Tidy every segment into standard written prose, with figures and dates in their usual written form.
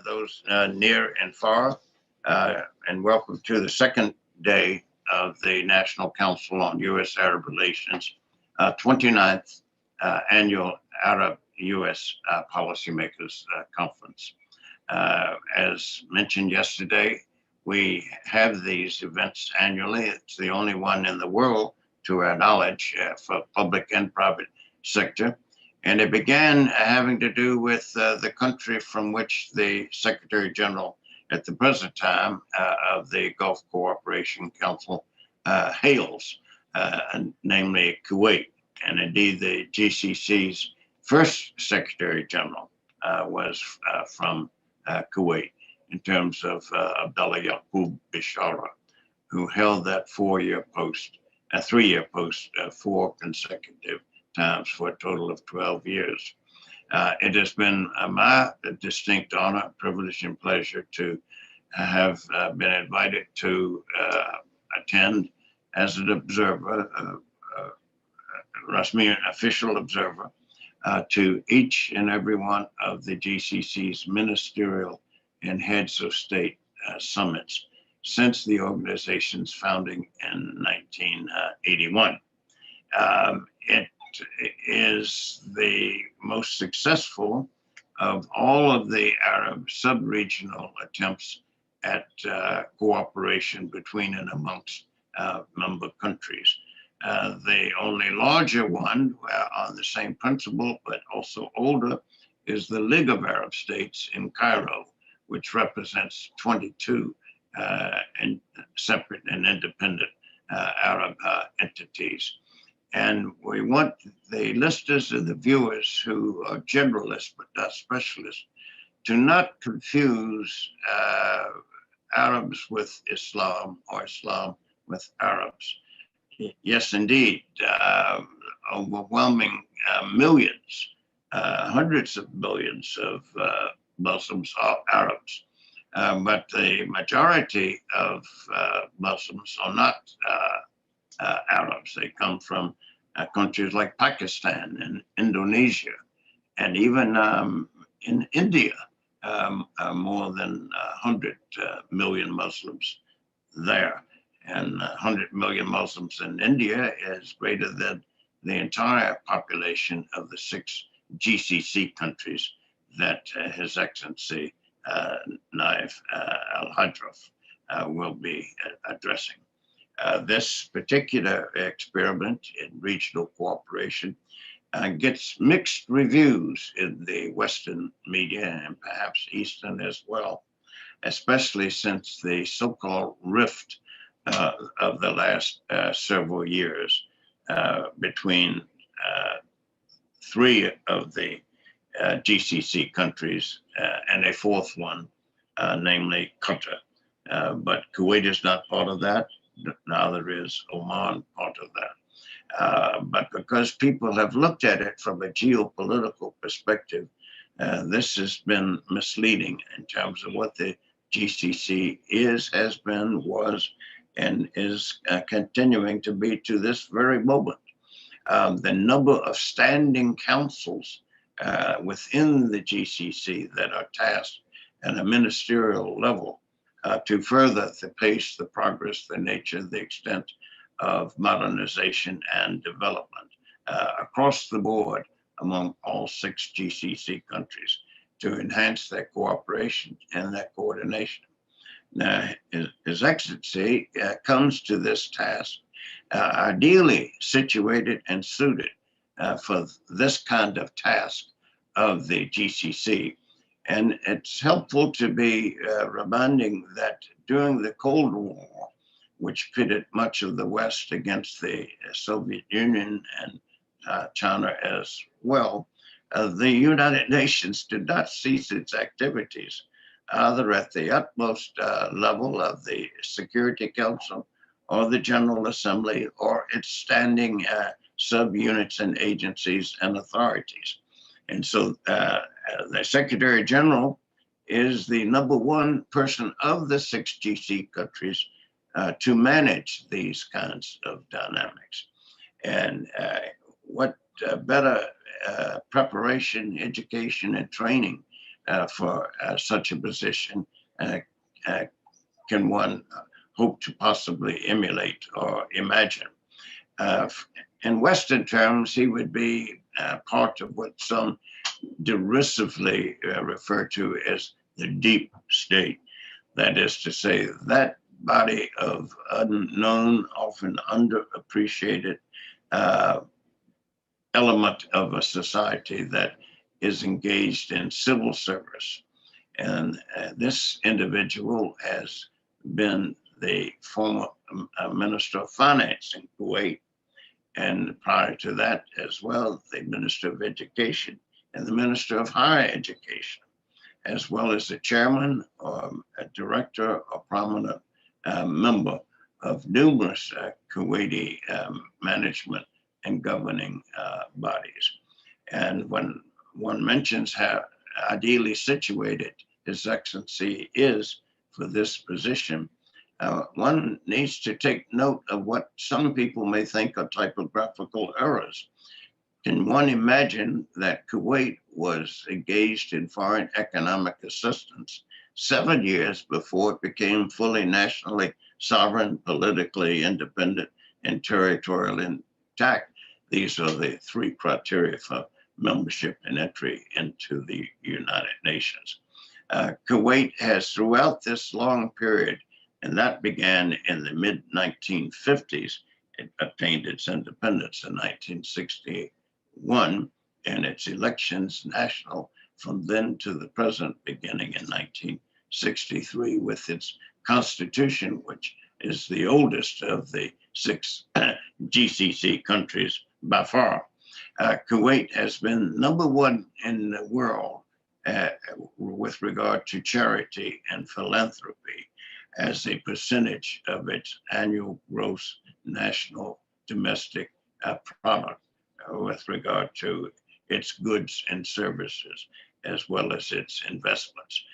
those near and far, and welcome to the second day of the National Council on U.S.-Arab Relations, 29th Annual Arab-U.S. Policymakers Conference. As mentioned yesterday, we have these events annually. It's the only one in the world, to our knowledge, for public and private sector. And it began having to do with the country from which the Secretary General at the present time of the Gulf Cooperation Council hails, namely Kuwait. And indeed, the GCC's first Secretary General was from Kuwait, in terms of Abdullah Al-Shayji, who held that 4-year post, a 3-year post, 4 consecutive times for a total of 12 years. It has been my distinct honor, privilege, and pleasure to have been invited to attend as an observer, Rasmi official observer, to each and every one of the GCC's ministerial and heads of state summits since the organization's founding in 1981. It is the most successful of all of the Arab sub-regional attempts at cooperation between and amongst member countries. The only larger one on the same principle, but also older, is the League of Arab States in Cairo, which represents 22 and separate and independent Arab entities. And we want the listeners and the viewers who are generalists but not specialists to not confuse Arabs with Islam or Islam with Arabs. Yes, indeed, overwhelming millions, hundreds of millions of Muslims are Arabs. But the majority of Muslims are not Arabs. They come from countries like Pakistan and Indonesia, and even in India, more than 100 million Muslims there. And 100 million Muslims in India is greater than the entire population of the 6 GCC countries that His Excellency Naif Al-Hadrif will be addressing. This particular experiment in regional cooperation gets mixed reviews in the Western media and perhaps Eastern as well, especially since the so-called rift of the last several years between 3 of the GCC countries and a 4th one, namely Qatar. But Kuwait is not part of that. Neither is Oman part of that. But because people have looked at it from a geopolitical perspective, this has been misleading in terms of what the GCC is, has been, was, and is continuing to be to this very moment. The number of standing councils within the GCC that are tasked at a ministerial level to further the pace, the progress, the nature, the extent of modernization and development across the board among all 6 GCC countries to enhance their cooperation and their coordination. Now, His Excellency comes to this task ideally situated and suited for this kind of task of the GCC. And it's helpful to be reminding that during the Cold War, which pitted much of the West against the Soviet Union and China as well, the United Nations did not cease its activities, either at the utmost level of the Security Council or the General Assembly or its standing subunits and agencies and authorities. And so the Secretary General is the #1 person of the 6 GCC countries to manage these kinds of dynamics. And what better preparation, education, and training for such a position can one hope to possibly emulate or imagine. In Western terms, he would be part of what some derisively refer to as the deep state. That is to say, that body of unknown, often underappreciated element of a society that is engaged in civil service. And this individual has been the former Minister of Finance in Kuwait, and prior to that as well, the Minister of Education and the Minister of Higher Education, as well as the chairman or a director or prominent member of numerous Kuwaiti management and governing bodies. And when one mentions how ideally situated His Excellency is for this position, one needs to take note of what some people may think are typographical errors. Can one imagine that Kuwait was engaged in foreign economic assistance 7 years before it became fully nationally sovereign, politically independent, and territorial intact? These are the three criteria for membership and entry into the United Nations. Kuwait has throughout this long period, and that began in the mid-1950s, it obtained its independence in 1961, and its elections national from then to the present, beginning in 1963 with its constitution, which is the oldest of the 6 GCC countries by far. Kuwait has been #1 in the world with regard to charity and philanthropy as a percentage of its annual gross national domestic product with regard to its goods and services, as well as its investments.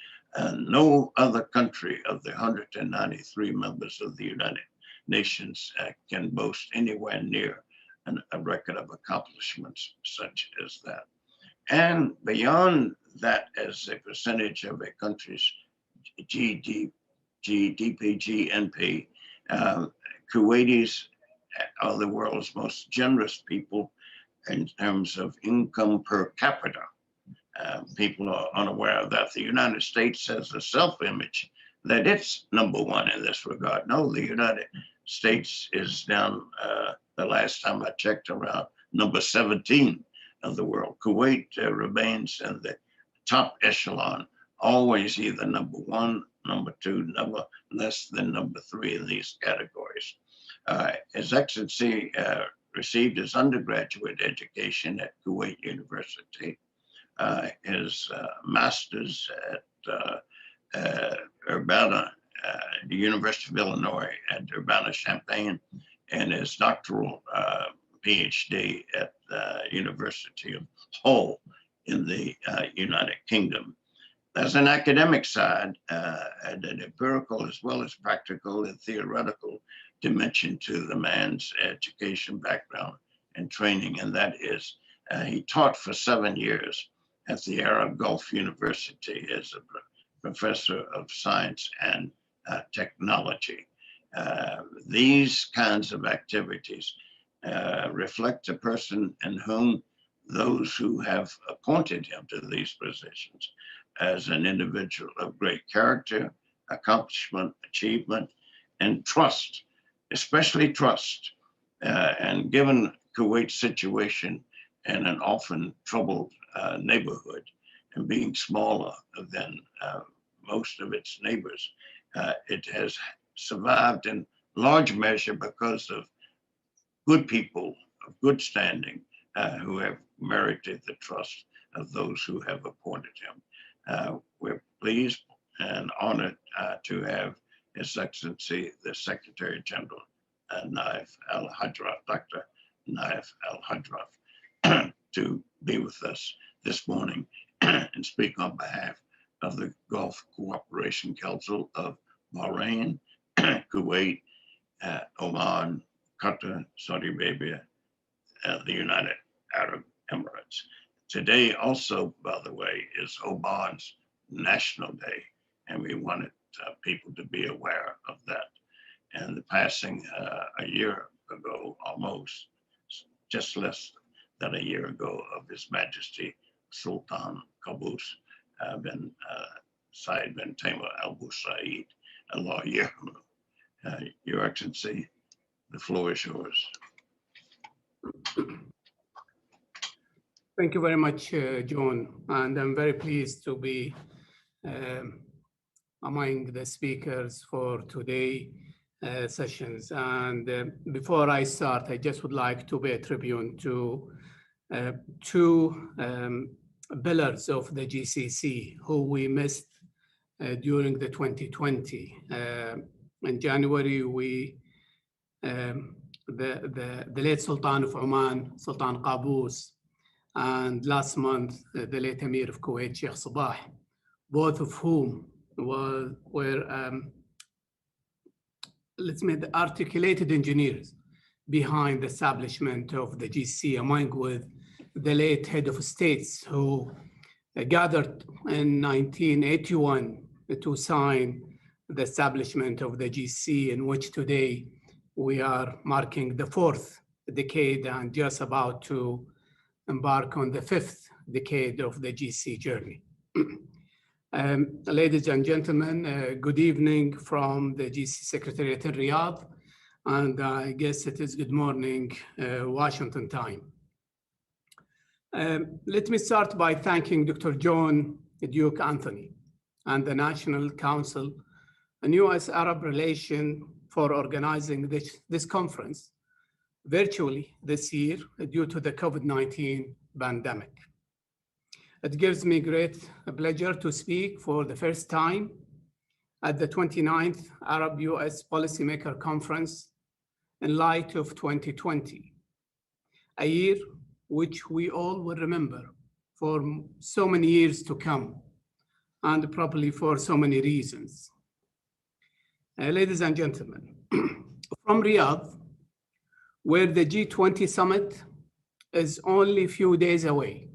No other country of the 193 members of the United Nations can boast anywhere near a record of accomplishments such as that. And beyond that, as a percentage of a country's GDP, GNP, Kuwaitis are the world's most generous people in terms of income per capita. People are unaware of that. The United States has a self-image that it's #1 in this regard. No, the United States is down, the last time I checked, around number 17 of the world. Kuwait remains in the top echelon, always either #1, #2, never less than #3 in these categories. His Excellency received his undergraduate education at Kuwait University, his master's at Urbana, the University of Illinois at Urbana-Champaign, and his doctoral PhD at the University of Hull in the United Kingdom. There's an academic side and an empirical as well as practical and theoretical dimension to the man's education background and training, and that is he taught for 7 years at the Arab Gulf University as a professor of science and technology. These kinds of activities reflect a person in whom those who have appointed him to these positions as an individual of great character, accomplishment, achievement, and trust, especially trust. And given Kuwait's situation in an often troubled neighborhood and being smaller than most of its neighbors, it has survived in large measure because of good people of good standing who have merited the trust of those who have appointed him. We're pleased and honored to have His Excellency, the Secretary General, Naif Al-Hadraf, Dr. Naif Al-Hadraf, to be with us this morning and speak on behalf of the Gulf Cooperation Council of Bahrain, Kuwait, Oman, Qatar, Saudi Arabia, the United Arab Emirates. Today also, by the way, is Oman's national day, and we wanted people to be aware of that. And the passing a year ago, almost, just less than a year ago, of His Majesty Sultan Qaboos bin Said bin Tamer Al Busaid, Allah Yerhamu. Your Excellency, the floor is yours. Thank you very much, John, and I'm very pleased to be among the speakers for today sessions. And before I start, I just would like to pay tribute to two pillars of the GCC who we missed during the 2020. In January, the late Sultan of Oman, Sultan Qaboos, and last month, the late Emir of Kuwait, Sheikh Sabah, both of whom were let's say, the articulated engineers behind the establishment of the GCC, among with the late head of states who gathered in 1981 to sign the establishment of the GCC, in which today we are marking the 4th decade and just about to embark on the 5th decade of the GCC journey. Ladies and gentlemen, good evening from the GCC Secretariat in Riyadh, and I guess it is good morning, Washington time. Let me start by thanking Dr. John Duke Anthony and the National Council on U.S.-Arab Relations for organizing this conference virtually this year due to the COVID-19 pandemic. It gives me great pleasure to speak for the first time at the 29th Arab-U.S. Policymakers Conference in light of 2020, a year which we all will remember for so many years to come, and probably for so many reasons. Ladies and gentlemen, from Riyadh, where the G20 summit is only a few days away,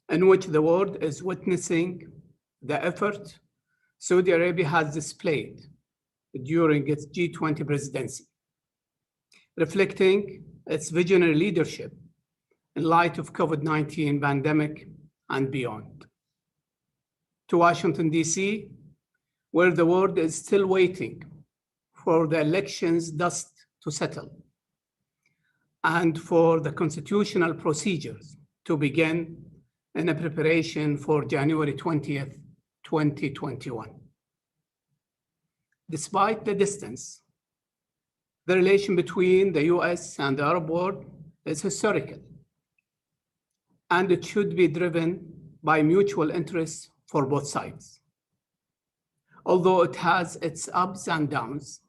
in which the world is witnessing the effort Saudi Arabia has displayed during its G20 presidency, reflecting its visionary leadership in light of COVID-19 pandemic and beyond. To Washington, D.C., where the world is still waiting for the elections dust to settle and for the constitutional procedures to begin in a preparation for January 20th, 2021. Despite the distance, the relation between the US and the Arab world is historical, and it should be driven by mutual interests for both sides. Although it has its ups and downs,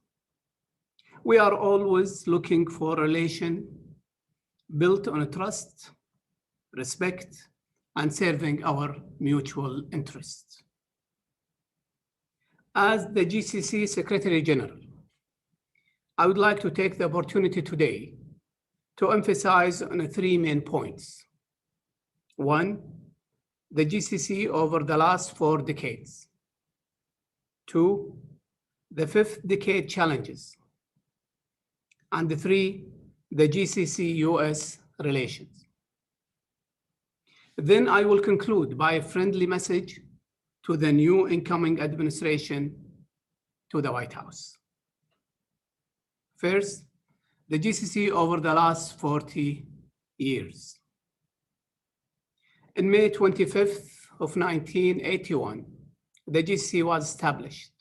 we are always looking for a relation built on trust, respect, and serving our mutual interests. As the GCC Secretary General, I would like to take the opportunity today to emphasize on 3 main points. 1, the GCC over the last 4 decades. 2, the 5th decade challenges. And 3, the GCC-US relations. Then I will conclude by a friendly message to the new incoming administration to the White House. First, the GCC over the last 40 years. In May 25th of 1981, the GCC was established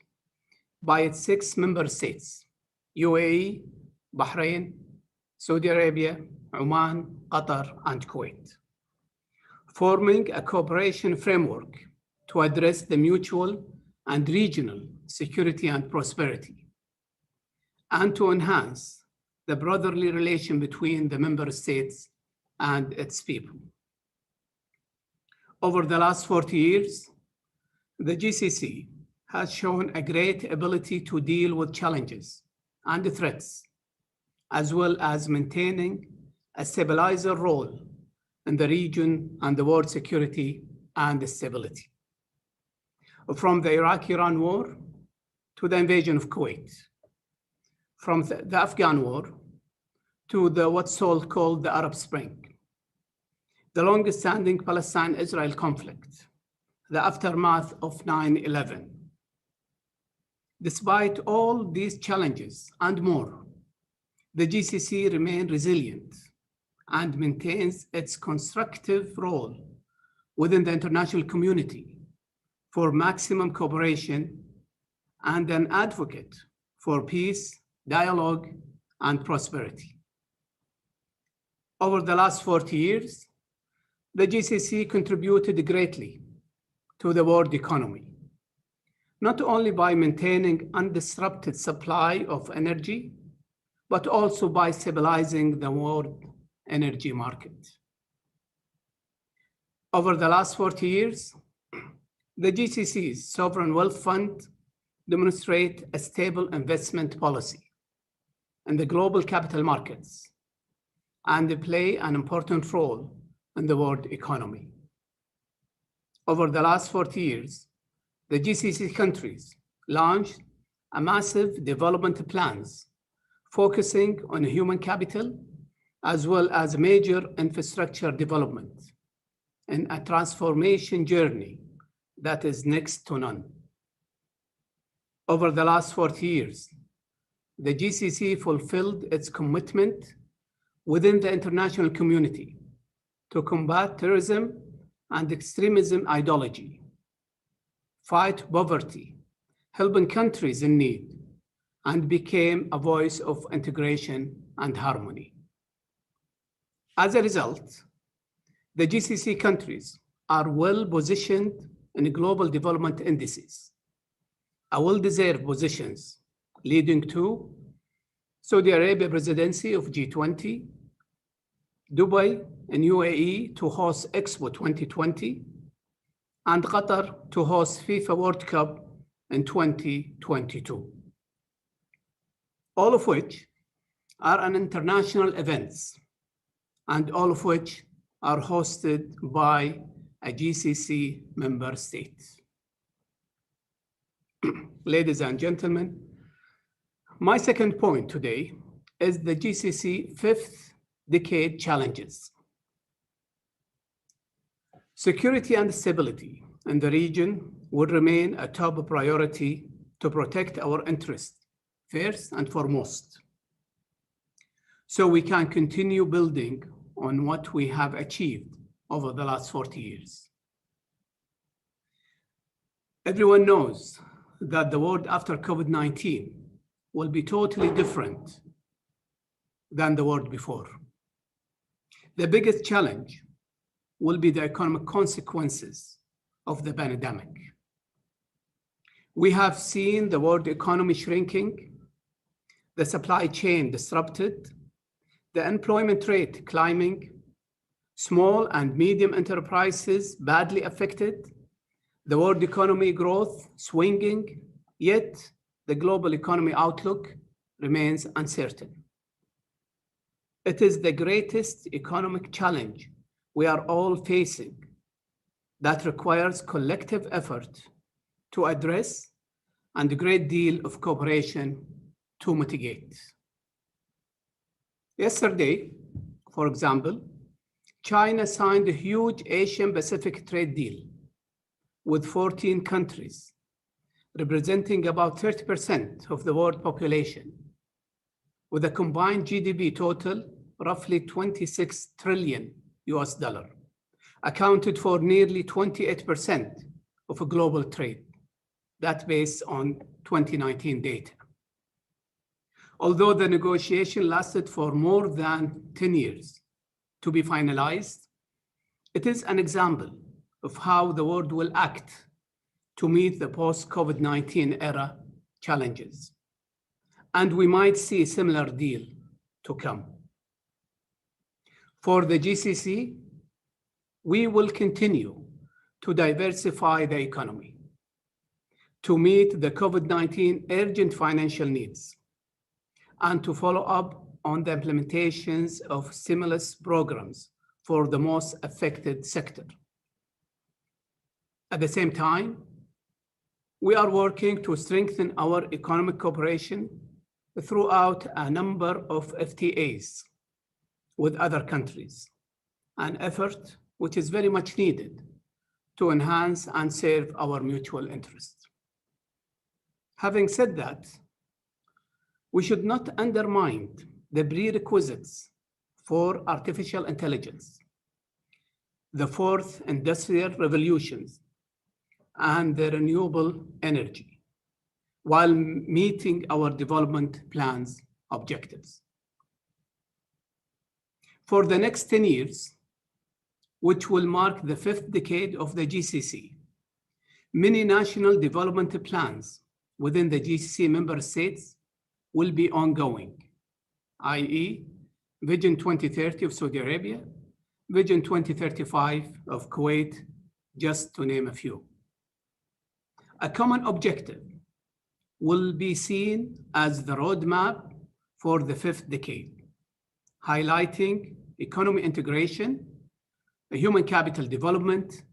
by its 6 member states, UAE, Bahrain, Saudi Arabia, Oman, Qatar, and Kuwait, forming a cooperation framework to address the mutual and regional security and prosperity, and to enhance the brotherly relation between the member states and its people. Over the last 40 years, the GCC has shown a great ability to deal with challenges and threats, as well as maintaining a stabilizer role in the region and the world security and stability. from the Iraq-Iran war to the invasion of Kuwait, from the Afghan war to what's called the Arab Spring, the longest-standing Palestine-Israel conflict, the aftermath of 9/11. Despite all these challenges and more, the GCC remains resilient and maintains its constructive role within the international community for maximum cooperation and an advocate for peace, dialogue, and prosperity. Over the last 40 years, the GCC contributed greatly to the world economy, not only by maintaining undisrupted supply of energy, but also by stabilizing the world energy market. Over the last 40 years, the GCC's sovereign wealth fund demonstrate a stable investment policy in the global capital markets and they play an important role in the world economy. Over the last 40 years, the GCC countries launched a massive development plans focusing on human capital as well as major infrastructure development in a transformation journey that is next to none. Over the last 40 years, the GCC fulfilled its commitment within the international community to combat terrorism and extremism ideology, fight poverty, helping countries in need, and became a voice of integration and harmony. As a result, the GCC countries are well positioned in global development indices, a well-deserved positions leading to Saudi Arabia presidency of G20, Dubai and UAE to host Expo 2020, and Qatar to host FIFA World Cup in 2022. All of which are an international events, and all of which are hosted by a GCC member state. Ladies and gentlemen, my second point today is the GCC fifth decade challenges. Security and stability in the region will remain a top priority to protect our interests first and foremost, so we can continue building on what we have achieved over the last 40 years. Everyone knows that the world after COVID-19 will be totally different than the world before. The biggest challenge will be the economic consequences of the pandemic. We have seen the world economy shrinking, the supply chain disrupted, the employment rate climbing, small and medium enterprises badly affected, the world economy growth swinging, yet the global economy outlook remains uncertain. It is the greatest economic challenge we are all facing that requires collective effort to address and a great deal of cooperation to mitigate. Yesterday, for example, China signed a huge Asian-Pacific trade deal with 14 countries, representing about 30% of the world population, with a combined GDP total roughly $26 trillion, accounted for nearly 28% of global trade. That's based on 2019 data. Although the negotiation lasted for more than 10 years to be finalized, it is an example of how the world will act to meet the post-COVID-19 era challenges. And we might see a similar deal to come. For the GCC, we will continue to diversify the economy to meet the COVID-19 urgent financial needs and to follow up on the implementations of stimulus programs for the most affected sector. At the same time, We are working to strengthen our economic cooperation throughout a number of FTAs with other countries, an effort which is very much needed to enhance and serve our mutual interests. Having said that, we should not undermine the prerequisites for artificial intelligence, the fourth industrial revolutions, and the renewable energy, while meeting our development plans objectives. For the next 10 years, which will mark the 5th decade of the GCC, many national development plans within the GCC member states will be ongoing, i.e., Vision 2030 of Saudi Arabia, Vision 2035 of Kuwait, just to name a few. A common objective will be seen as the roadmap for the 5th decade, highlighting economy integration, human capital development,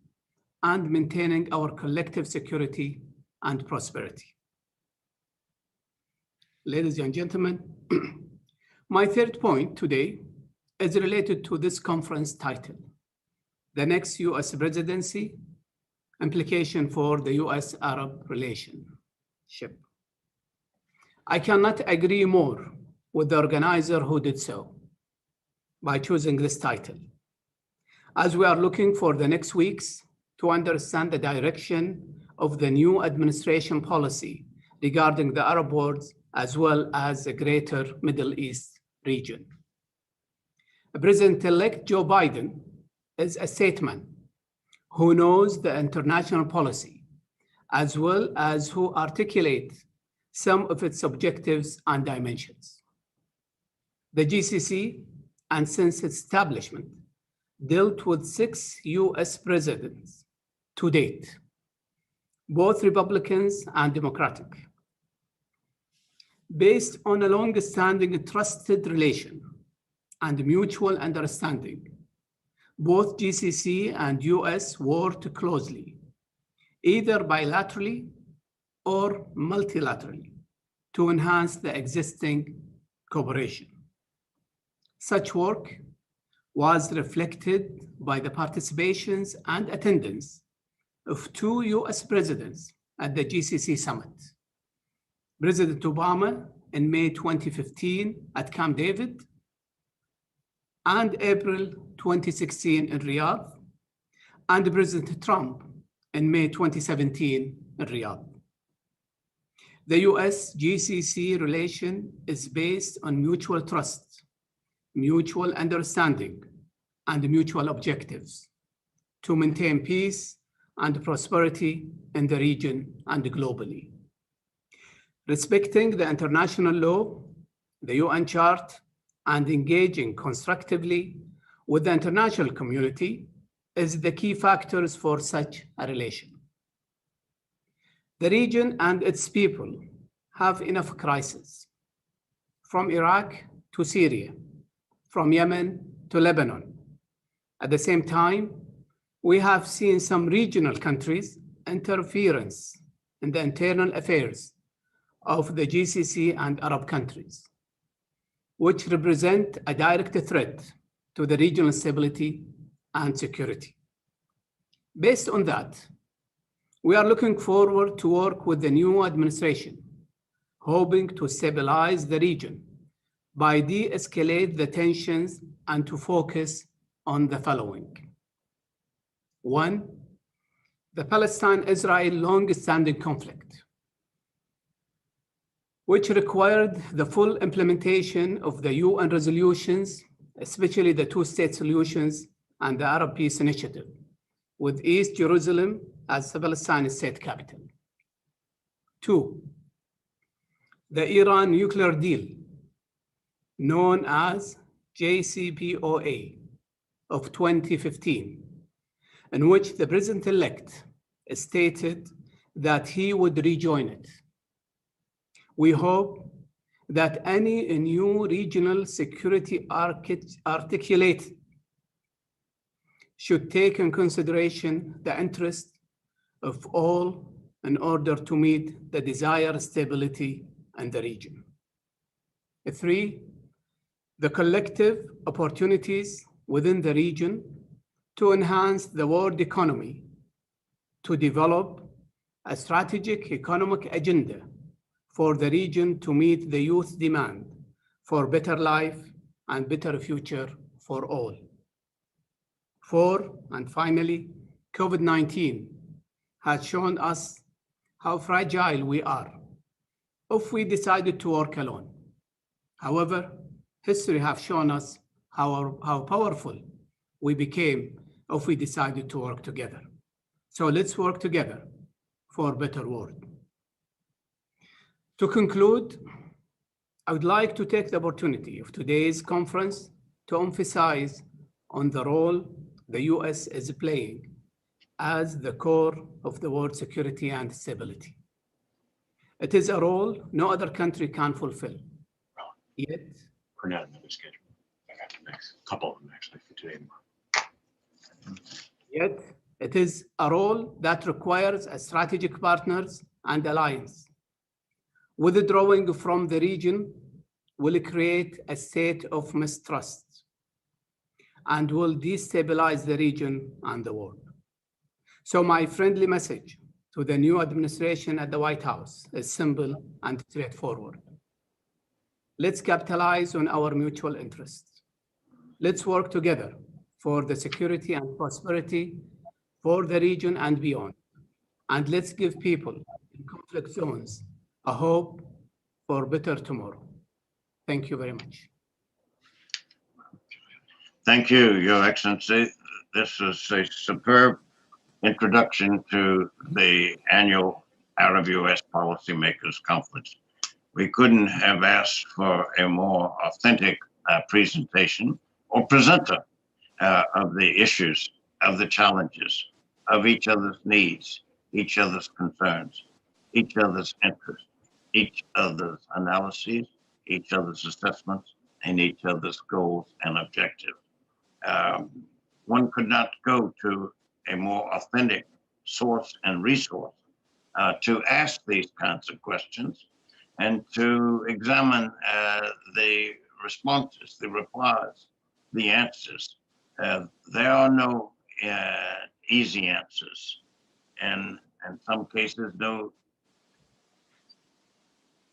and maintaining our collective security and prosperity. Ladies and gentlemen, my third point today is related to this conference title, the next US presidency, implication for the US-Arab relationship. I cannot agree more with the organizer who did so by choosing this title, as we are looking for the next weeks to understand the direction of the new administration policy regarding the Arab world as well as the greater Middle East region. President-elect Joe Biden is a statesman who knows the international policy, as well as who articulates some of its objectives and dimensions. The GCC, and since its establishment, dealt with 6 US presidents to date, both Republicans and Democratic. Based on a long-standing trusted relation and mutual understanding, both GCC and US worked closely, either bilaterally or multilaterally, to enhance the existing cooperation. Such work was reflected by the participations and attendance of 2 US presidents at the GCC summit. President Obama in May 2015 at Camp David, and April 2016 in Riyadh, and President Trump in May 2017 in Riyadh. The US-GCC relation is based on mutual trust, mutual understanding, and mutual objectives to maintain peace and prosperity in the region and globally. Respecting the international law, the UN Charter, and engaging constructively with the international community is the key factors for such a relation. The region and its people have enough crises, from Iraq to Syria, from Yemen to Lebanon. At the same time, we have seen some regional countries' interference in the internal affairs of the GCC and Arab countries, which represent a direct threat to the regional stability and security. Based on that, we are looking forward to work with the new administration, hoping to stabilize the region by de-escalate the tensions and to focus on the following. 1, the Palestine-Israel long-standing conflict, which required the full implementation of the UN resolutions, especially the 2-state solutions and the Arab Peace Initiative, with East Jerusalem as the Palestine state capital. 2, the Iran nuclear deal, known as JCPOA of 2015, in which the president-elect stated that he would rejoin it. We hope that any new regional security articulate should take in consideration the interest of all in order to meet the desired stability in the region. 3, the collective opportunities within the region to enhance the world economy, to develop a strategic economic agenda for the region to meet the youth demand for better life and better future for all. 4, and finally, COVID-19 has shown us how fragile we are if we decided to work alone. However, history has shown us how powerful we became if we decided to work together. So let's work together for a better world. To conclude, I would like to take the opportunity of today's conference to emphasize on the role the US is playing as the core of the world security and stability. It is a role no other country can fulfill. Yet, We're not another schedule. I got the next couple of them actually for today. Yet, it is a role that requires a strategic partners and alliance. Withdrawing from the region will create a state of mistrust and will destabilize the region and the world. So my friendly message to the new administration at the White House is simple and straightforward. Let's capitalize on our mutual interests. Let's work together for the security and prosperity for the region and beyond. And let's give people in conflict zones a hope for better tomorrow. Thank you very much. Thank you, Your Excellency. This is a superb introduction to the annual Arab-U.S. Policymakers Conference. We couldn't have asked for a more authentic presentation or presenter of the issues, of the challenges, of each other's needs, each other's concerns, each other's interests, each other's analyses, each other's assessments, and each other's goals and objectives. One could not go to a more authentic source and resource to ask these kinds of questions and to examine the responses, the replies, the answers. There are no easy answers, and in some cases, no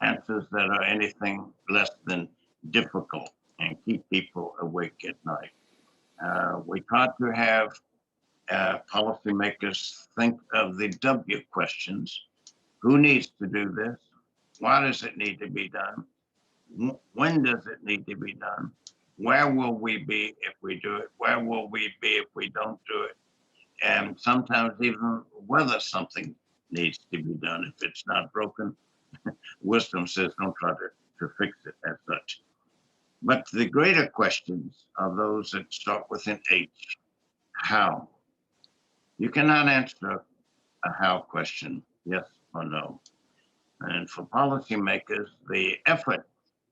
answers that are anything less than difficult and keep people awake at night. We try to have policymakers think of the W questions. Who needs to do this? Why does it need to be done? When does it need to be done? Where will we be if we do it? Where will we be if we don't do it? And sometimes even whether something needs to be done. If it's not broken, wisdom says don't try to fix it as such. But the greater questions are those that start with an H. How? You cannot answer a how question, yes or no. And for policymakers, the effort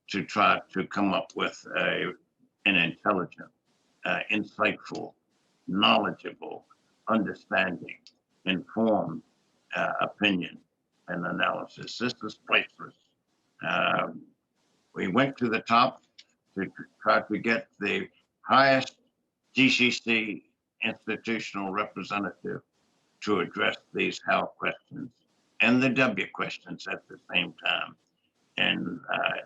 to try to come up with an intelligent, insightful, knowledgeable, understanding, informed opinion and analysis. This is priceless. We went to the top to try to get the highest GCC institutional representative to address these how questions and the W questions at the same time, and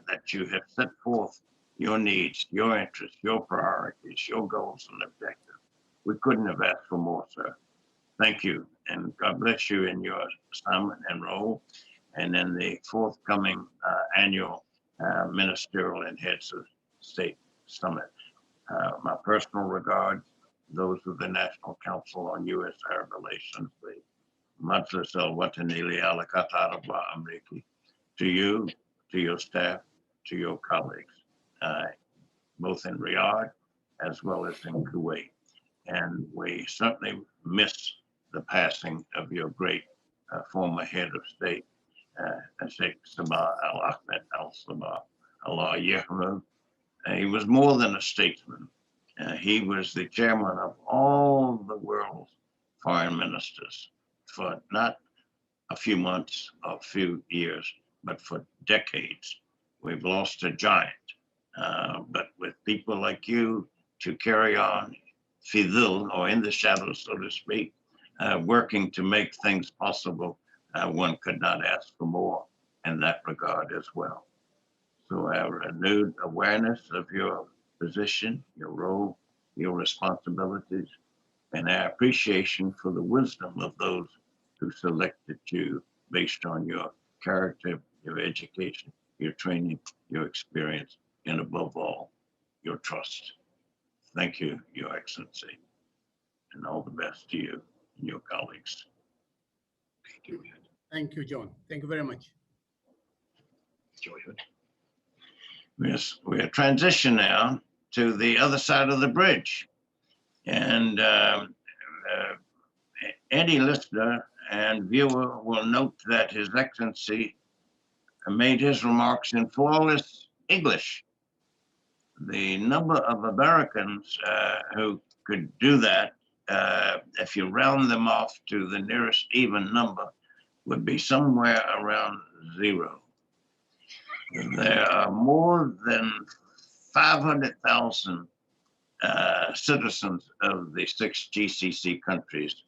that you have set forth your needs, your interests, your priorities, your goals and objectives. We couldn't have asked for more, sir. Thank you, and God bless you in your assignment and role, and in the forthcoming annual ministerial and heads of state summit. My personal regards, those of the National Council on U.S.-Arab Relations, the Majlis al-Watani li-Alaqat Amriki, to you, to your staff, to your colleagues, both in Riyadh as well as in Kuwait. And we certainly miss the passing of your great former head of state, Sheikh Sabah Al-Ahmed Al-Sabah, Allah Yahmud. He was more than a statesman. He was the chairman of all the world's foreign ministers for not a few months, a few years, but for decades. We've lost a giant. But with people like you to carry on, fidil, or in the shadows, so to speak, working to make things possible, one could not ask for more in that regard as well. So our renewed awareness of your position, your role, your responsibilities, and our appreciation for the wisdom of those who selected you based on your character, your education, your training, your experience, and above all, your trust. Thank you, Your Excellency, and all the best to you and your colleagues. Thank you, John. Thank you very much. Joey Hood. Yes, we are transition now to the other side of the bridge. And any listener and viewer will note that His Excellency made his remarks in flawless English. The number of Americans who could do that, if you round them off to the nearest even number, would be somewhere around 0. There are more than 500,000 citizens of the 6 GCC countries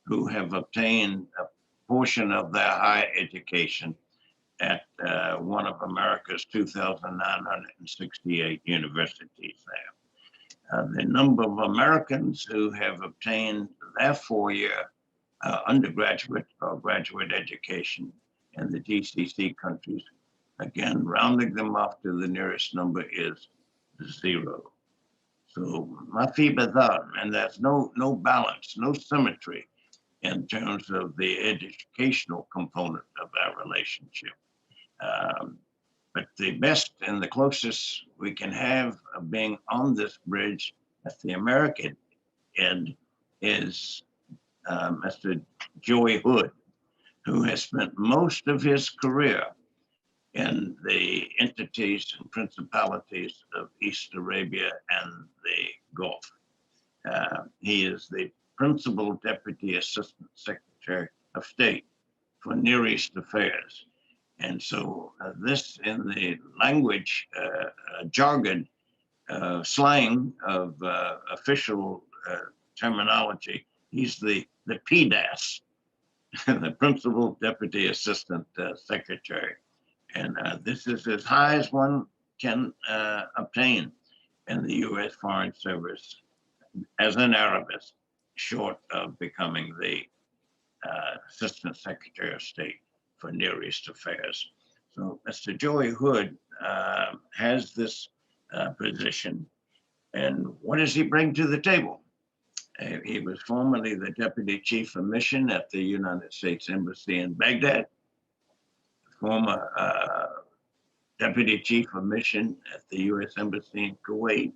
who have obtained a portion of their higher education at one of America's 2,968 universities there. The number of Americans who have obtained their 4-year undergraduate or graduate education in the GCC countries, again, rounding them off to the nearest number, is 0. So mafi badal, and there's no balance, no symmetry in terms of the educational component of our relationship. But the best and the closest we can have of being on this bridge at the American end is Mr. Joey Hood, who has spent most of his career in the entities and principalities of East Arabia and the Gulf. He is the Principal Deputy Assistant Secretary of State for Near East Affairs. And so this, in the language, jargon, slang of official terminology, he's the PDAS, the Principal Deputy Assistant Secretary. And this is as high as one can obtain in the U.S. Foreign Service as an Arabist, short of becoming the Assistant Secretary of State for Near East Affairs. So Mr. Joey Hood has this position. And what does he bring to the table? He was formerly the Deputy Chief of Mission at the United States Embassy in Baghdad, former Deputy Chief of Mission at the U.S. Embassy in Kuwait.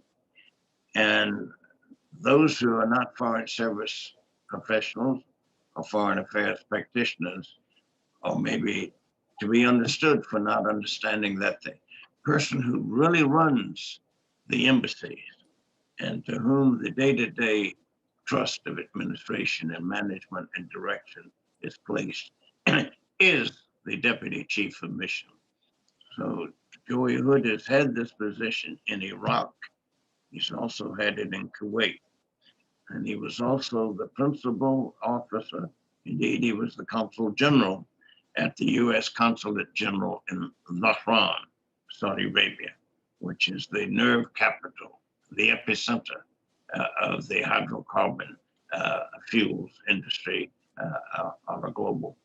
And those who are not Foreign Service professionals or foreign affairs practitioners, or maybe to be understood for not understanding that the person who really runs the embassies and to whom the day-to-day trust of administration and management and direction is placed is the Deputy Chief of Mission. So Joey Hood has had this position in Iraq. He's also had it in Kuwait. And he was also the principal officer. Indeed, he was the Consul General at the U.S. Consulate General in Dhahran, Saudi Arabia, which is the nerve capital, the epicenter of the hydrocarbon fuels industry on a global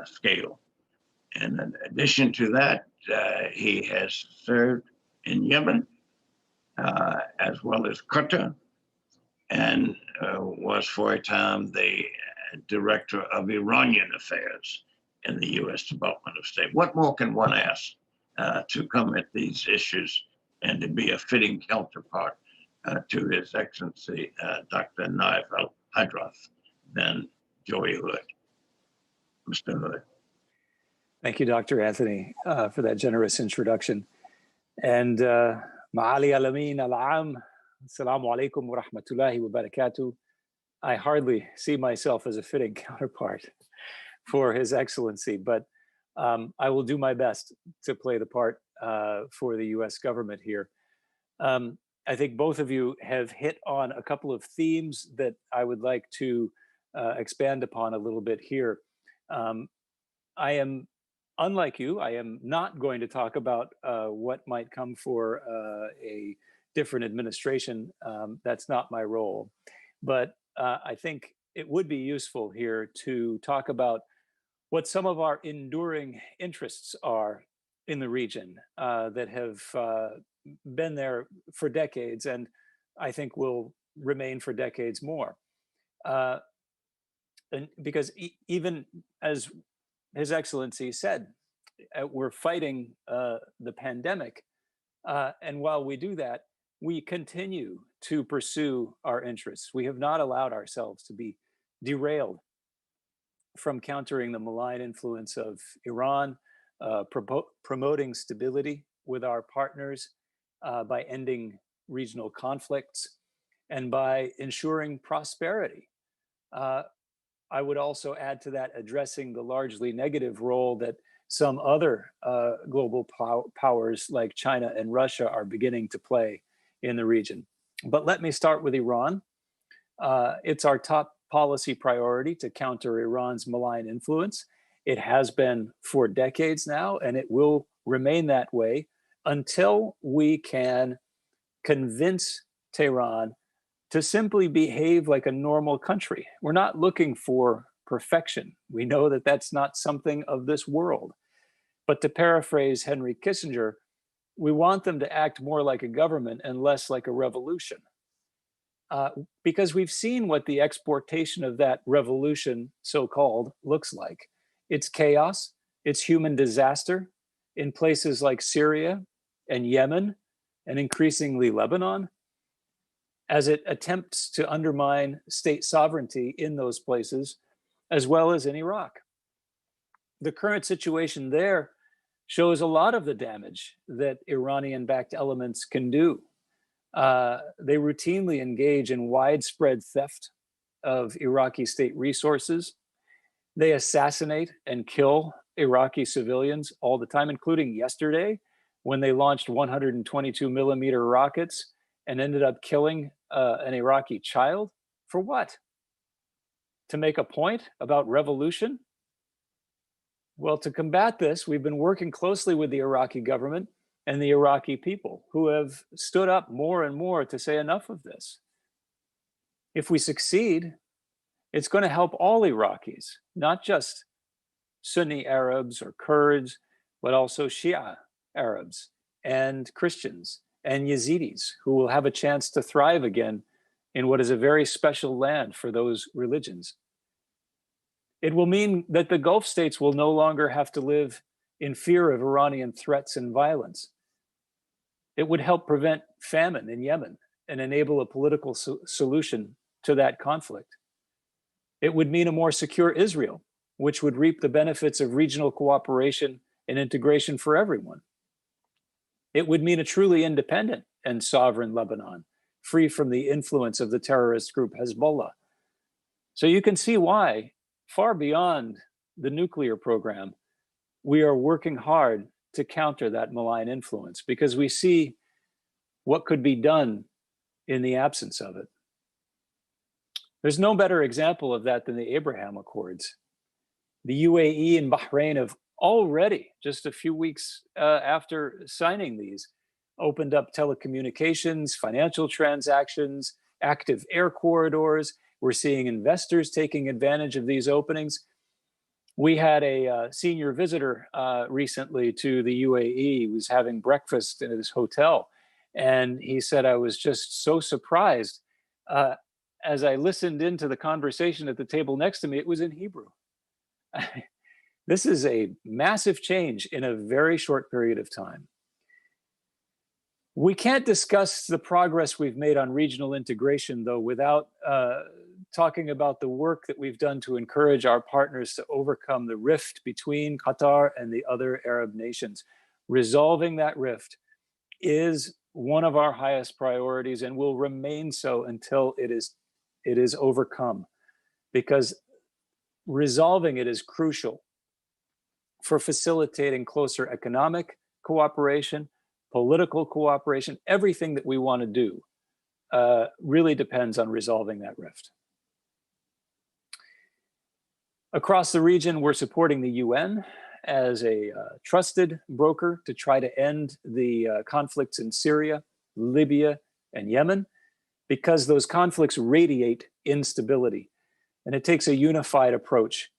scale. And in addition to that, he has served in Yemen, as well as Qatar, and was for a time the director of Iranian affairs in the U.S. Department of State. What more can one ask to come at these issues and to be a fitting counterpart to His Excellency, Dr. Naif Al-Hadrath, than Joey Hood? Mr. Hood. Thank you, Dr. Anthony, for that generous introduction. And Ma'ali al-Amin al-Am, Assalamu alaikum wa rahmatullahi wa barakatuh. I hardly see myself as a fitting counterpart, for His Excellency, but I will do my best to play the part for the US government here. I think both of you have hit on a couple of themes that I would like to expand upon a little bit here. I am, unlike you, I am not going to talk about what might come for a different administration. That's not my role. But I think it would be useful here to talk about what some of our enduring interests are in the region that have been there for decades, and I think will remain for decades more. And because even as His Excellency said, we're fighting the pandemic, and while we do that, we continue to pursue our interests. We have not allowed ourselves to be derailed from countering the malign influence of Iran, promoting stability with our partners by ending regional conflicts, and by ensuring prosperity. I would also add to that addressing the largely negative role that some other global powers like China and Russia are beginning to play in the region. But let me start with Iran. It's our top policy priority to counter Iran's malign influence. It has been for decades now, and it will remain that way until we can convince Tehran to simply behave like a normal country. We're not looking for perfection. We know that that's not something of this world. But to paraphrase Henry Kissinger, we want them to act more like a government and less like a revolution. Because we've seen what the exportation of that revolution, so-called, looks like. It's chaos, it's human disaster in places like Syria and Yemen, and increasingly Lebanon, as it attempts to undermine state sovereignty in those places, as well as in Iraq. The current situation there shows a lot of the damage that Iranian-backed elements can do. They routinely engage in widespread theft of Iraqi state resources. They assassinate and kill Iraqi civilians all the time, including yesterday, when they launched 122 millimeter rockets and ended up killing an Iraqi child. For what? To make a point about revolution? Well, to combat this, we've been working closely with the Iraqi government and the Iraqi people, who have stood up more and more to say enough of this. If we succeed, it's going to help all Iraqis, not just Sunni Arabs or Kurds, but also Shia Arabs and Christians and Yazidis, who will have a chance to thrive again in what is a very special land for those religions. It will mean that the Gulf states will no longer have to live in fear of Iranian threats and violence. It would help prevent famine in Yemen and enable a political solution to that conflict. It would mean a more secure Israel, which would reap the benefits of regional cooperation and integration for everyone. It would mean a truly independent and sovereign Lebanon, free from the influence of the terrorist group Hezbollah. So you can see why, far beyond the nuclear program, we are working hard to counter that malign influence, because we see what could be done in the absence of it. There's no better example of that than the Abraham Accords. The UAE and Bahrain have already, just a few weeks after signing these, opened up telecommunications, financial transactions, active air corridors. We're seeing investors taking advantage of these openings. We had a senior visitor recently to the UAE. He was having breakfast in his hotel, and he said, I was just so surprised. As I listened into the conversation at the table next to me, it was in Hebrew. This is a massive change in a very short period of time. We can't discuss the progress we've made on regional integration, though, without talking about the work that we've done to encourage our partners to overcome the rift between Qatar and the other Arab nations. Resolving that rift is one of our highest priorities and will remain so until it is overcome, because resolving it is crucial for facilitating closer economic cooperation, political cooperation. Everything that we want to do really depends on resolving that rift. Across the region, we're supporting the UN as a trusted broker to try to end the conflicts in Syria, Libya, and Yemen, because those conflicts radiate instability. And it takes a unified approach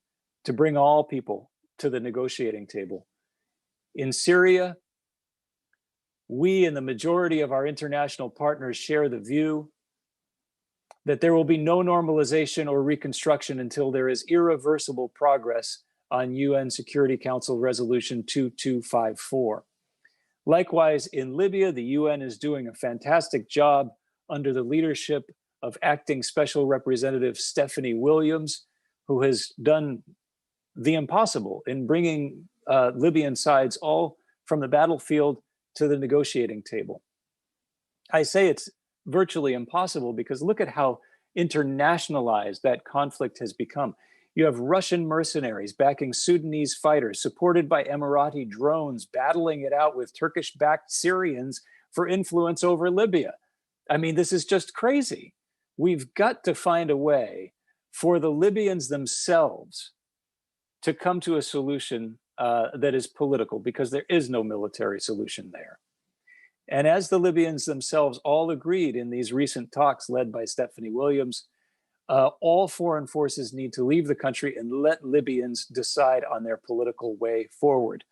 to bring all people to the negotiating table. In Syria, we and the majority of our international partners share the view that there will be no normalization or reconstruction until there is irreversible progress on UN Security Council Resolution 2254. Likewise, in Libya, the UN is doing a fantastic job under the leadership of Acting Special Representative Stephanie Williams, who has done the impossible in bringing Libyan sides all from the battlefield to the negotiating table. I say it's virtually impossible because look at how internationalized that conflict has become. You have Russian mercenaries backing Sudanese fighters, supported by Emirati drones, battling it out with Turkish-backed Syrians for influence over Libya. I mean, this is just crazy. We've got to find a way for the Libyans themselves to come to a solution that is political, because there is no military solution there. And as the Libyans themselves all agreed in these recent talks led by Stephanie Williams, all foreign forces need to leave the country and let Libyans decide on their political way forward.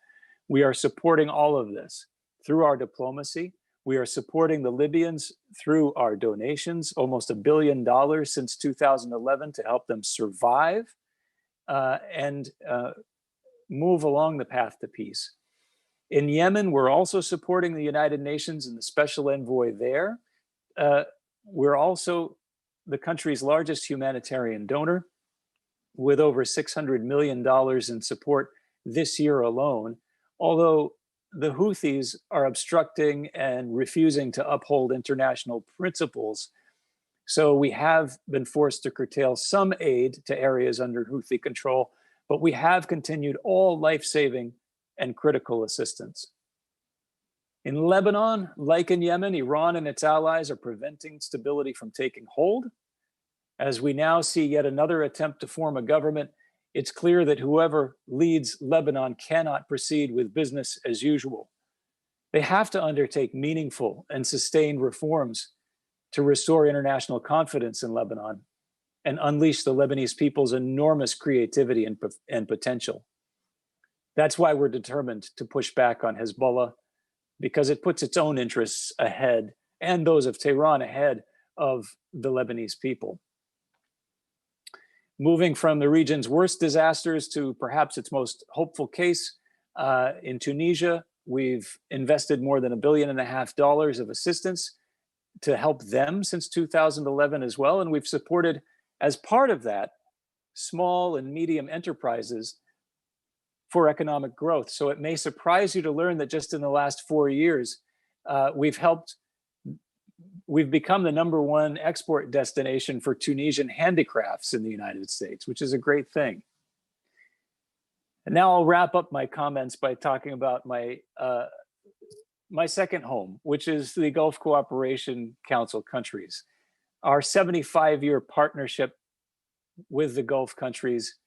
We are supporting all of this through our diplomacy. We are supporting the Libyans through our donations, almost $1 billion since 2011 to help them survive and move along the path to peace. In Yemen, we're also supporting the United Nations and the special envoy there. We're also the country's largest humanitarian donor, with over $600 million in support this year alone, although the Houthis are obstructing and refusing to uphold international principles. So we have been forced to curtail some aid to areas under Houthi control, but we have continued all life-saving and critical assistance. In Lebanon, like in Yemen, Iran and its allies are preventing stability from taking hold. As we now see yet another attempt to form a government, it's clear that whoever leads Lebanon cannot proceed with business as usual. They have to undertake meaningful and sustained reforms to restore international confidence in Lebanon and unleash the Lebanese people's enormous creativity and potential. That's why we're determined to push back on Hezbollah, because it puts its own interests ahead and those of Tehran ahead of the Lebanese people. Moving from the region's worst disasters to perhaps its most hopeful case, in Tunisia, we've invested more than $1.5 billion of assistance to help them since 2011 as well. And we've supported, as part of that, small and medium enterprises for economic growth. So it may surprise you to learn that just in the last 4 years, we've become the #1 export destination for Tunisian handicrafts in the United States, which is a great thing. And now I'll wrap up my comments by talking about my second home, which is the Gulf Cooperation Council countries. Our 75-year partnership with the Gulf countries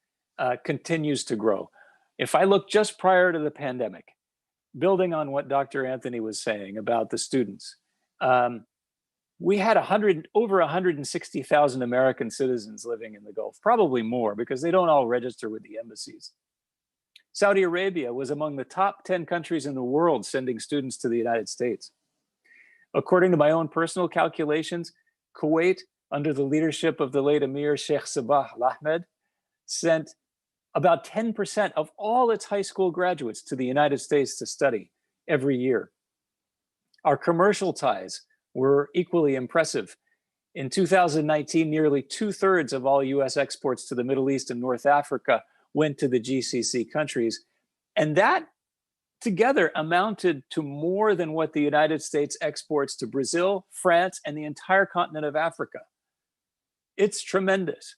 continues to grow. If I look just prior to the pandemic, building on what Dr. Anthony was saying about the students, we had over 160,000 American citizens living in the Gulf, probably more because they don't all register with the embassies. Saudi Arabia was among the top 10 countries in the world sending students to the United States. According to my own personal calculations, Kuwait, under the leadership of the late Emir Sheikh Sabah Al-Ahmed, sent about 10% of all its high school graduates to the United States to study every year. Our commercial ties were equally impressive. In 2019, nearly 2/3 of all US exports to the Middle East and North Africa went to the GCC countries. And that together amounted to more than what the United States exports to Brazil, France, and the entire continent of Africa. It's tremendous.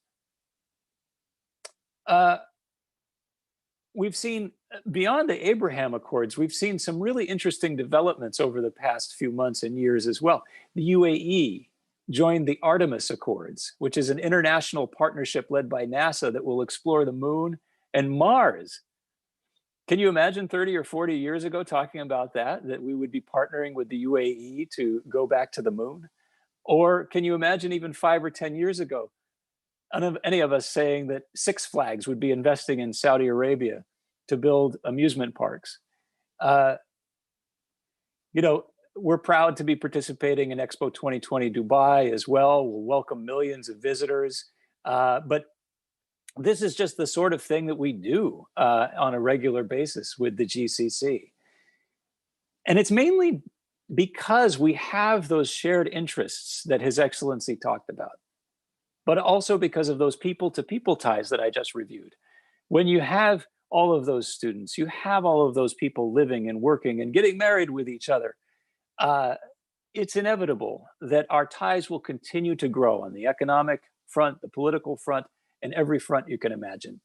we've seen, beyond the Abraham Accords, we've seen some really interesting developments over the past few months and years as well. The UAE joined the Artemis Accords, which is an international partnership led by NASA that will explore the moon and Mars. Can you imagine 30 or 40 years ago talking about that we would be partnering with the UAE to go back to the moon? Or can you imagine even 5 or 10 years ago, any of us saying that Six Flags would be investing in Saudi Arabia to build amusement parks? We're proud to be participating in Expo 2020 Dubai as well. We'll welcome millions of visitors. But this is just the sort of thing that we do on a regular basis with the GCC. And it's mainly because we have those shared interests that His Excellency talked about, but also because of those people-to-people ties that I just reviewed. When you have all of those students, you have all of those people living and working and getting married with each other, it's inevitable that our ties will continue to grow on the economic front, the political front, and every front you can imagine.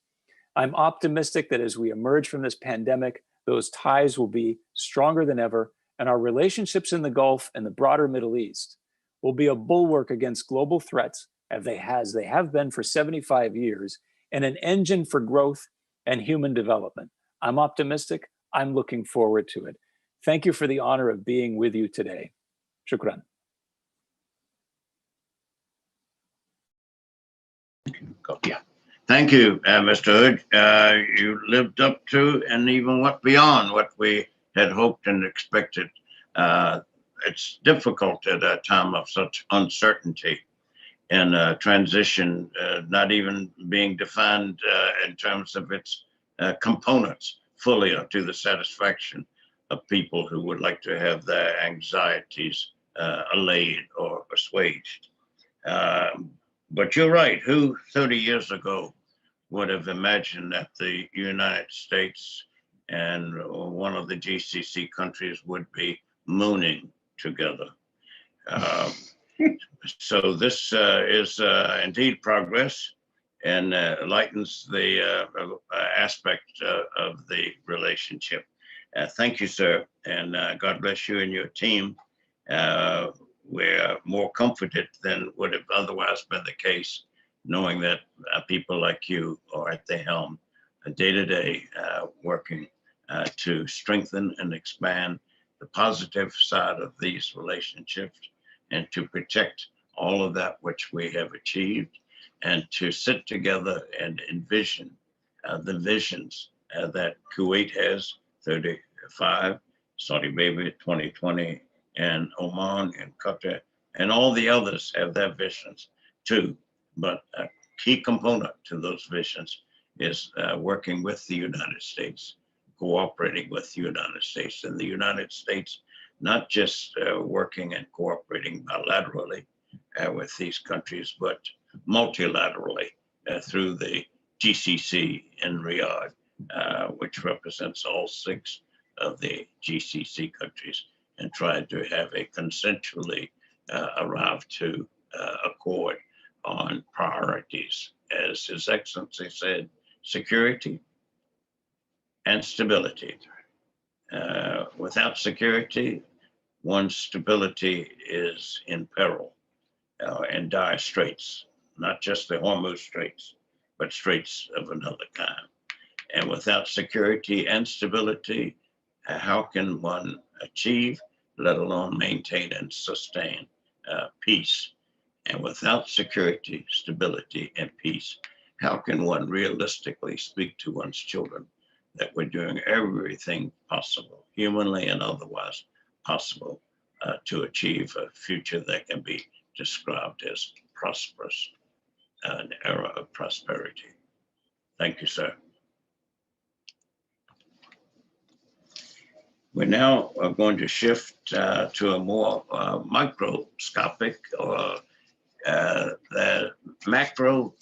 I'm optimistic that as we emerge from this pandemic, those ties will be stronger than ever, and our relationships in the Gulf and the broader Middle East will be a bulwark against global threats, as they have been for 75 years, and an engine for growth and human development. I'm optimistic. I'm looking forward to it. Thank you for the honor of being with you today. Shukran. Yeah. Thank you, Mr. Hood. You lived up to and even went beyond what we had hoped and expected. It's difficult at a time of such uncertainty and transition, not even being defined in terms of its components fully to the satisfaction of people who would like to have their anxieties allayed or assuaged. But you're right, who 30 years ago would have imagined that the United States and one of the GCC countries would be mooning together? So this is indeed progress and lightens the aspect of the relationship. Thank you, sir, and God bless you and your team. We're more comforted than would have otherwise been the case, knowing that people like you are at the helm day to day, working to strengthen and expand the positive side of these relationships and to protect all of that which we have achieved, and to sit together and envision the visions that Kuwait has, 35, Saudi Arabia, 2020, and Oman and Qatar, and all the others have their visions too. But a key component to those visions is working with the United States, cooperating with the United States, and the United States not just working and cooperating bilaterally with these countries, but multilaterally through the GCC in Riyadh, which represents all 6 of the GCC countries, and tried to have a consensually arrive to accord on priorities, as His Excellency said, security and stability. Without security, one's stability is in peril and dire straits, not just the Hormuz Straits, but straits of another kind. And without security and stability, how can one achieve, let alone maintain and sustain peace? And without security, stability, and peace, how can one realistically speak to one's children that we're doing everything possible, humanly and otherwise possible, to achieve a future that can be described as prosperous, an era of prosperity? Thank you, sir. We now are going to shift to a more microscopic or the macro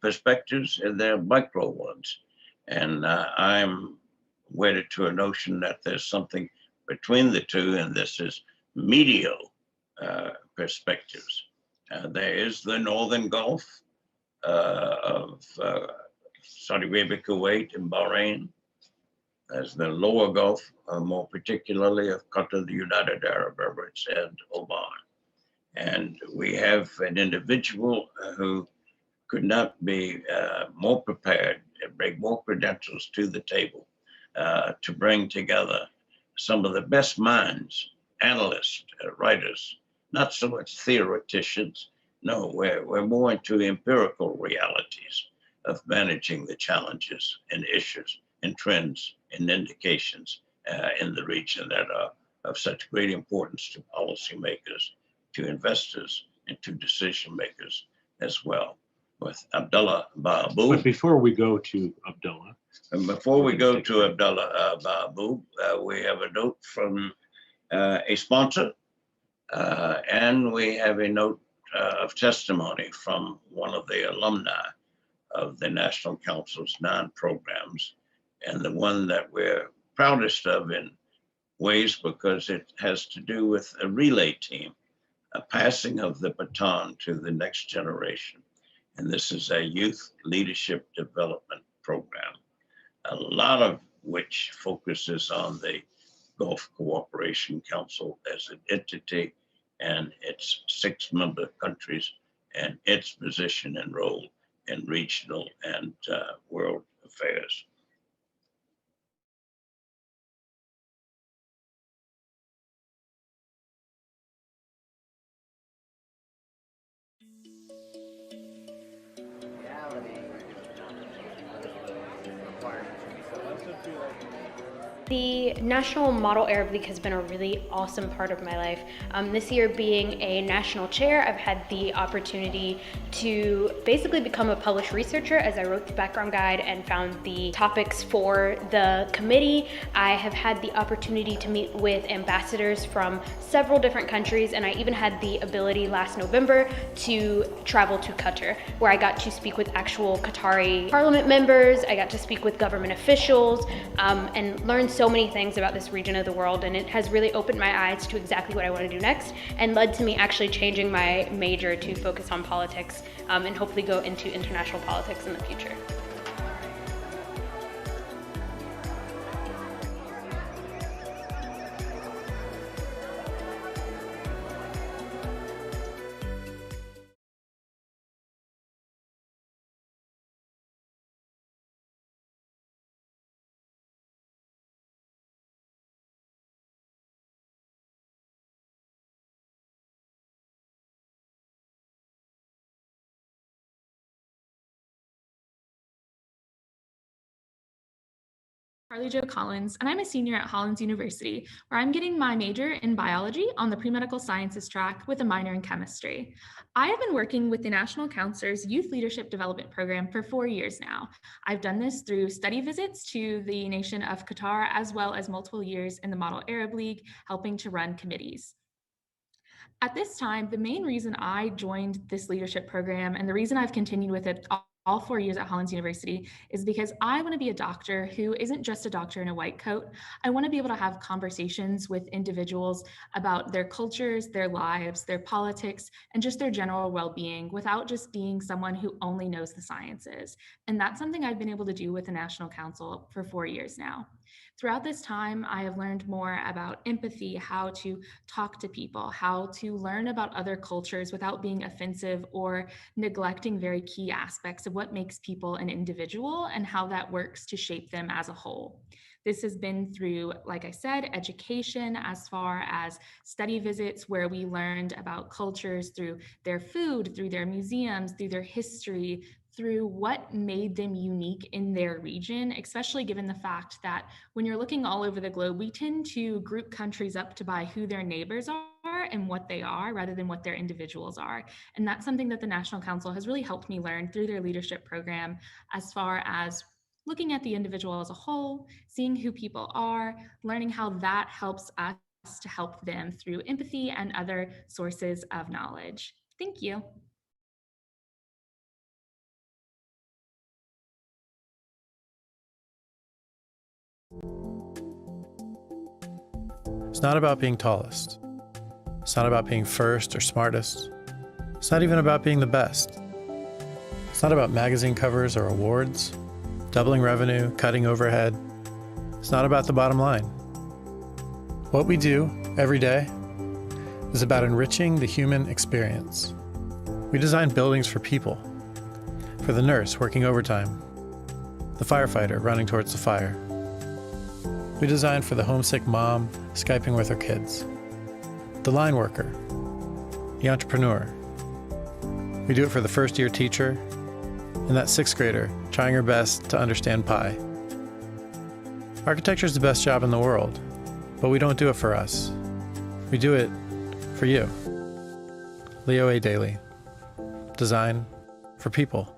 perspectives and their micro ones. And I'm wedded to a notion that there's something between the two, and this is medial perspectives. There is the Northern Gulf of Saudi Arabia, Kuwait, and Bahrain. As the lower Gulf, more particularly of Qatar, the United Arab Emirates, and Oman. And we have an individual who could not be more prepared and bring more credentials to the table to bring together some of the best minds, analysts, writers, not so much theoreticians. No, we're more into empirical realities of managing the challenges and issues and trends and indications in the region that are of such great importance to policymakers, to investors, and to decision makers as well. With Abdullah Baabood. But before we go to Abdullah. And before we go to Abdullah Baabood, we have a note from a sponsor, and we have a note of testimony from one of the alumni of the National Council's 9 programs, and the one that we're proudest of in ways because it has to do with a relay team, a passing of the baton to the next generation. And this is a youth leadership development program, a lot of which focuses on the Gulf Cooperation Council as an entity and its 6 member countries and its position and role in regional and world affairs. The National Model Arab League has been a really awesome part of my life. This year being a national chair, I've had the opportunity to basically become a published researcher as I wrote the background guide and found the topics for the committee. I have had the opportunity to meet with ambassadors from several different countries, and I even had the ability last November to travel to Qatar, where I got to speak with actual Qatari parliament members. I got to speak with government officials and learn so many things about this region of the world, and it has really opened my eyes to exactly what I want to do next and led to me actually changing my major to focus on politics and hopefully go into international politics in the future. Carly Jo Collins, and I'm a senior at Hollins University, where I'm getting my major in biology on the pre-medical sciences track with a minor in chemistry. I have been working with the National Council's Youth Leadership Development Program for 4 years now. I've done this through study visits to the nation of Qatar, as well as multiple years in the Model Arab League, helping to run committees. At this time, the main reason I joined this leadership program and the reason I've continued with it all 4 years at Hollins University is because I want to be a doctor who isn't just a doctor in a white coat. I want to be able to have conversations with individuals about their cultures, their lives, their politics, and just their general well-being without just being someone who only knows the sciences. And that's something I've been able to do with the National Council for 4 years now. Throughout this time, I have learned more about empathy, how to talk to people, how to learn about other cultures without being offensive or neglecting very key aspects of what makes people an individual and how that works to shape them as a whole. This has been through, like I said, education, as far as study visits where we learned about cultures through their food, through their museums, through their history, through what made them unique in their region, especially given the fact that when you're looking all over the globe, we tend to group countries up to by who their neighbors are and what they are rather than what their individuals are. And that's something that the National Council has really helped me learn through their leadership program, as far as looking at the individual as a whole, seeing who people are, learning how that helps us to help them through empathy and other sources of knowledge. Thank you. It's not about being tallest. It's not about being first or smartest. It's not even about being the best. It's not about magazine covers or awards. doubling revenue, cutting overhead. It's not about the bottom line. What we do every day is about enriching the human experience. We design buildings for people, for the nurse working overtime, the firefighter running towards the fire. We design for the homesick mom Skyping with her kids, the line worker, the entrepreneur. We do it for the first-year teacher and that sixth grader trying her best to understand pi. Architecture is the best job in the world, but we don't do it for us. We do it for you. Leo A. Daly. Design for people.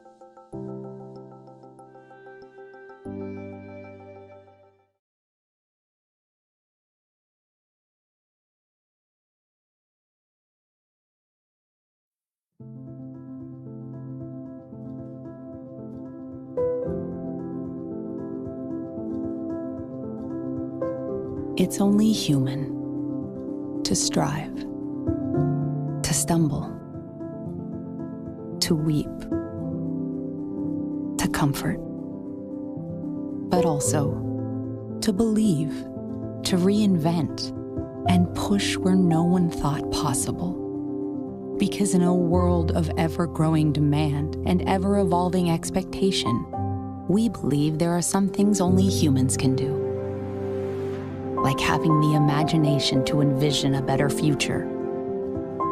It's only human to strive, to stumble, to weep, to comfort, but also to believe, to reinvent, and push where no one thought possible. Because in a world of ever-growing demand and ever-evolving expectation, we believe there are some things only humans can do. Like having the imagination to envision a better future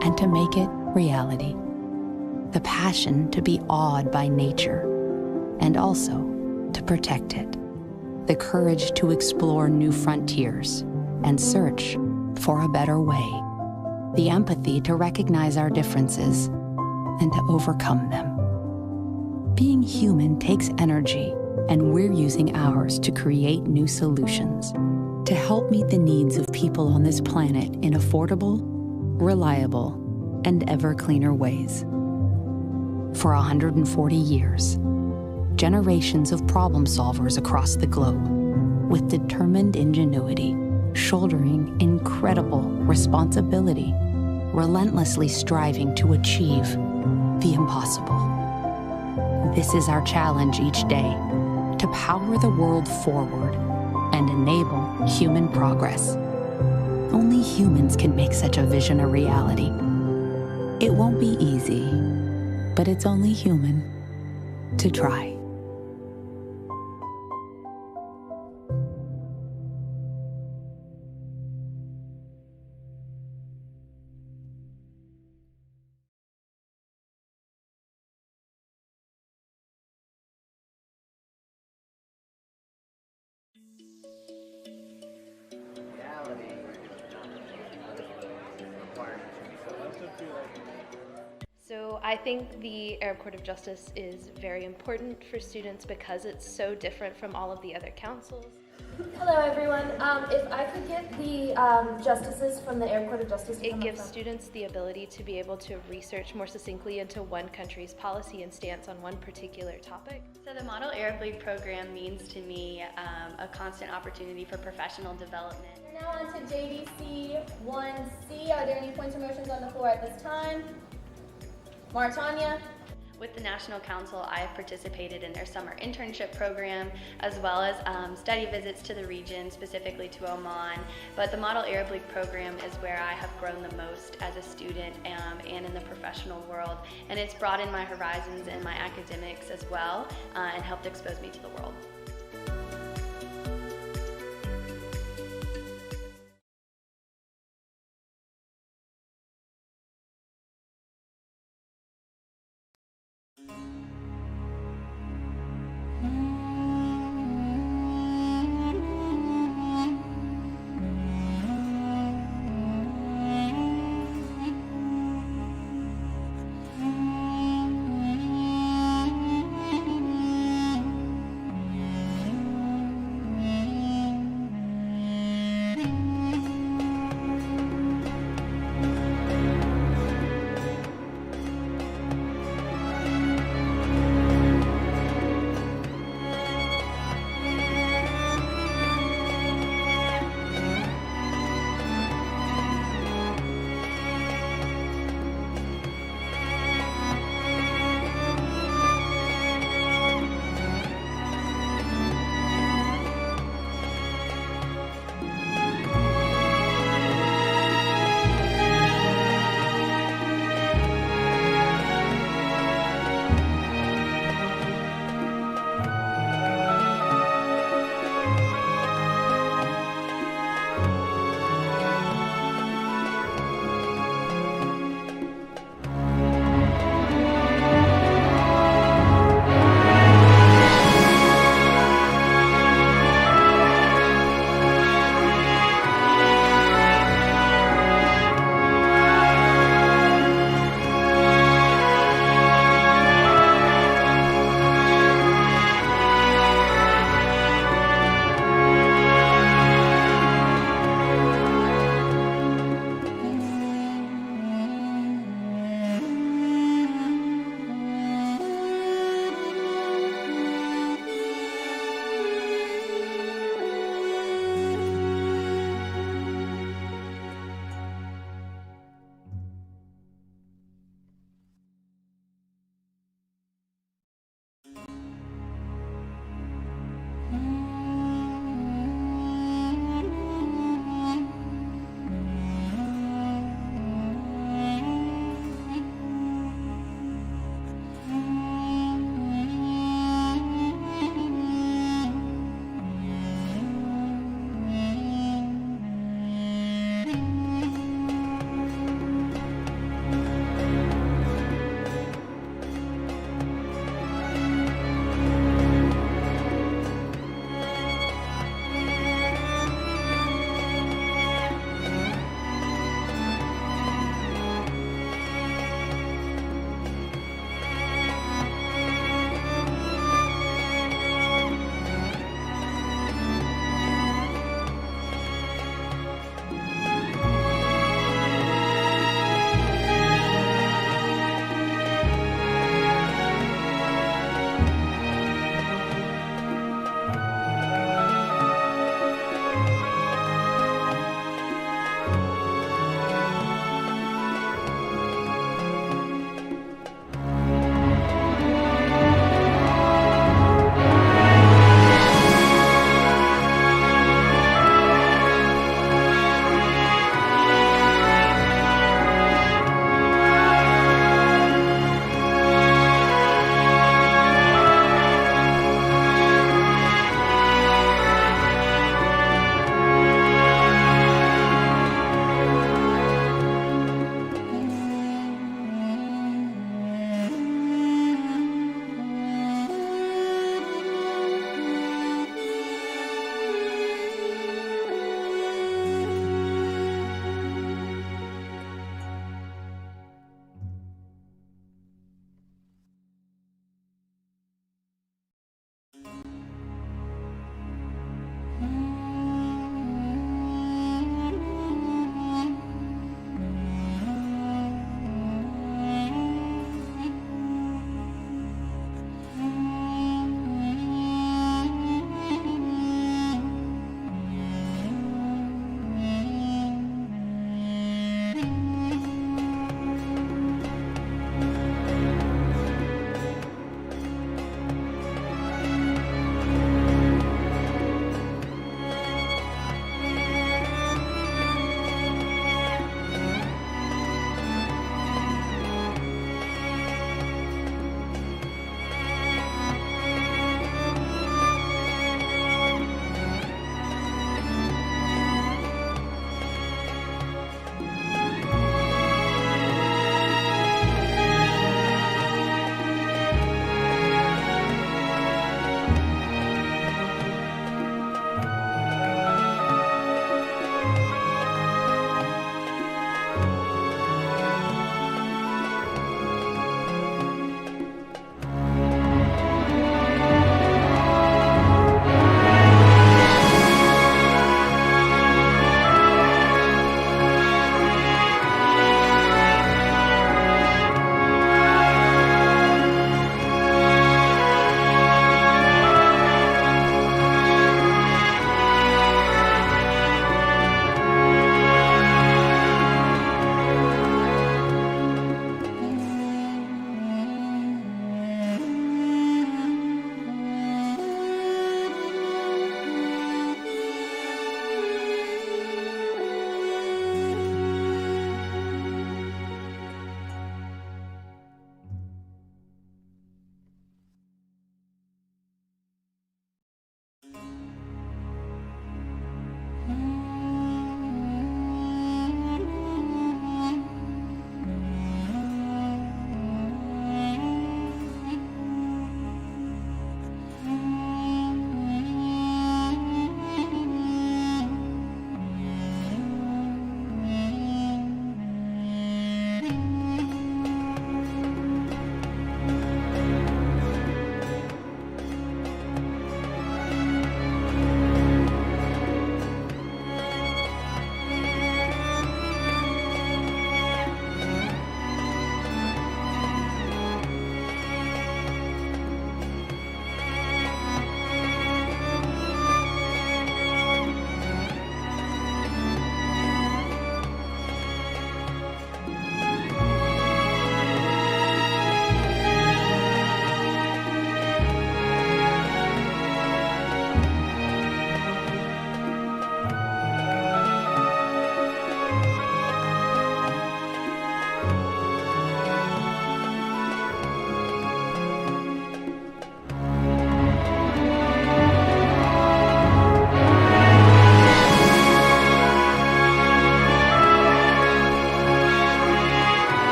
and to make it reality. The passion to be awed by nature and also to protect it. The courage to explore new frontiers and search for a better way. The empathy to recognize our differences and to overcome them. Being human takes energy, and we're using ours to create new solutions to help meet the needs of people on this planet in affordable, reliable, and ever cleaner ways. For 140 years, generations of problem solvers across the globe, with determined ingenuity, shouldering incredible responsibility, relentlessly striving to achieve the impossible. This is our challenge each day, to power the world forward and enable human progress. Only humans can make such a vision a reality. It won't be easy, but it's only human to try. So I think the Arab Court of Justice is very important for students because it's so different from all of the other councils. Hello everyone. If I could get the justices from the Arab Court of Justice to It come gives up front. students the ability to be able to research more succinctly into one country's policy and stance on one particular topic. So the Model Arab League program means to me a constant opportunity for professional development. We're now on to JDC 1C. Are there any points or motions on the floor at this time? Mauritania. With the National Council, I have participated in their summer internship program, as well as study visits to the region, specifically to Oman. But the Model Arab League program is where I have grown the most as a student and in the professional world. And it's broadened my horizons and my academics as well, and helped expose me to the world.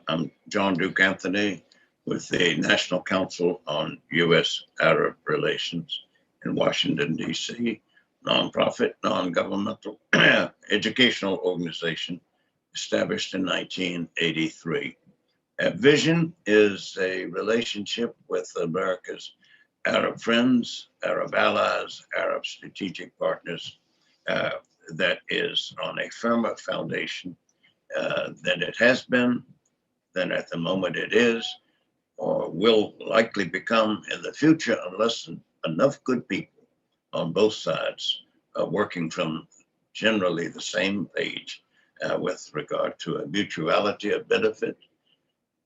I'm John Duke Anthony with the National Council on U.S.-Arab Relations in Washington, D.C., nonprofit, non-governmental educational organization established in 1983. Vision is a relationship with America's Arab friends, Arab allies, Arab strategic partners that is on a firmer foundation than it has been, than at the moment it is, or will likely become in the future unless enough good people on both sides are working from generally the same page with regard to a mutuality of benefit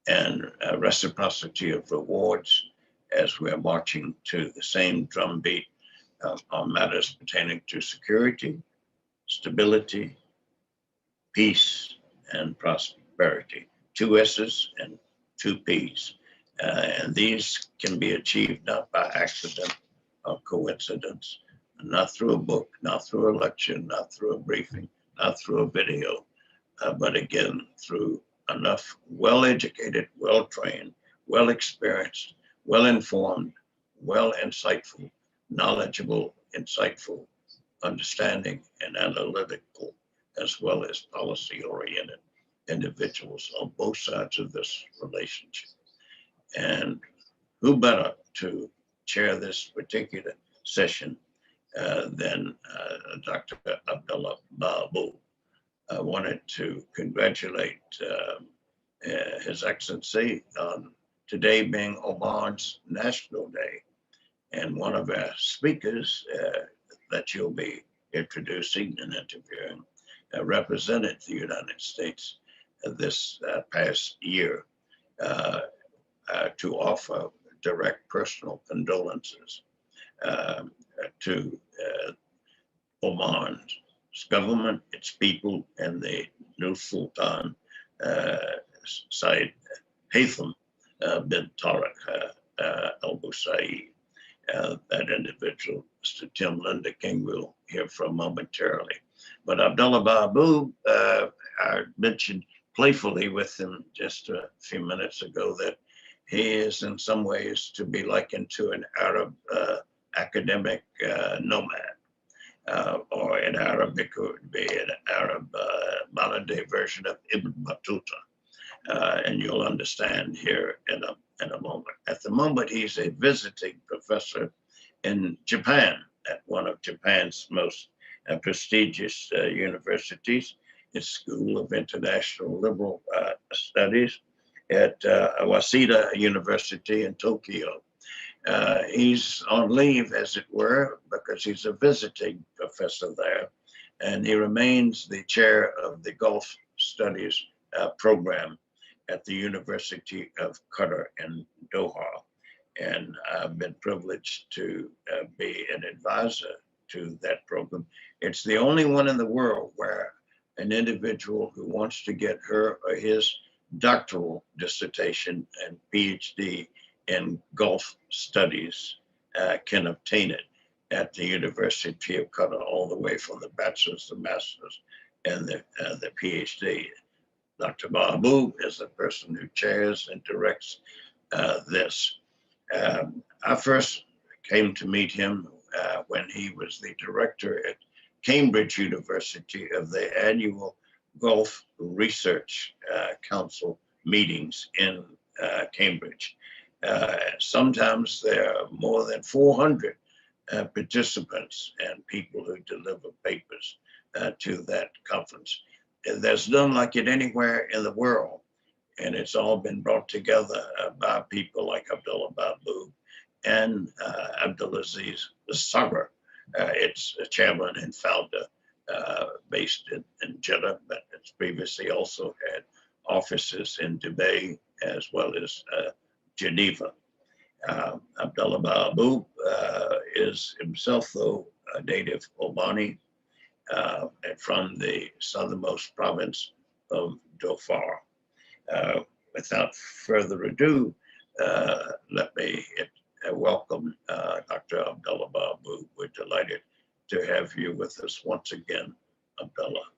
and reciprocity of rewards as we're marching to the same drumbeat on matters pertaining to security, stability, peace, and prosperity. 2 S's and 2 P's. And these can be achieved not by accident or coincidence, not through a book, not through a lecture, not through a briefing, not through a video, but again, through enough well-educated, well-trained, well-experienced, well-informed, well-insightful, knowledgeable, insightful, understanding, and analytical, as well as policy-oriented individuals on both sides of this relationship. And who better to chair this particular session than Dr. Abdullah Baabood. I wanted to congratulate His Excellency on today being Oman's National Day. And one of our speakers that you'll be introducing and interviewing represented the United States this past year to offer direct personal condolences to Oman's government, its people, and the new Sultan, Said Haytham bin Tariq al-Busai. That individual, Mr. Tim Lenderking, we'll hear from momentarily. But Abdullah Baabood, I mentioned playfully with him just a few minutes ago that he is in some ways to be likened to an Arab academic nomad, or in Arabic it would be an Arab modern day version of Ibn Battuta. And you'll understand here in a moment. At the moment, he's a visiting professor in Japan at one of Japan's most prestigious universities, its School of International Liberal Studies at Waseda University in Tokyo. He's on leave, as it were, because he's a visiting professor there, and he remains the chair of the Gulf Studies program at the University of Qatar in Doha. And I've been privileged to be an advisor to that program. It's the only one in the world where an individual who wants to get her or his doctoral dissertation and PhD in Gulf Studies can obtain it at the University of Qatar, all the way from the bachelor's, the master's, and the PhD. Dr. Baabood is the person who chairs and directs this. I first came to meet him when he was the director at Cambridge University of the annual Gulf Research Council meetings in Cambridge. Sometimes there are more than 400 participants and people who deliver papers to that conference. There's none like it anywhere in the world. And it's all been brought together by people like Abdullah Baabood and Abdulaziz Sabr. It's a chairman and founder based in Jeddah, but it's previously also had offices in Dubai as well as Geneva. Abdullah Baabood is himself, though, a native Omani from the southernmost province of Dhofar. Without further ado, let me welcome Dr. Abdullah Baabood. We're delighted to have you with us once again, Abdullah.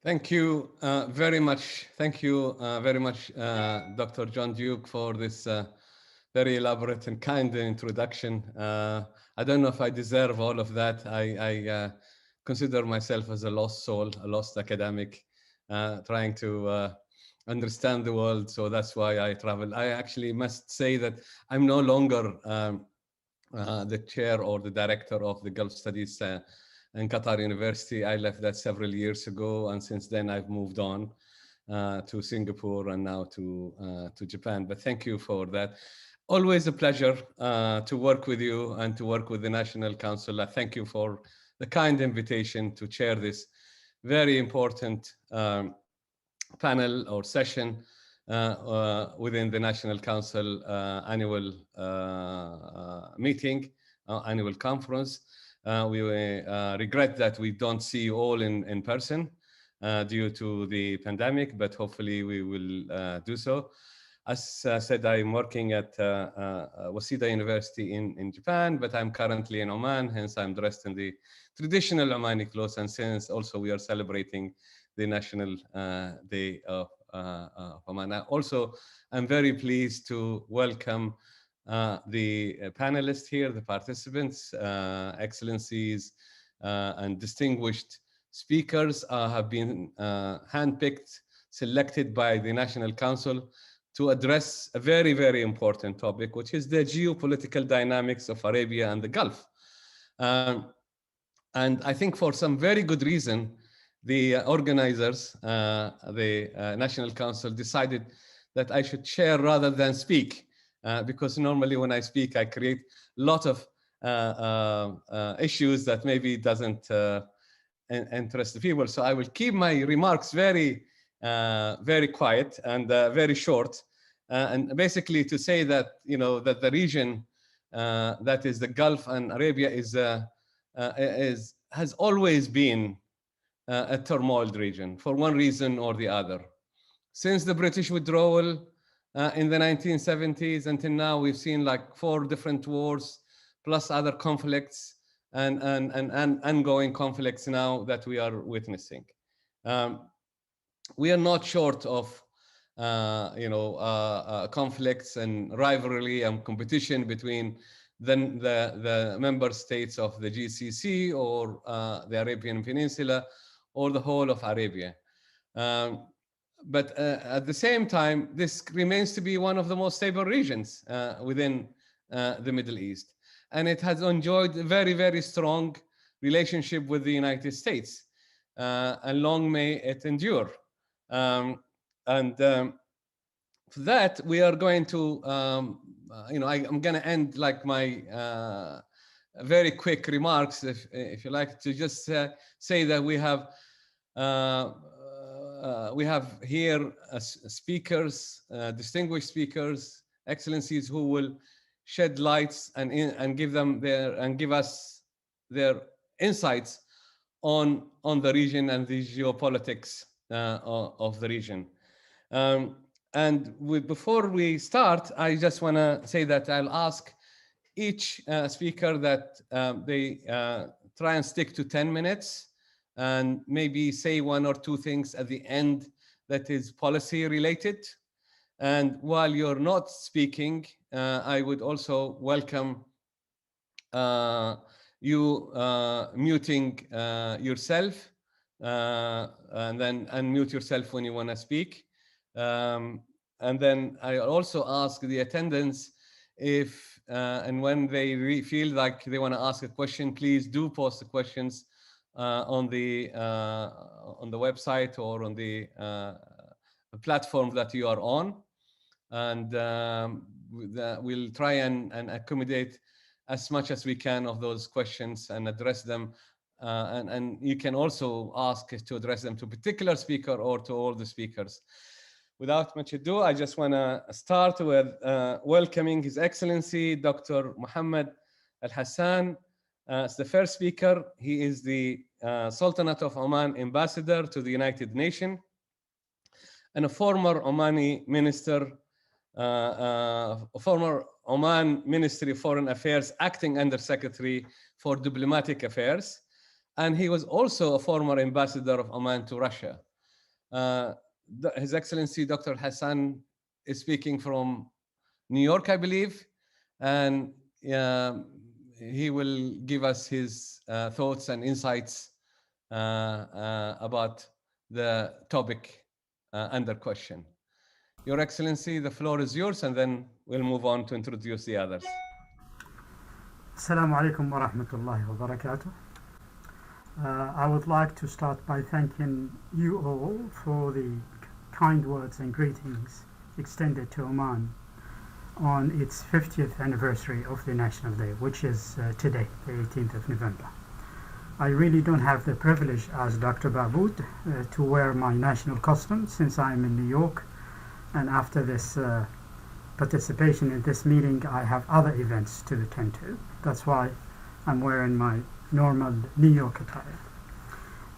Thank you very much. Thank you very much, Dr. John Duke, for this very elaborate and kind introduction. I don't know if I deserve all of that. I consider myself as a lost soul, a lost academic, trying to understand the world. So that's why I travel. I actually must say that I'm no longer the chair or the director of the Gulf Studies in Qatar University. I left that several years ago, and since then I've moved on to Singapore and now to Japan. But thank you for that. Always a pleasure to work with you and to work with the National Council. I thank you for the kind invitation to chair this very important panel or session within the National Council annual meeting, annual conference. We regret that we don't see you all in person due to the pandemic, but hopefully we will do so. As said, I'm working at Waseda University in Japan, but I'm currently in Oman, hence I'm dressed in the traditional Omani clothes, and since also we are celebrating the National Day of Oman. Also, I'm very pleased to welcome the panelists here, the participants, excellencies, and distinguished speakers have been handpicked, selected by the National Council to address a very, very important topic, which is the geopolitical dynamics of Arabia and the Gulf. And I think for some very good reason, the organizers, the National Council, decided that I should chair rather than speak, because normally when I speak, I create a lot of issues that maybe doesn't interest the people. So I will keep my remarks very, very quiet and very short, and basically to say that that the region that is the Gulf and Arabia has always been a turmoiled region for one reason or the other. Since the British withdrawal in the 1970s until now, we've seen like 4 different wars plus other conflicts and ongoing conflicts now that we are witnessing. We are not short of conflicts and rivalry and competition between the member states of the GCC or the Arabian Peninsula or the whole of Arabia. But at the same time, this remains to be one of the most stable regions within the Middle East. And it has enjoyed a very, very strong relationship with the United States. And long may it endure. For that, we are going to, I'm going to end like my very quick remarks, if you like, to just say that we have here speakers, distinguished speakers, excellencies who will shed lights and give us their insights on the region and the geopolitics of the region. Before we start, I just want to say that I'll ask each speaker that they try and stick to 10 minutes and maybe say 1 or 2 things at the end that is policy related. And while you're not speaking, I would also welcome you muting yourself and then unmute yourself when you want to speak. And then I also ask the attendants if and when they feel like they want to ask a question, please do post the questions on the website or on the platform that you are on, and we'll try and accommodate as much as we can of those questions and address them. And you can also ask to address them to a particular speaker or to all the speakers. Without much ado, I just want to start with welcoming His Excellency Dr. Mohammed Al-Hassan as the first speaker. He is the Sultanate of Oman Ambassador to the United Nations and a former Omani minister, former Oman Ministry of Foreign Affairs Acting Under Secretary for Diplomatic Affairs. And he was also a former ambassador of Oman to Russia. His Excellency Dr. Al-Hassan is speaking from New York, I believe, and he will give us his thoughts and insights about the topic under question. Your Excellency, the floor is yours, and then we'll move on to introduce the others. Assalamu alaikum wa rahmatullahi wa barakatuh. I would like to start by thanking you all for the kind words and greetings extended to Oman on its 50th anniversary of the National Day, which is today, the 18th of November. I really don't have the privilege as Dr. Baabood to wear my national costume since I'm in New York, and after this participation in this meeting I have other events to attend to. That's why I'm wearing my normal New York attire.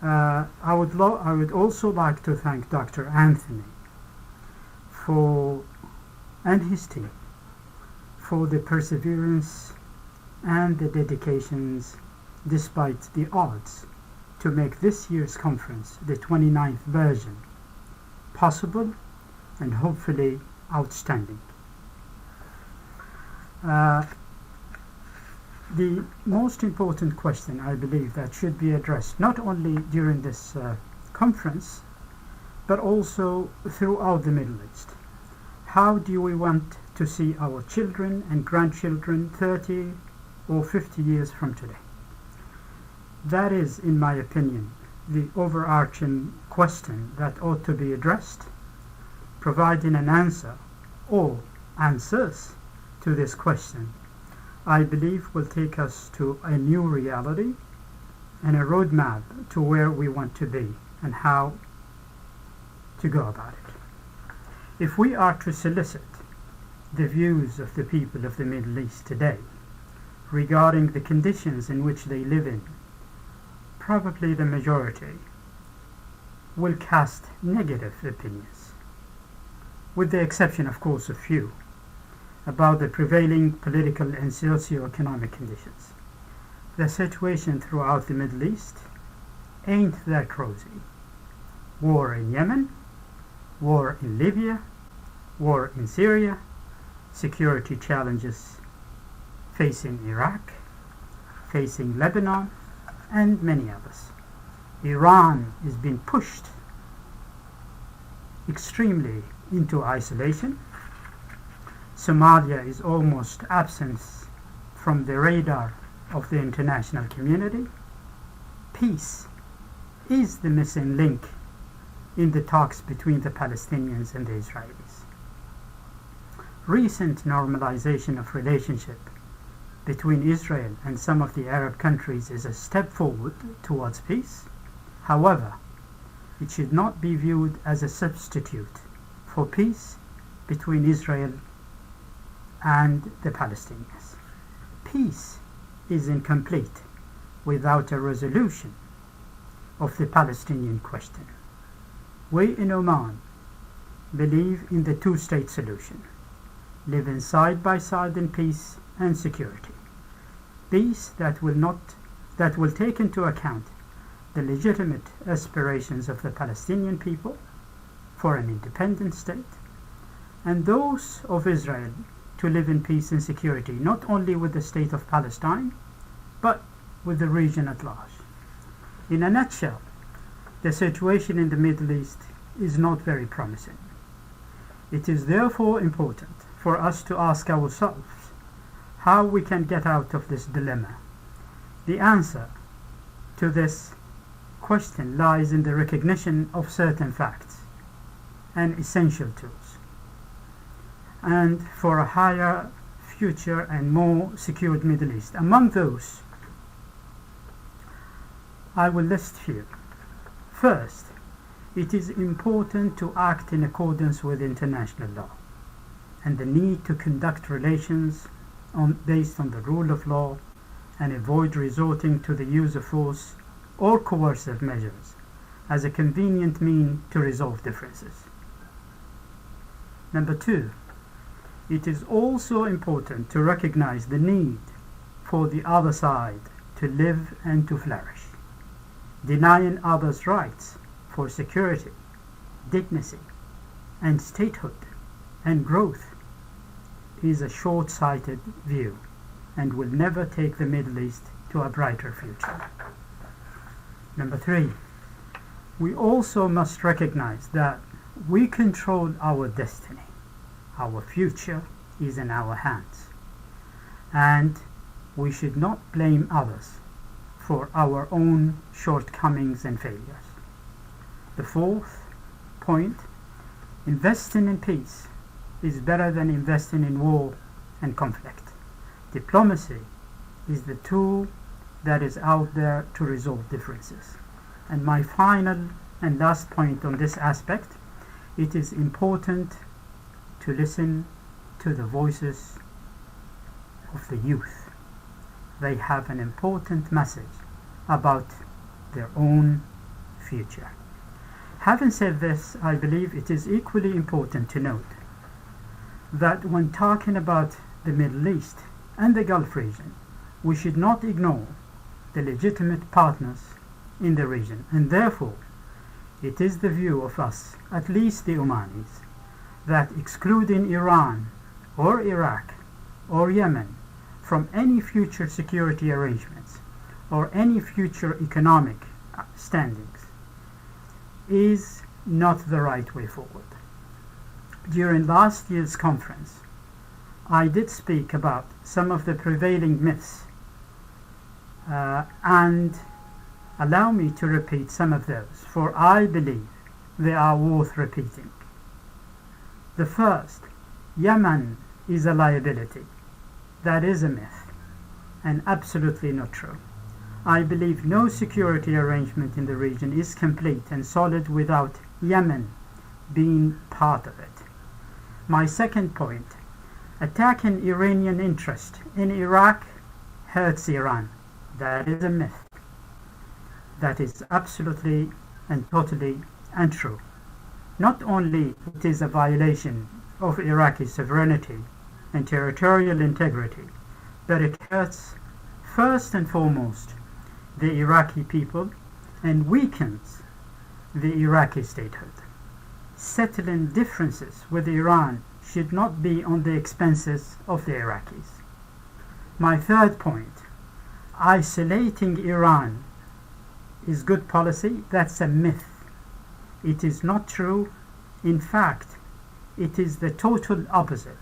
I would also like to thank Dr. Anthony and his team for the perseverance and the dedications despite the odds to make this year's conference, the 29th version, possible and hopefully outstanding. The most important question, I believe, that should be addressed not only during this conference but also throughout the Middle East. How do we want to see our children and grandchildren 30 or 50 years from today? That is, in my opinion, the overarching question that ought to be addressed. Providing an answer or answers to this question, I believe, will take us to a new reality and a roadmap to where we want to be and how to go about it. If we are to solicit the views of the people of the Middle East today regarding the conditions in which they live in, probably the majority will cast negative opinions, with the exception, of course, of few, about the prevailing political and socio-economic conditions. The situation throughout the Middle East ain't that rosy. War in Yemen, war in Libya, war in Syria, security challenges facing Iraq, facing Lebanon, and many others. Iran is being pushed extremely into isolation. Somalia is almost absent from the radar of the international community. Peace is the missing link in the talks between the Palestinians and the Israelis. Recent normalization of relationship between Israel and some of the Arab countries is a step forward towards peace. However, it should not be viewed as a substitute for peace between Israel and the Palestinians. Peace is incomplete without a resolution of the Palestinian question. We in Oman believe in the two-state solution, living side by side in peace and security. Peace that will take into account the legitimate aspirations of the Palestinian people for an independent state, and those of Israel to live in peace and security, not only with the state of Palestine, but with the region at large. In a nutshell, the situation in the Middle East is not very promising. It is therefore important for us to ask ourselves how we can get out of this dilemma. The answer to this question lies in the recognition of certain facts and essential tools, and for a higher future and more secured Middle East. Among those, I will list few. First, it is important to act in accordance with international law and the need to conduct relations based on the rule of law and avoid resorting to the use of force or coercive measures as a convenient means to resolve differences. Number two, it is also important to recognize the need for the other side to live and to flourish. Denying others' rights for security dignity, and statehood, and growth is a short-sighted view and will never take the Middle East to a brighter future. Number 3, we also must recognize that we control our destiny. Our future is in our hands, and we should not blame others for our own shortcomings and failures. The 4th point, investing in peace is better than investing in war and conflict. Diplomacy is the tool that is out there to resolve differences. And my final and last point on this aspect, it is important to listen to the voices of the youth. They have an important message about their own future. Having said this, I believe it is equally important to note that when talking about the Middle East and the Gulf region, we should not ignore the legitimate partners in the region, and therefore it is the view of us, at least the Omanis, that excluding Iran or Iraq or Yemen from any future security arrangements or any future economic standings is not the right way forward. During last year's conference, I did speak about some of the prevailing myths and allow me to repeat some of those, for I believe they are worth repeating. The first, Yemen is a liability. That is a myth and absolutely not true. I believe no security arrangement in the region is complete and solid without Yemen being part of it. My second point, attacking Iranian interest in Iraq hurts Iran. That is a myth. That is absolutely and totally untrue. Not only it is a violation of Iraqi sovereignty and territorial integrity, but it hurts first and foremost the Iraqi people and weakens the Iraqi statehood. Settling differences with Iran should not be on the expenses of the Iraqis. My third point, isolating Iran is good policy. That's a myth. It is not true. In fact, it is the total opposite.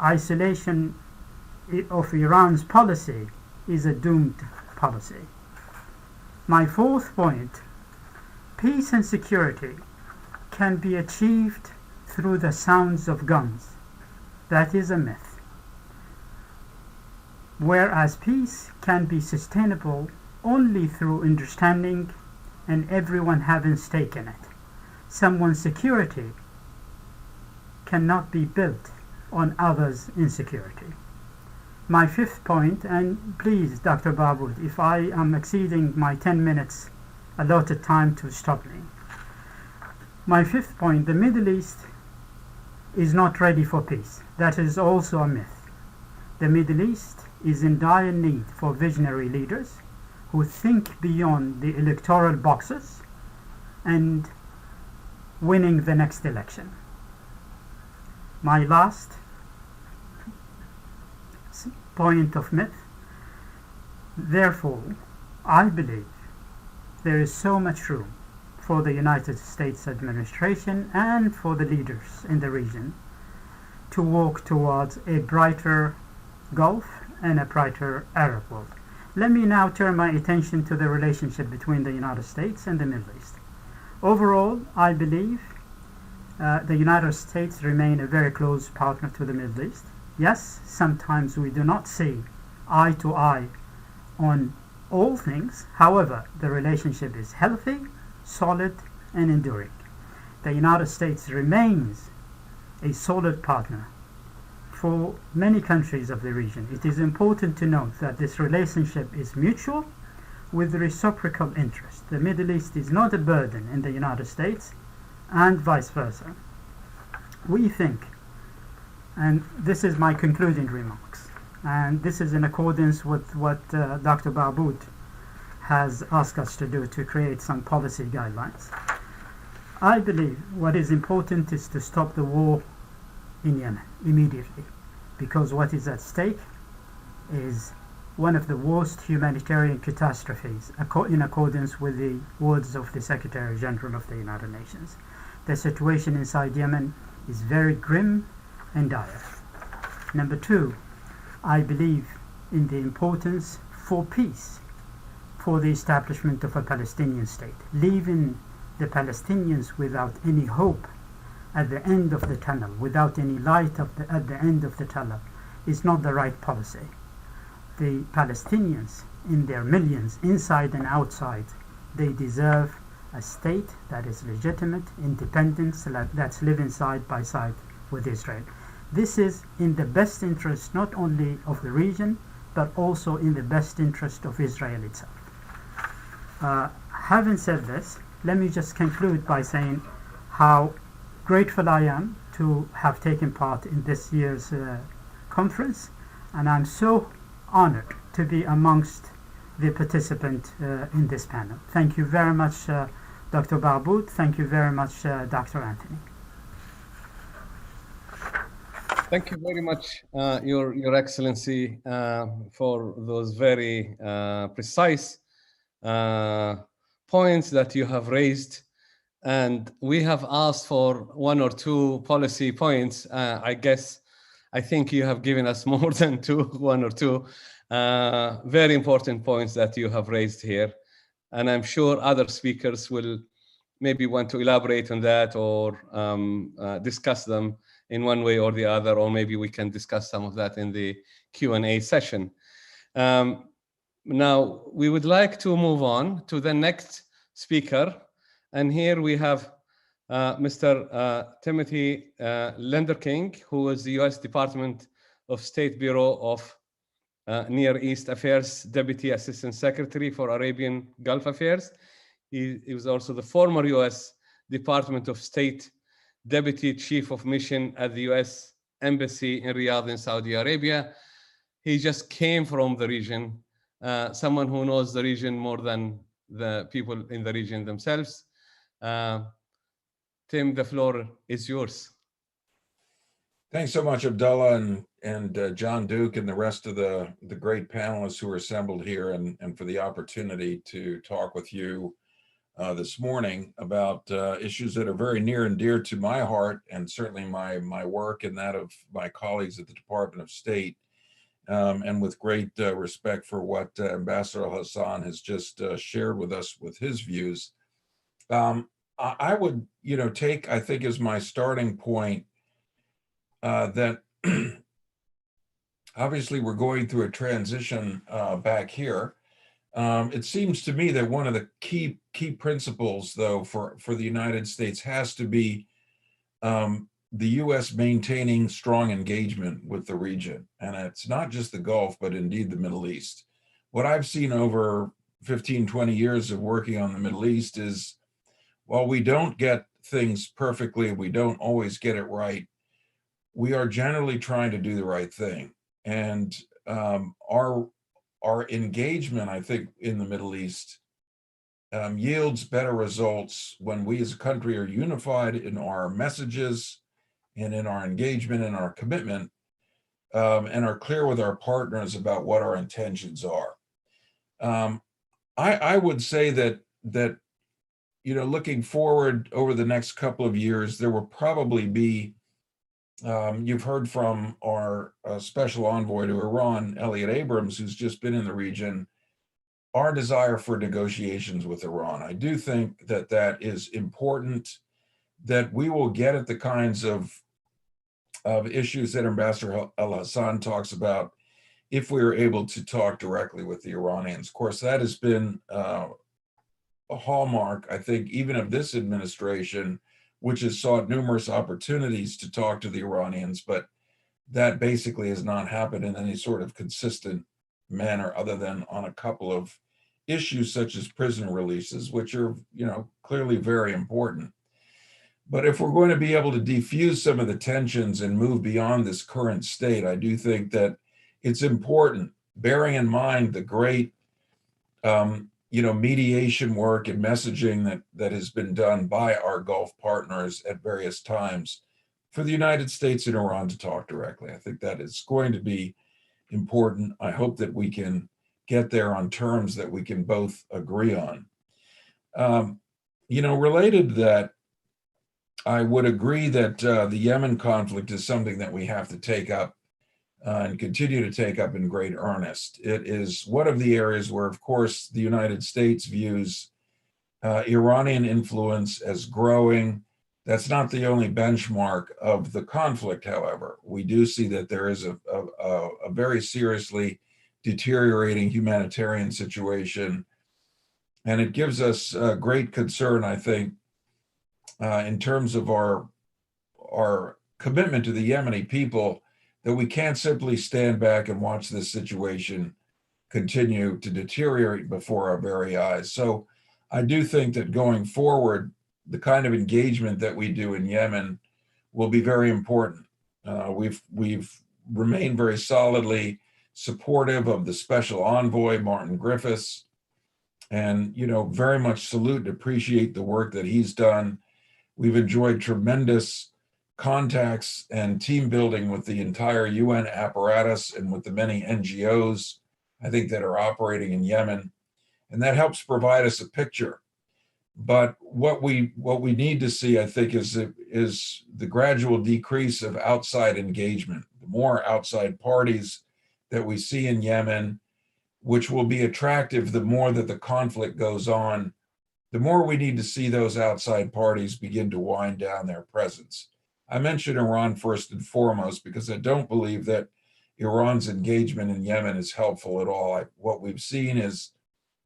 Isolation of Iran's policy is a doomed policy. My fourth point, peace and security can be achieved through the sounds of guns. That is a myth. Whereas peace can be sustainable only through understanding and everyone having stake in it. Someone's security cannot be built on others' insecurity. My fifth point, and please, Dr. Baabood, if I am exceeding my 10 minutes allotted time, to stop me. My fifth point, the Middle East is not ready for peace. That is also a myth. The Middle East is in dire need for visionary leaders who think beyond the electoral boxes and winning the next election. My last point of myth, therefore, I believe there is so much room for the United States administration and for the leaders in the region to walk towards a brighter Gulf and a brighter Arab world. Let me now turn my attention to the relationship between the United States and the Middle East. Overall, I believe the United States remain a very close partner to the Middle East. Yes, sometimes we do not see eye to eye on all things. However, the relationship is healthy, solid, and enduring. The United States remains a solid partner for many countries of the region. It is important to note that this relationship is mutual with reciprocal interest. The Middle East is not a burden in the United States and vice versa. We think, and this is my concluding remarks, and this is in accordance with what Dr. Baabood has asked us to do to create some policy guidelines. I believe what is important is to stop the war in Yemen immediately, because what is at stake is one of the worst humanitarian catastrophes in accordance with the words of the Secretary General of the United Nations. The situation inside Yemen is very grim and dire. Number two, I believe in the importance for peace, for the establishment of a Palestinian state. Leaving the Palestinians without any hope at the end of the tunnel, without any light at the end of the tunnel, is not the right policy. The Palestinians, in their millions, inside and outside, they deserve a state that is legitimate, independent, that's living side by side with Israel. This is in the best interest not only of the region, but also in the best interest of Israel itself. Having said this, let me just conclude by saying how grateful I am to have taken part in this year's conference, and I'm so honored to be amongst the participants in this panel. Thank you very much, Dr. Baabood. Thank you very much, Dr. Anthony. Thank you very much, Your Excellency, for those very precise points that you have raised. And we have asked for 1 or 2 policy points. I think you have given us more than 1 or 2 very important points that you have raised here. And I'm sure other speakers will maybe want to elaborate on that or discuss them in one way or the other, or maybe we can discuss some of that in the Q&A session. Now, we would like to move on to the next speaker. And here we have Mr. Timothy Lenderking, who is the U.S. Department of State Bureau of Near East Affairs Deputy Assistant Secretary for Arabian Gulf Affairs. He was also the former U.S. Department of State Deputy Chief of Mission at the U.S. Embassy in Riyadh in Saudi Arabia. He just came from the region, someone who knows the region more than the people in the region themselves. Tim, the floor is yours. Thanks so much, Abdullah and John Duke and the rest of the great panelists who are assembled here, and for the opportunity to talk with you this morning about issues that are very near and dear to my heart, and certainly my work and that of my colleagues at the Department of State, and with great respect for what Ambassador Al-Hassan has just shared with us with his views. I would, take, I think, as my starting point that obviously we're going through a transition back here. It seems to me that one of the key principles, though, for the United States has to be the U.S. maintaining strong engagement with the region. And it's not just the Gulf, but indeed the Middle East. What I've seen over 15, 20 years of working on the Middle East is, while we don't get things perfectly, we don't always get it right, we are generally trying to do the right thing. And our engagement, I think, in the Middle East yields better results when we as a country are unified in our messages and in our engagement and our commitment, and are clear with our partners about what our intentions are. I would say that looking forward over the next couple of years, there will probably be, you've heard from our special envoy to Iran, Elliot Abrams, who's just been in the region, our desire for negotiations with Iran. I do think that that is important, that we will get at the kinds of issues that Ambassador Al-Hassan talks about if we are able to talk directly with the Iranians. Of course, that has been a hallmark, I think, even of this administration, which has sought numerous opportunities to talk to the Iranians, but that basically has not happened in any sort of consistent manner other than on a couple of issues such as prisoner releases, which are, clearly very important. But if we're going to be able to defuse some of the tensions and move beyond this current state, I do think that it's important, bearing in mind the great mediation work and messaging that has been done by our Gulf partners at various times for the United States and Iran to talk directly. I think that is going to be important. I hope that we can get there on terms that we can both agree on. Related to that, I would agree that the Yemen conflict is something that we have to take up and continue to take up in great earnest. It is one of the areas where, of course, the United States views Iranian influence as growing. That's not the only benchmark of the conflict, however. We do see that there is a very seriously deteriorating humanitarian situation, and it gives us great concern, I think, in terms of our commitment to the Yemeni people, that we can't simply stand back and watch this situation continue to deteriorate before our very eyes. So I do think that going forward, the kind of engagement that we do in Yemen will be very important. We've remained very solidly supportive of the special envoy, Martin Griffiths, and very much salute and appreciate the work that he's done. We've enjoyed tremendous contacts and team building with the entire UN apparatus and with the many NGOs, I think, that are operating in Yemen. And that helps provide us a picture. But what we need to see, I think, is the gradual decrease of outside engagement. The more outside parties that we see in Yemen, which will be attractive the more that the conflict goes on, the more we need to see those outside parties begin to wind down their presence. I mention Iran first and foremost because I don't believe that Iran's engagement in Yemen is helpful at all. What we've seen is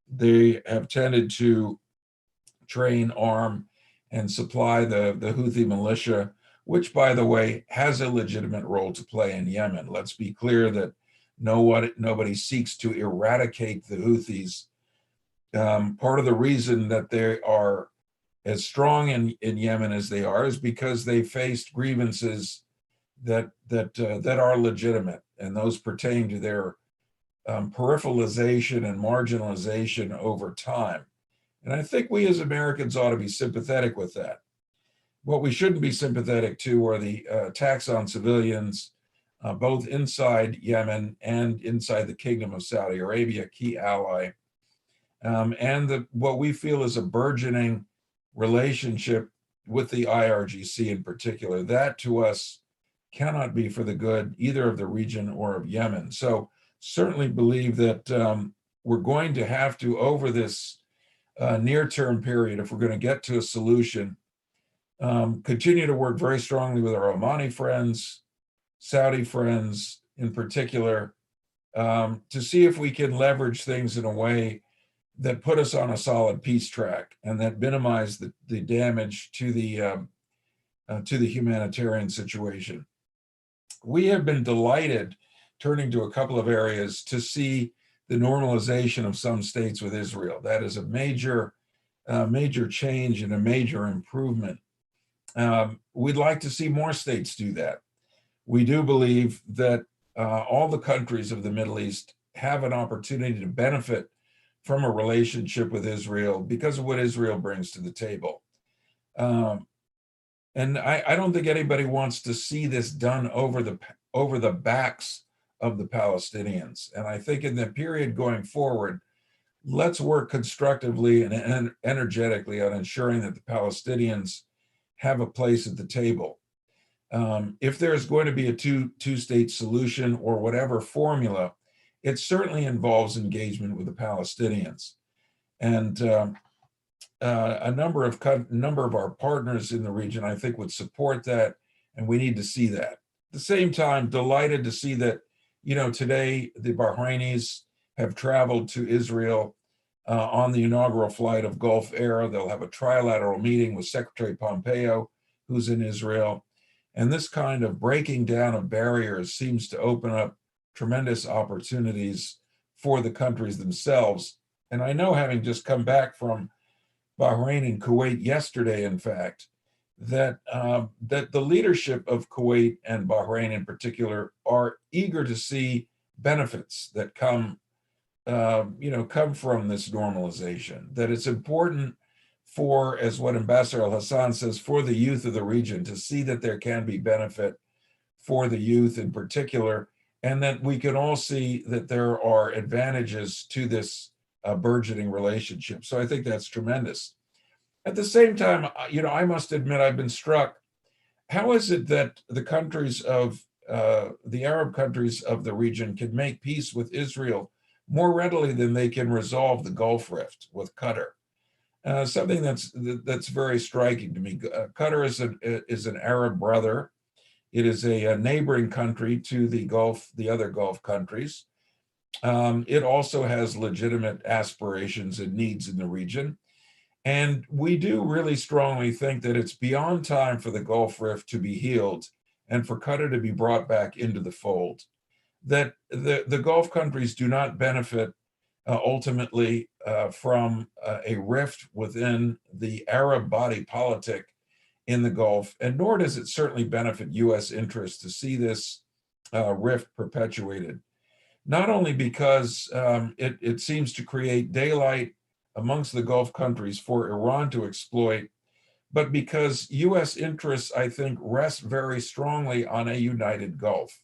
they have tended to train, arm, and supply the Houthi militia, which, by the way, has a legitimate role to play in Yemen. Let's be clear that nobody seeks to eradicate the Houthis. Part of the reason that they are as strong in Yemen as they are is because they faced grievances that are legitimate, and those pertain to their peripheralization and marginalization over time. And I think we as Americans ought to be sympathetic with that. What we shouldn't be sympathetic to are the attacks on civilians, both inside Yemen and inside the Kingdom of Saudi Arabia, a key ally, and what we feel is a burgeoning relationship with the IRGC in particular. That to us cannot be for the good either of the region or of Yemen. So certainly believe that we're going to have to, over this near-term period, if we're going to get to a solution, continue to work very strongly with our Omani friends, Saudi friends in particular, to see if we can leverage things in a way that put us on a solid peace track and that minimize the damage to the humanitarian situation. We have been delighted, turning to a couple of areas, to see the normalization of some states with Israel. That is a major change and a major improvement. We'd like to see more states do that. We do believe that all the countries of the Middle East have an opportunity to benefit from a relationship with Israel because of what Israel brings to the table. And I don't think anybody wants to see this done over the backs of the Palestinians. And I think in the period going forward, let's work constructively and energetically on ensuring that the Palestinians have a place at the table. If there's going to be a two-state solution or whatever formula, it certainly involves engagement with the Palestinians. And a number of our partners in the region, I think, would support that, and we need to see that. At the same time, delighted to see that, today the Bahrainis have traveled to Israel on the inaugural flight of Gulf Air. They'll have a trilateral meeting with Secretary Pompeo, who's in Israel. And this kind of breaking down of barriers seems to open up tremendous opportunities for the countries themselves. And I know, having just come back from Bahrain and Kuwait yesterday, in fact, that the leadership of Kuwait and Bahrain in particular are eager to see benefits that come come from this normalization, that it's important for, as what Ambassador Al-Hassan says, for the youth of the region to see that there can be benefit for the youth in particular, and that we can all see that there are advantages to this burgeoning relationship. So I think that's tremendous. At the same time, I must admit I've been struck. How is it that the countries of the Arab countries of the region can make peace with Israel more readily than they can resolve the Gulf rift with Qatar? Something that's very striking to me. Qatar is an Arab brother. It is a neighboring country to the other Gulf countries. It also has legitimate aspirations and needs in the region. And we do really strongly think that it's beyond time for the Gulf rift to be healed and for Qatar to be brought back into the fold. That the Gulf countries do not benefit ultimately from a rift within the Arab body politic in the Gulf, and nor does it certainly benefit US interests to see this rift perpetuated. Not only because it seems to create daylight amongst the Gulf countries for Iran to exploit, but because US interests, I think, rest very strongly on a united Gulf.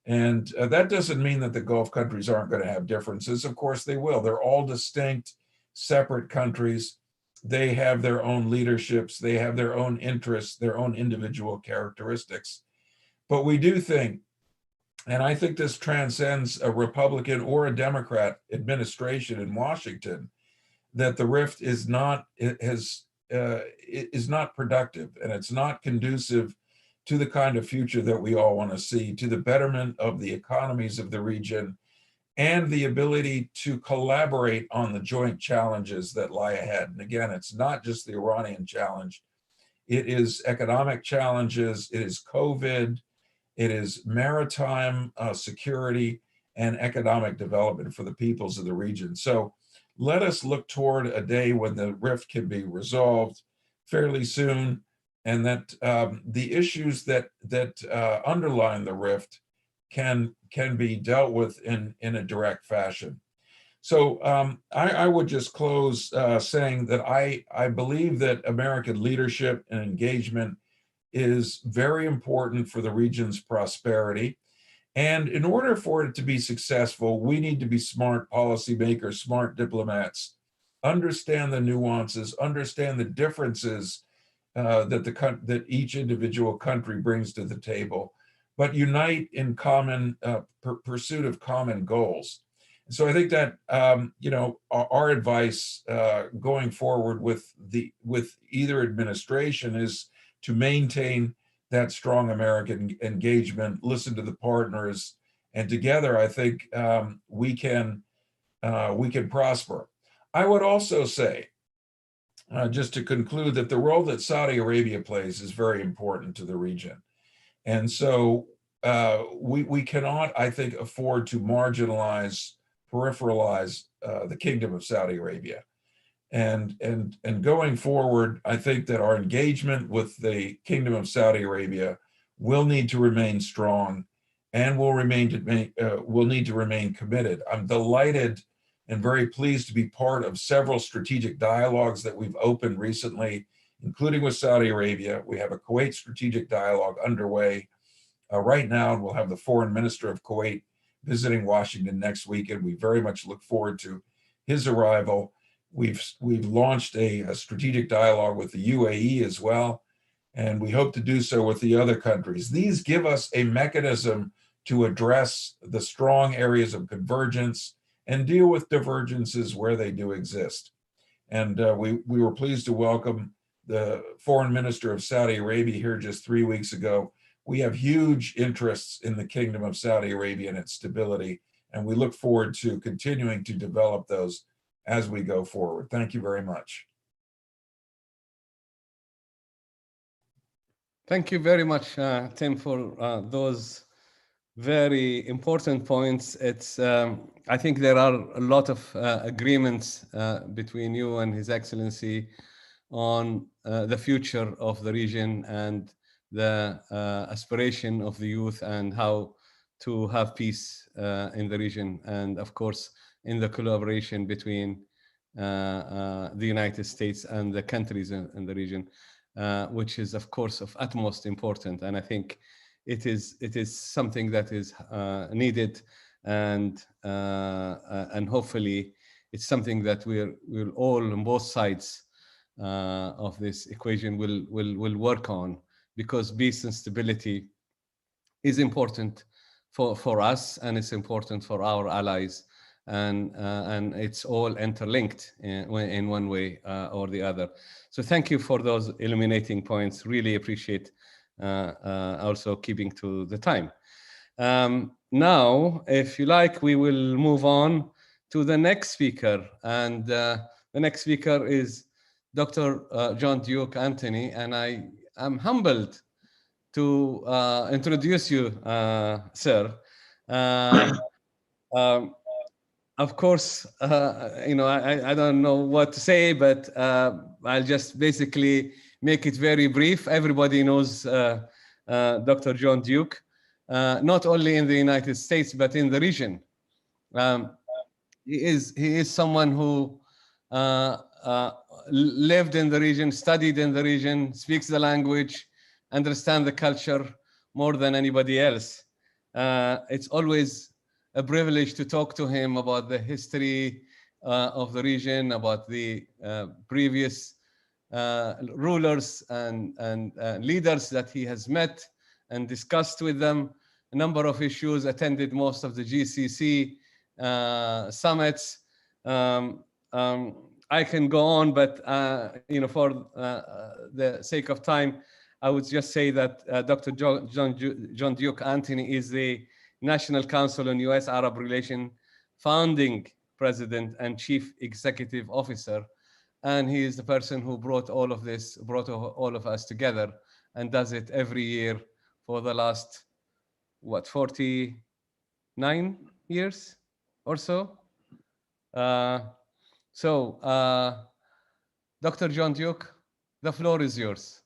And that doesn't mean that the Gulf countries aren't going to have differences. Of course they will. They're all distinct, separate countries. They have their own leaderships. They have their own interests, their own individual characteristics. But we do think, and I think this transcends a Republican or a Democrat administration in Washington, that the rift is not productive, and it's not conducive to the kind of future that we all want to see, to the betterment of the economies of the region, and the ability to collaborate on the joint challenges that lie ahead. And again, it's not just the Iranian challenge. It is economic challenges, it is COVID, it is maritime security and economic development for the peoples of the region. So let us look toward a day when the rift can be resolved fairly soon, and that the issues that underline the rift can be dealt with in a direct fashion. So I would just close saying that I believe that American leadership and engagement is very important for the region's prosperity. And in order for it to be successful, we need to be smart policymakers, smart diplomats, understand the nuances, understand the differences that each individual country brings to the table, but unite in common pursuit of common goals. So I think that our advice going forward with either administration is to maintain that strong American engagement, listen to the partners, and together I think we can prosper. I would also say, just to conclude, that the role that Saudi Arabia plays is very important to the region. And so we cannot, I think, afford to marginalize, peripheralize the Kingdom of Saudi Arabia. And going forward, I think that our engagement with the Kingdom of Saudi Arabia will need to remain strong and will need to remain committed. I'm delighted and very pleased to be part of several strategic dialogues that we've opened recently, including with Saudi Arabia. We have a Kuwait strategic dialogue underway right now, and we'll have the foreign minister of Kuwait visiting Washington next week, and we very much look forward to his arrival. We've launched a strategic dialogue with the UAE as well, and we hope to do so with the other countries. These give us a mechanism to address the strong areas of convergence and deal with divergences where they do exist. And we were pleased to welcome the foreign minister of Saudi Arabia here just 3 weeks ago. We have huge interests in the Kingdom of Saudi Arabia and its stability, and we look forward to continuing to develop those as we go forward. Thank you very much. Thank you very much, Tim, for those very important points. It's I think there are a lot of agreements between you and His Excellency on the future of the region and the aspiration of the youth and how to have peace in the region, and of course in the collaboration between the United States and the countries in the region, which is, of course, of utmost importance. And I think it is something that is needed, and hopefully it's something that we'll all on both sides of this equation will work on, because peace and stability is important for us, and it's important for our allies, and it's all interlinked in one way or the other. So thank you for those illuminating points. Really appreciate also keeping to the time. Now, if you like, we will move on to the next speaker, and the next speaker is Dr. John Duke Anthony, and I am humbled to introduce you, sir. Of course, I don't know what to say, but I'll just basically make it very brief. Everybody knows Dr. John Duke, not only in the United States, but in the region. He is someone who lived in the region, studied in the region, speaks the language, understand the culture more than anybody else. It's always a privilege to talk to him about the history of the region, about the previous rulers and leaders that he has met and discussed with them, a number of issues, attended most of the GCC summits. I can go on, but for the sake of time, I would just say that Dr. John Duke Anthony is the National Council on US-Arab Relations founding president and chief executive officer. And he is the person who brought all of this, brought all of us together, and does it every year for the last, 49 years or so? Dr. John Duke, the floor is yours.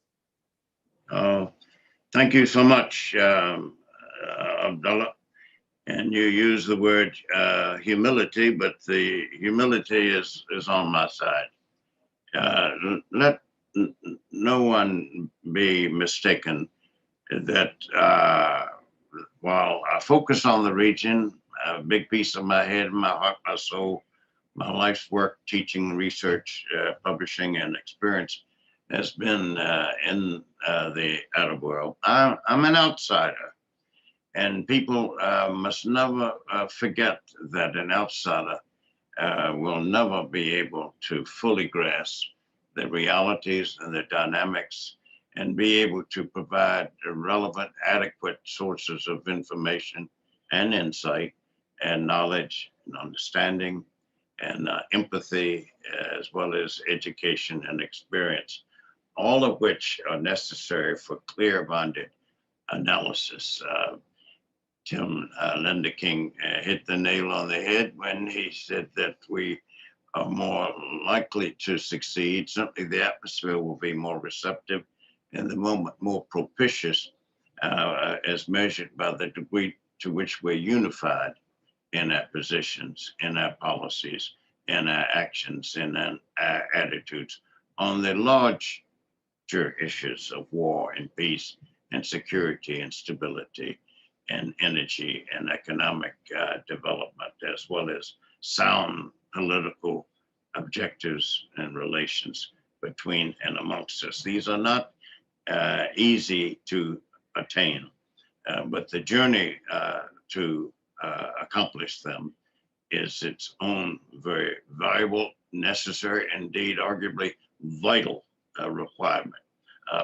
Thank you so much, Abdullah. And you use the word humility, but the humility is on my side. Let no one be mistaken that while I focus on the region, a big piece of my head, my heart, my soul, my life's work, teaching, research, publishing, and experience has been in the Arab world. I'm an outsider, and people must never forget that an outsider will never be able to fully grasp the realities and the dynamics and be able to provide relevant, adequate sources of information and insight and knowledge and understanding and empathy, as well as education and experience, all of which are necessary for clear-minded analysis. Tim Lenderking hit the nail on the head when he said that we are more likely to succeed. Certainly the atmosphere will be more receptive and the moment more propitious as measured by the degree to which we're unified in our positions, in our policies, in our actions, in our attitudes on the larger issues of war and peace and security and stability and energy and economic development, as well as sound political objectives and relations between and amongst us. These are not easy to attain, but the journey to accomplish them is its own very valuable, necessary, indeed arguably vital requirement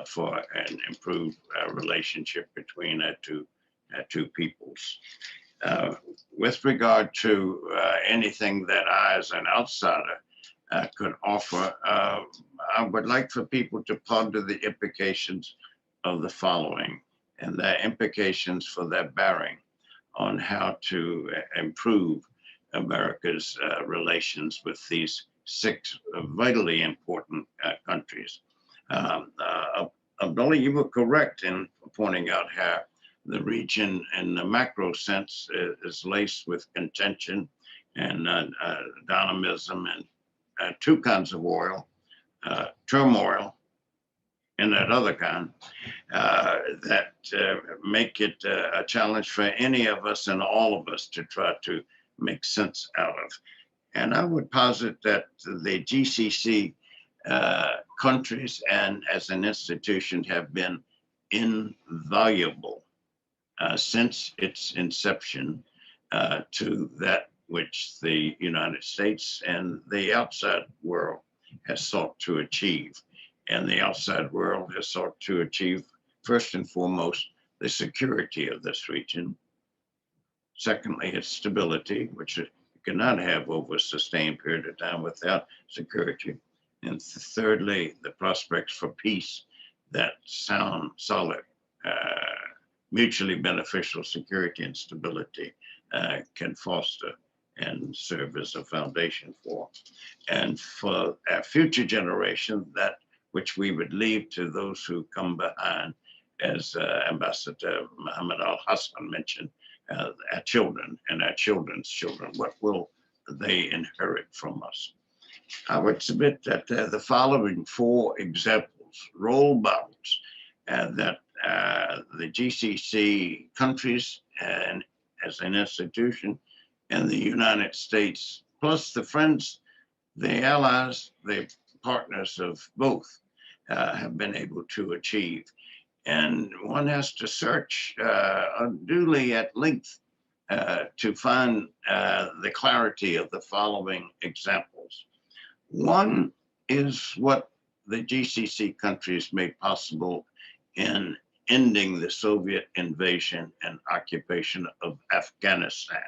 for an improved relationship between our two peoples. With regard to anything that I as an outsider could offer, I would like for people to ponder the implications of the following and their implications for their bearing on how to improve America's relations with these 6 vitally important countries. Abdullah, you were correct in pointing out how the region in the macro sense is laced with contention and dynamism, and two kinds of oil, turmoil, and that other kind, that make it a challenge for any of us and all of us to try to make sense out of. And I would posit that the GCC countries and as an institution have been invaluable since its inception to that which the United States and the outside world has sought to achieve. And the outside world has sought to achieve, first and foremost, the security of this region. Secondly, its stability, which it cannot have over a sustained period of time without security. And thirdly, the prospects for peace that sound, solid, mutually beneficial security and stability can foster and serve as a foundation for. And for our future generation, that which we would leave to those who come behind, as Ambassador Mohammed Al-Hassan mentioned, our children and our children's children. What will they inherit from us? I would submit that the following four examples, role models, that the GCC countries and as an institution and the United States, plus the friends, the allies, the partners of both have been able to achieve. And one has to search unduly at length to find the clarity of the following examples. One is what the GCC countries made possible in ending the Soviet invasion and occupation of Afghanistan,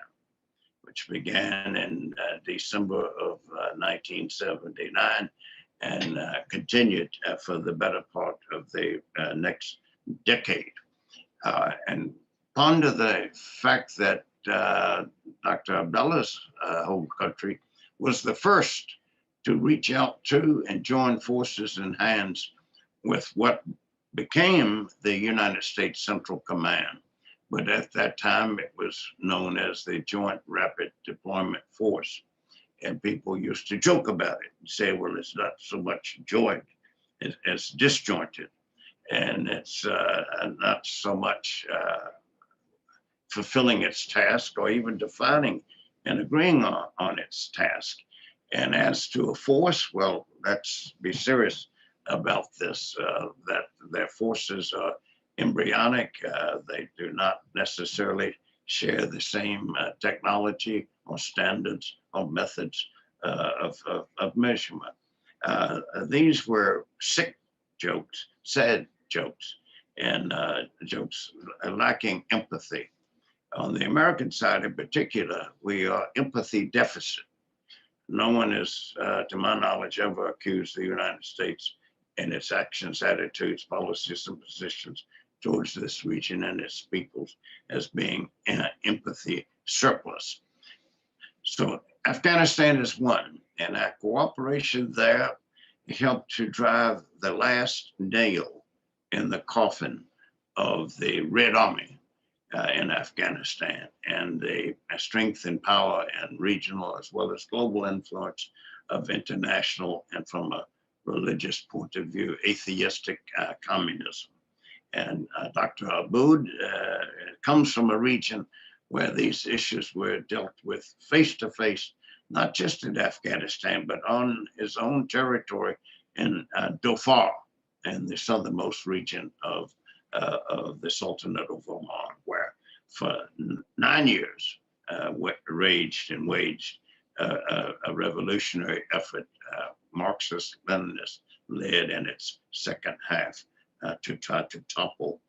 which began in December of 1979 and continued for the better part of the next decade. And ponder the fact that Dr. Abdullah's home country was the first to reach out to and join forces and hands with what became the United States Central Command. But at that time, it was known as the Joint Rapid Deployment Force. And people used to joke about it and say, well, it's not so much joint as disjointed. And it's not so much fulfilling its task or even defining and agreeing on its task. And as to a force, well, let's be serious about this, that their forces are embryonic. They do not necessarily share the same technology or standards or methods of measurement. These were sick jokes, sad jokes, and jokes lacking empathy. On the American side in particular, we are empathy deficit. No one has, to my knowledge, ever accused the United States in its actions, attitudes, policies, and positions towards this region and its peoples as being empathy surplus. So Afghanistan is one, and our cooperation there helped to drive the last nail in the coffin of the Red Army in Afghanistan, and the strength and power and regional as well as global influence of international and from a religious point of view, atheistic communism. And Dr. Baabood comes from a region where these issues were dealt with face-to-face, not just in Afghanistan, but on his own territory in Dhofar, in the southernmost region of the Sultanate of Oman, where for 9 years raged and waged a revolutionary effort, Marxist-Leninist led in its second half to try to topple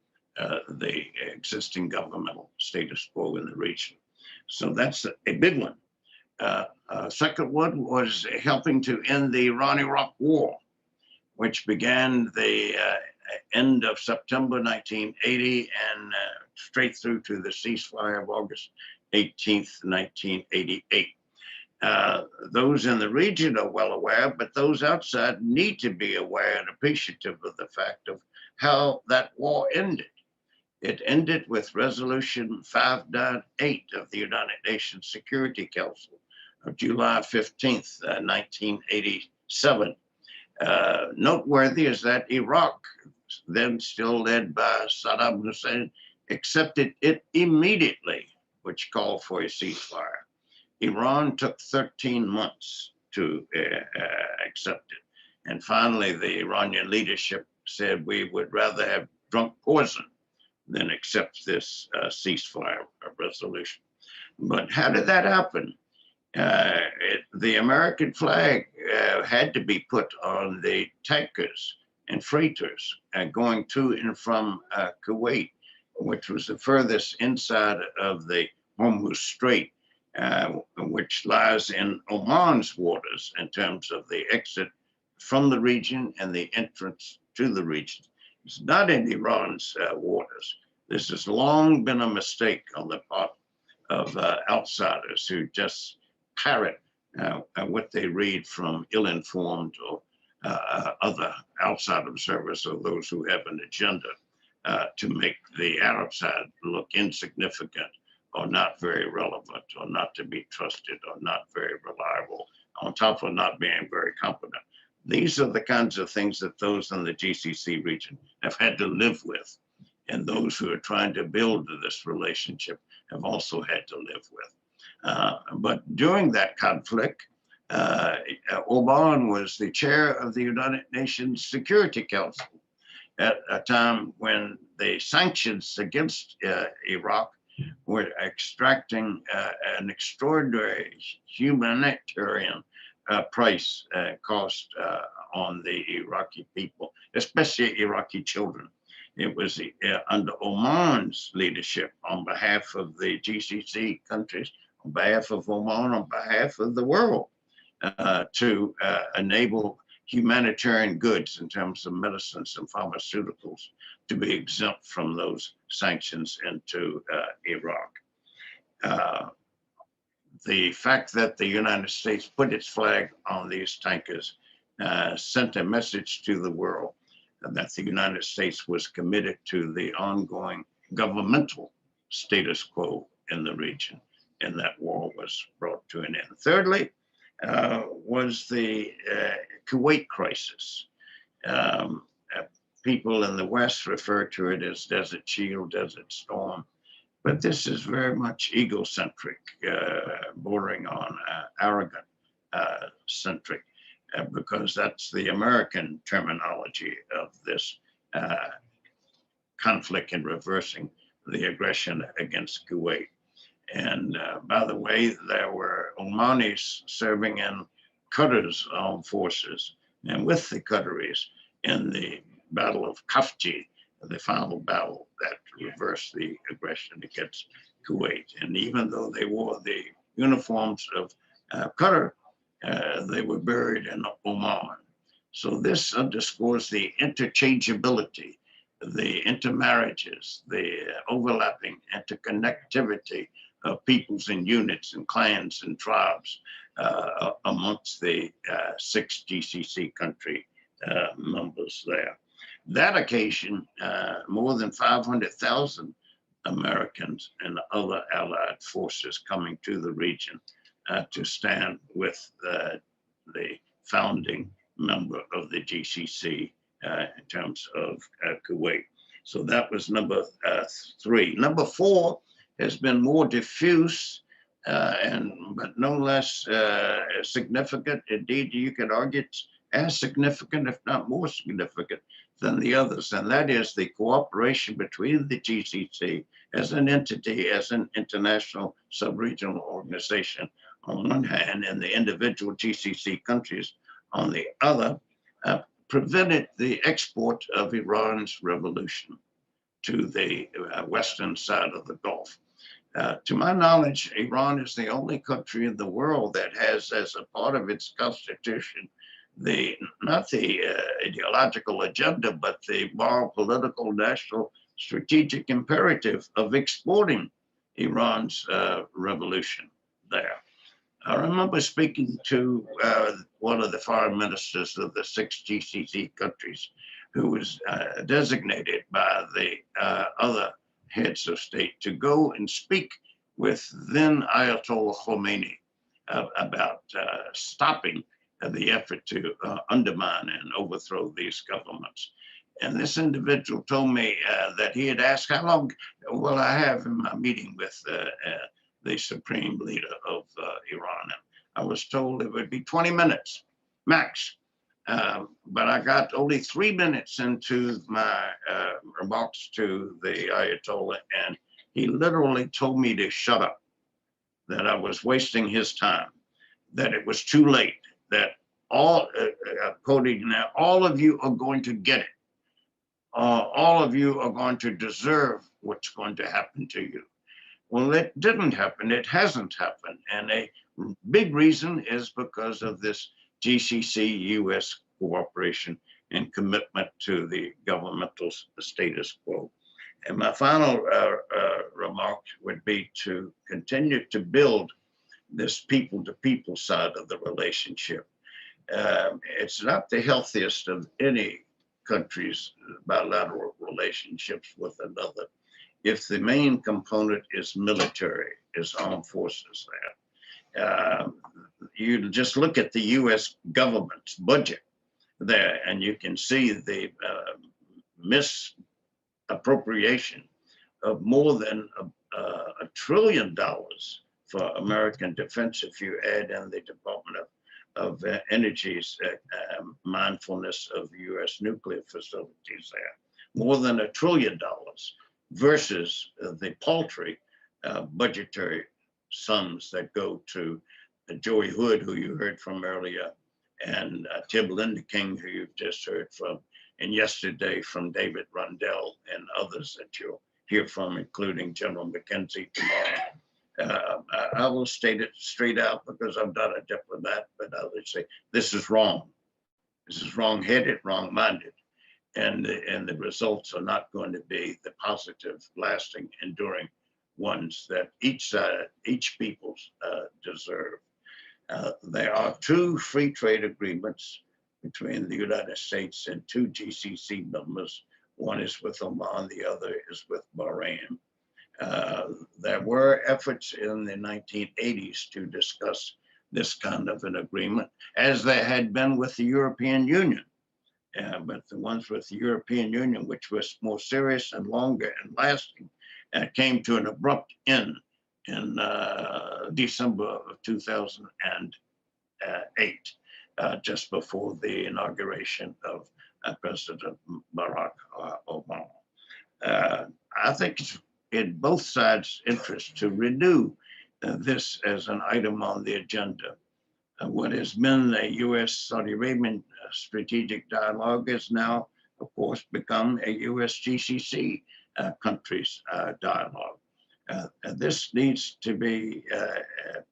the existing governmental status quo in the region. So that's a big one. Second one was helping to end the Iran-Iraq War, which began the end of September 1980 and straight through to the ceasefire of August 18th, 1988. Those in the region are well aware, but those outside need to be aware and appreciative of the fact of how that war ended. It ended with Resolution 598 of the United Nations Security Council, of July 15th, 1987. Noteworthy is that Iraq, then still led by Saddam Hussein, accepted it immediately, which called for a ceasefire. Iran took 13 months to accept it. And finally, the Iranian leadership said we would rather have drunk poison than accept this ceasefire resolution. But how did that happen? The American flag had to be put on the tankers and freighters going to and from Kuwait, which was the furthest inside of the Hormuz Strait, which lies in Oman's waters in terms of the exit from the region and the entrance to the region. It's not in Iran's waters. This has long been a mistake on the part of outsiders who just parrot what they read from ill-informed or other outside observers or those who have an agenda to make the Arab side look insignificant or not very relevant or not to be trusted or not very reliable, on top of not being very competent. These are the kinds of things that those in the GCC region have had to live with. And those who are trying to build this relationship have also had to live with. But during that conflict, Oman was the chair of the United Nations Security Council at a time when the sanctions against Iraq were extracting an extraordinary humanitarian price cost on the Iraqi people, especially Iraqi children. It was under Oman's leadership on behalf of the GCC countries, on behalf of Oman, on behalf of the world, to enable humanitarian goods in terms of medicines and pharmaceuticals to be exempt from those sanctions into Iraq. The fact that the United States put its flag on these tankers sent a message to the world that the United States was committed to the ongoing governmental status quo in the region, and that war was brought to an end. Thirdly, was the Kuwait crisis. People in the West refer to it as Desert Shield, Desert Storm, but this is very much egocentric, bordering on arrogant centric, because that's the American terminology of this conflict in reversing the aggression against Kuwait. And by the way, there were Omanis serving in Qatar's armed forces and with the Qataris in the Battle of Khafji, the final battle that reversed the aggression against Kuwait. And even though they wore the uniforms of Qatar, they were buried in Oman. So this underscores the interchangeability, the intermarriages, the overlapping interconnectivity of peoples and units and clans and tribes amongst the 6 GCC country members there. That occasion, more than 500,000 Americans and other allied forces coming to the region to stand with the founding member of the GCC in terms of Kuwait. So that was number 3. Number 4 has been more diffuse, but no less significant. Indeed, you could argue it's as significant, if not more significant, than the others, and that is the cooperation between the GCC as an entity, as an international sub-regional organization on one hand, and the individual GCC countries on the other, prevented the export of Iran's revolution to the western side of the Gulf. To my knowledge, Iran is the only country in the world that has, as a part of its constitution, not the ideological agenda, but the moral, political, national, strategic imperative of exporting Iran's revolution there. I remember speaking to one of the foreign ministers of the 6 GCC countries who was designated by the other heads of state to go and speak with then Ayatollah Khomeini about stopping the effort to undermine and overthrow these governments. And this individual told me that he had asked, how long will I have in my meeting with the supreme leader of Iran? And I was told it would be 20 minutes max. But I got only 3 minutes into my remarks to the Ayatollah, and he literally told me to shut up, that I was wasting his time, that it was too late, that all, quoting now, all of you are going to get it. All of you are going to deserve what's going to happen to you. Well, it didn't happen. It hasn't happened. And a big reason is because of this GCC-US cooperation and commitment to the governmental status quo. And my final remark would be to continue to build this people-to-people side of the relationship. It's not the healthiest of any country's bilateral relationships with another if the main component is military, is armed forces there. You just look at the US government's budget there, and you can see the misappropriation of more than $1 trillion for American defense if you add in the Department of Energy's mindfulness of US nuclear facilities there. More than $1 trillion versus the paltry budgetary sums that go to Joey Hood, who you heard from earlier, and Tib Lenderking, who you've just heard from, and yesterday from David Rundell and others that you'll hear from, including General McKenzie tomorrow. I will state it straight out because I'm not a diplomat, but I would say this is wrong. This is wrong-headed, wrong-minded, and the results are not going to be the positive, lasting, enduring ones that each side, each people deserve. There are 2 free trade agreements between the United States and 2 GCC members. One is with Oman, the other is with Bahrain. There were efforts in the 1980s to discuss this kind of an agreement, as there had been with the European Union. But the ones with the European Union, which was more serious and longer and lasting, came to an abrupt end in December of 2008, just before the inauguration of President Barack Obama. I think it's in both sides' interest to renew this as an item on the agenda. What has been a US-Saudi Arabian strategic dialogue has now, of course, become a US-GCC countries dialogue. This needs to be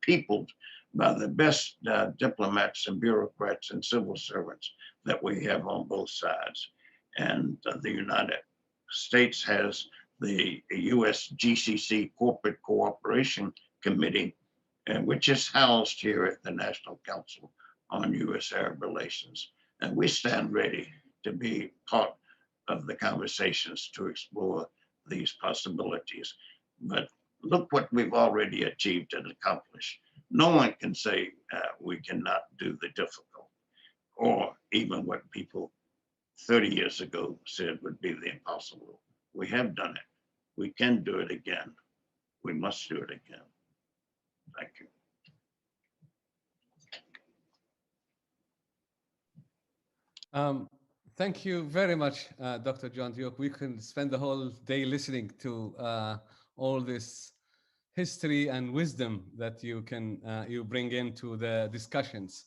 peopled by the best diplomats and bureaucrats and civil servants that we have on both sides. And the United States has the US-GCC Corporate Cooperation Committee, which is housed here at the National Council on US-Arab Relations. And we stand ready to be part of the conversations to explore these possibilities. But look what we've already achieved and accomplished. No one can say we cannot do the difficult, or even what people 30 years ago said would be the impossible. We have done it. We can do it again. We must do it again. Thank you. Thank you very much, Dr. John Duke. We can spend the whole day listening to all this history and wisdom that you bring into the discussions.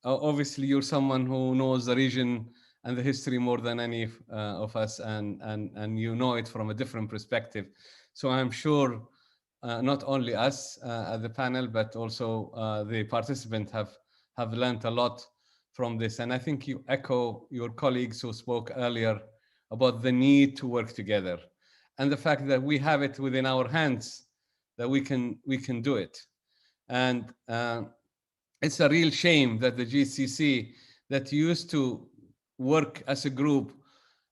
Obviously, you're someone who knows the region and the history more than any of us, and you know it from a different perspective. So I'm sure not only us at the panel, but also the participants have learned a lot from this. And I think you echo your colleagues who spoke earlier about the need to work together and the fact that we have it within our hands, that we can do it. And it's a real shame that the GCC, that used to work as a group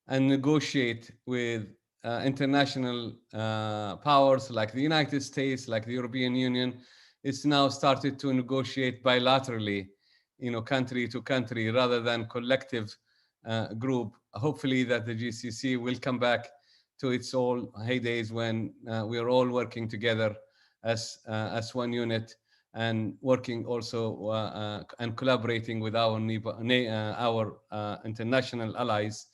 and negotiate with international powers like the United States, like the European Union, it's now started to negotiate bilaterally, country to country rather than collective group. Hopefully that the GCC will come back to its old heydays when we are all working together as one unit, and working also and collaborating with our international allies,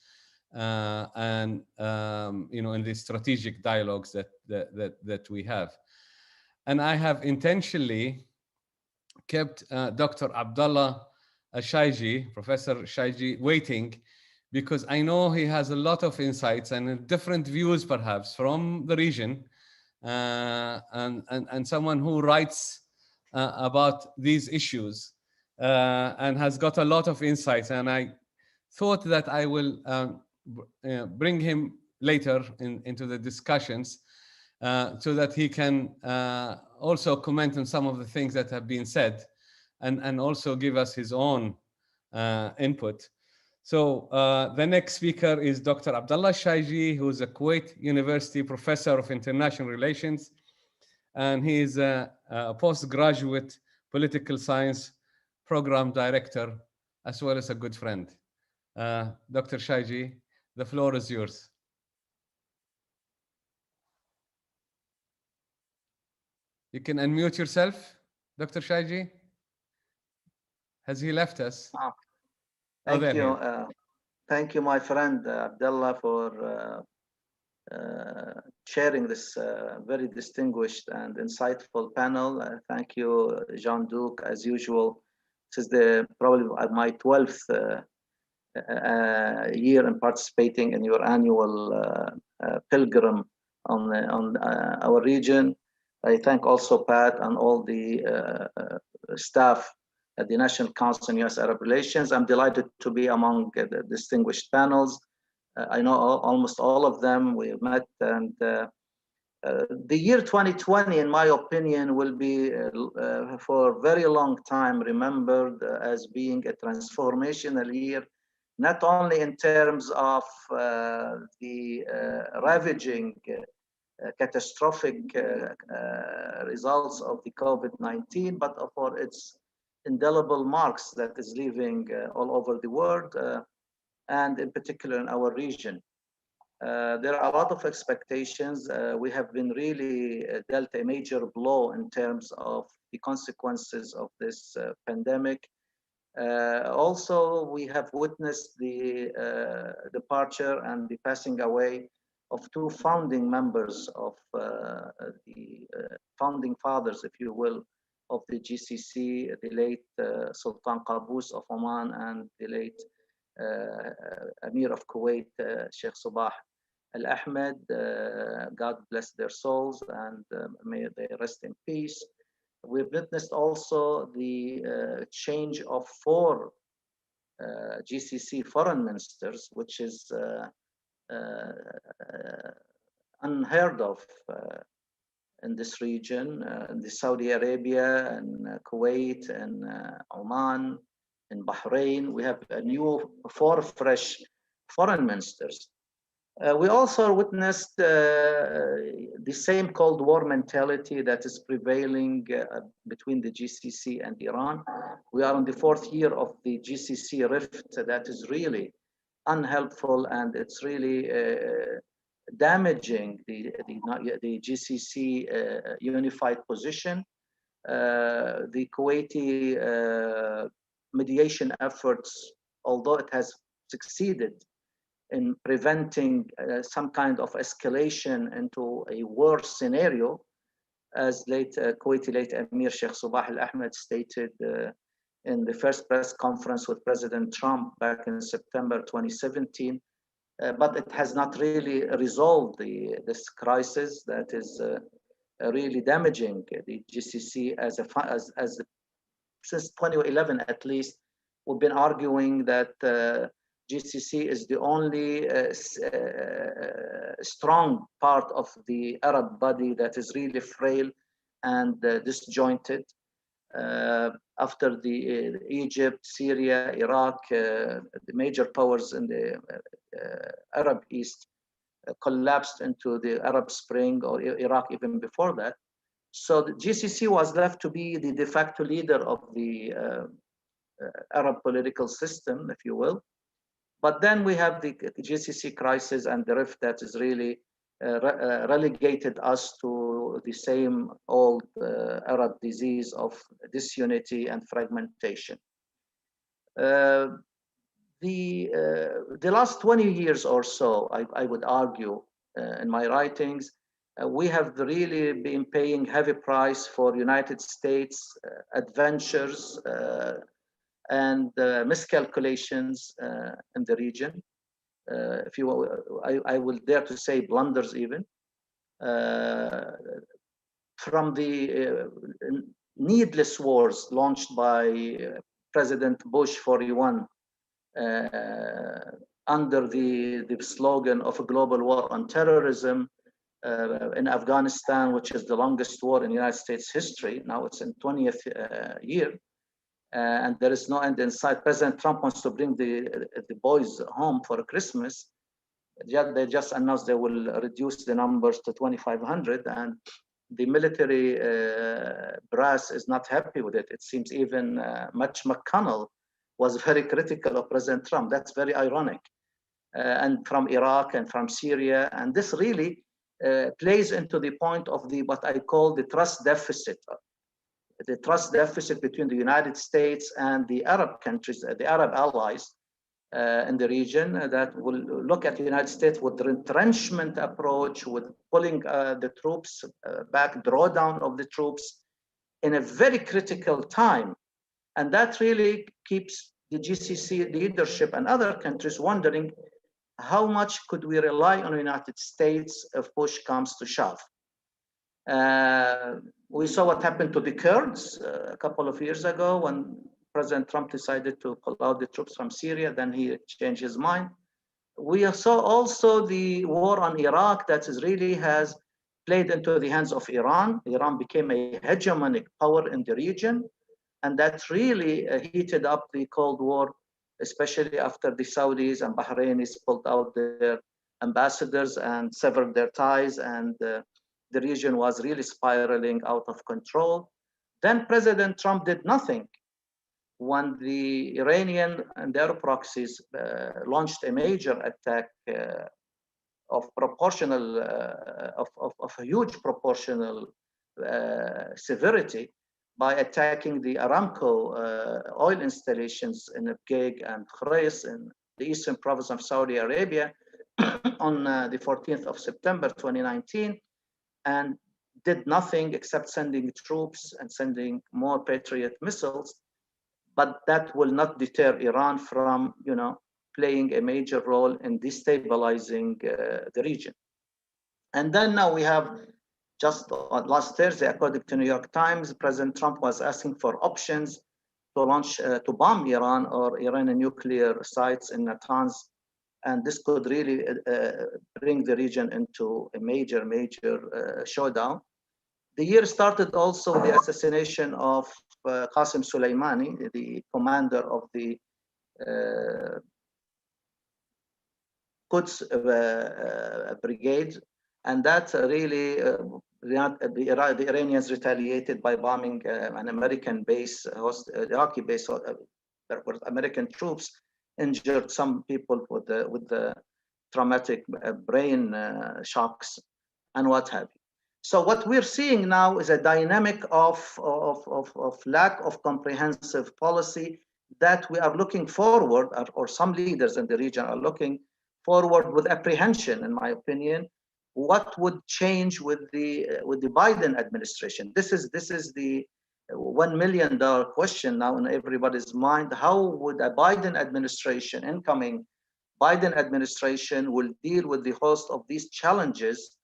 and in the strategic dialogues that we have. And I have intentionally kept Dr. Abdullah Al-Shayji, Professor Shayji, waiting, because I know he has a lot of insights and different views perhaps from the region, and someone who writes about these issues and has got a lot of insights. And I thought that I will bring him later into the discussions so that he can also comment on some of the things that have been said, and also give us his own input. So the next speaker is Dr. Abdullah Al-Shayji, who is a Kuwait University Professor of International Relations, and he is a postgraduate political science program director, as well as a good friend. Dr. Shayji, the floor is yours. You can unmute yourself, Dr. Shayji. Has he left us? Thank you. Thank you, my friend Abdullah, for sharing this very distinguished and insightful panel. Thank you, Jean-Duc, as usual. This is probably my 12th year in participating in your annual pilgrim on our region. I thank also Pat and all the staff at the National Council on U.S.-Arab Relations. I'm delighted to be among the distinguished panels. I know almost all of them we have met, and the year 2020, in my opinion, will be for a very long time remembered as being a transformational year, not only in terms of the ravaging, catastrophic results of the COVID-19, but for its indelible marks that is leaving all over the world, and in particular in our region. There are a lot of expectations. We have been really dealt a major blow in terms of the consequences of this pandemic. Also, we have witnessed the departure and the passing away of two founding members of the founding fathers, if you will, of the GCC, the late Sultan Qaboos of Oman and the late Emir of Kuwait, Sheikh Sabah Al-Ahmed. God bless their souls, and may they rest in peace. We've witnessed also the change of 4 GCC foreign ministers, which is unheard of in this region, in Saudi Arabia and Kuwait and Oman and Bahrain. We have a new 4 fresh foreign ministers. We also witnessed the same Cold War mentality that is prevailing between the GCC and Iran. We are in the 4th year of the GCC rift that is really unhelpful, and it's really damaging the GCC unified position. The Kuwaiti mediation efforts, although it has succeeded in preventing some kind of escalation into a worse scenario, as Kuwaiti late Emir Sheikh Sabah Al-Ahmed stated in the first press conference with President Trump back in September 2017. But it has not really resolved this crisis that is really damaging the GCC since 2011 at least. We've been arguing that GCC is the only strong part of the Arab body that is really frail and disjointed. After the Egypt, Syria, Iraq, the major powers in the Arab East collapsed into the Arab Spring, or Iraq even before that, So the GCC was left to be the de facto leader of the Arab political system, if you will. But then we have the GCC crisis and the rift that is really relegated us to the same old Arab disease of disunity and fragmentation. The last 20 years or so, I would argue in my writings, we have really been paying heavy price for United States adventures and miscalculations in the region. If you will, I will dare to say blunders even. From the needless wars launched by President Bush 41 under the slogan of a global war on terrorism in Afghanistan, which is the longest war in United States history. Now it's in 20th year. And there is no end in sight. President Trump wants to bring the boys home for Christmas. They just announced they will reduce the numbers to 2,500, and the military brass is not happy with it. It seems even Mitch McConnell was very critical of President Trump. That's very ironic. And from Iraq and from Syria, and this really plays into the point of the what I call the trust deficit. The trust deficit between the United States and the Arab countries, the Arab allies in the region that will look at the United States with the retrenchment approach, with pulling the troops back, drawdown of the troops in a very critical time. And that really keeps the GCC leadership and other countries wondering how much could we rely on the United States if push comes to shove. We saw what happened to the Kurds a couple of years ago when President Trump decided to pull out the troops from Syria, then he changed his mind. We saw also the war on Iraq that really has played into the hands of Iran. Iran became a hegemonic power in the region, and that really heated up the Cold War, especially after the Saudis and Bahrainis pulled out their ambassadors and severed their ties, and the region was really spiraling out of control. Then President Trump did nothing when the Iranian and their proxies launched a major attack of a huge proportional severity by attacking the Aramco oil installations in Abqaiq and Khurais in the eastern province of Saudi Arabia on the 14th of September 2019. And did nothing except sending troops and sending more Patriot missiles, but that will not deter Iran from, playing a major role in destabilizing the region. And then now we have just last Thursday, according to New York Times, President Trump was asking for options to launch, to bomb Iran or Iranian nuclear sites in Natanz. And this could really bring the region into a major showdown. The year started also with the assassination of Qasem Soleimani, the commander of the Quds brigade, and that really the Iranians retaliated by bombing an American base, Iraqi base, where American troops injured some people with the traumatic brain shocks and what have you. So what we're seeing now is a dynamic of lack of comprehensive policy that we are looking forward, or some leaders in the region are looking forward with apprehension, in my opinion. What would change with the Biden administration? This is the $1 million question now in everybody's mind. How would a Biden administration, incoming Biden administration, will deal with the host of these challenges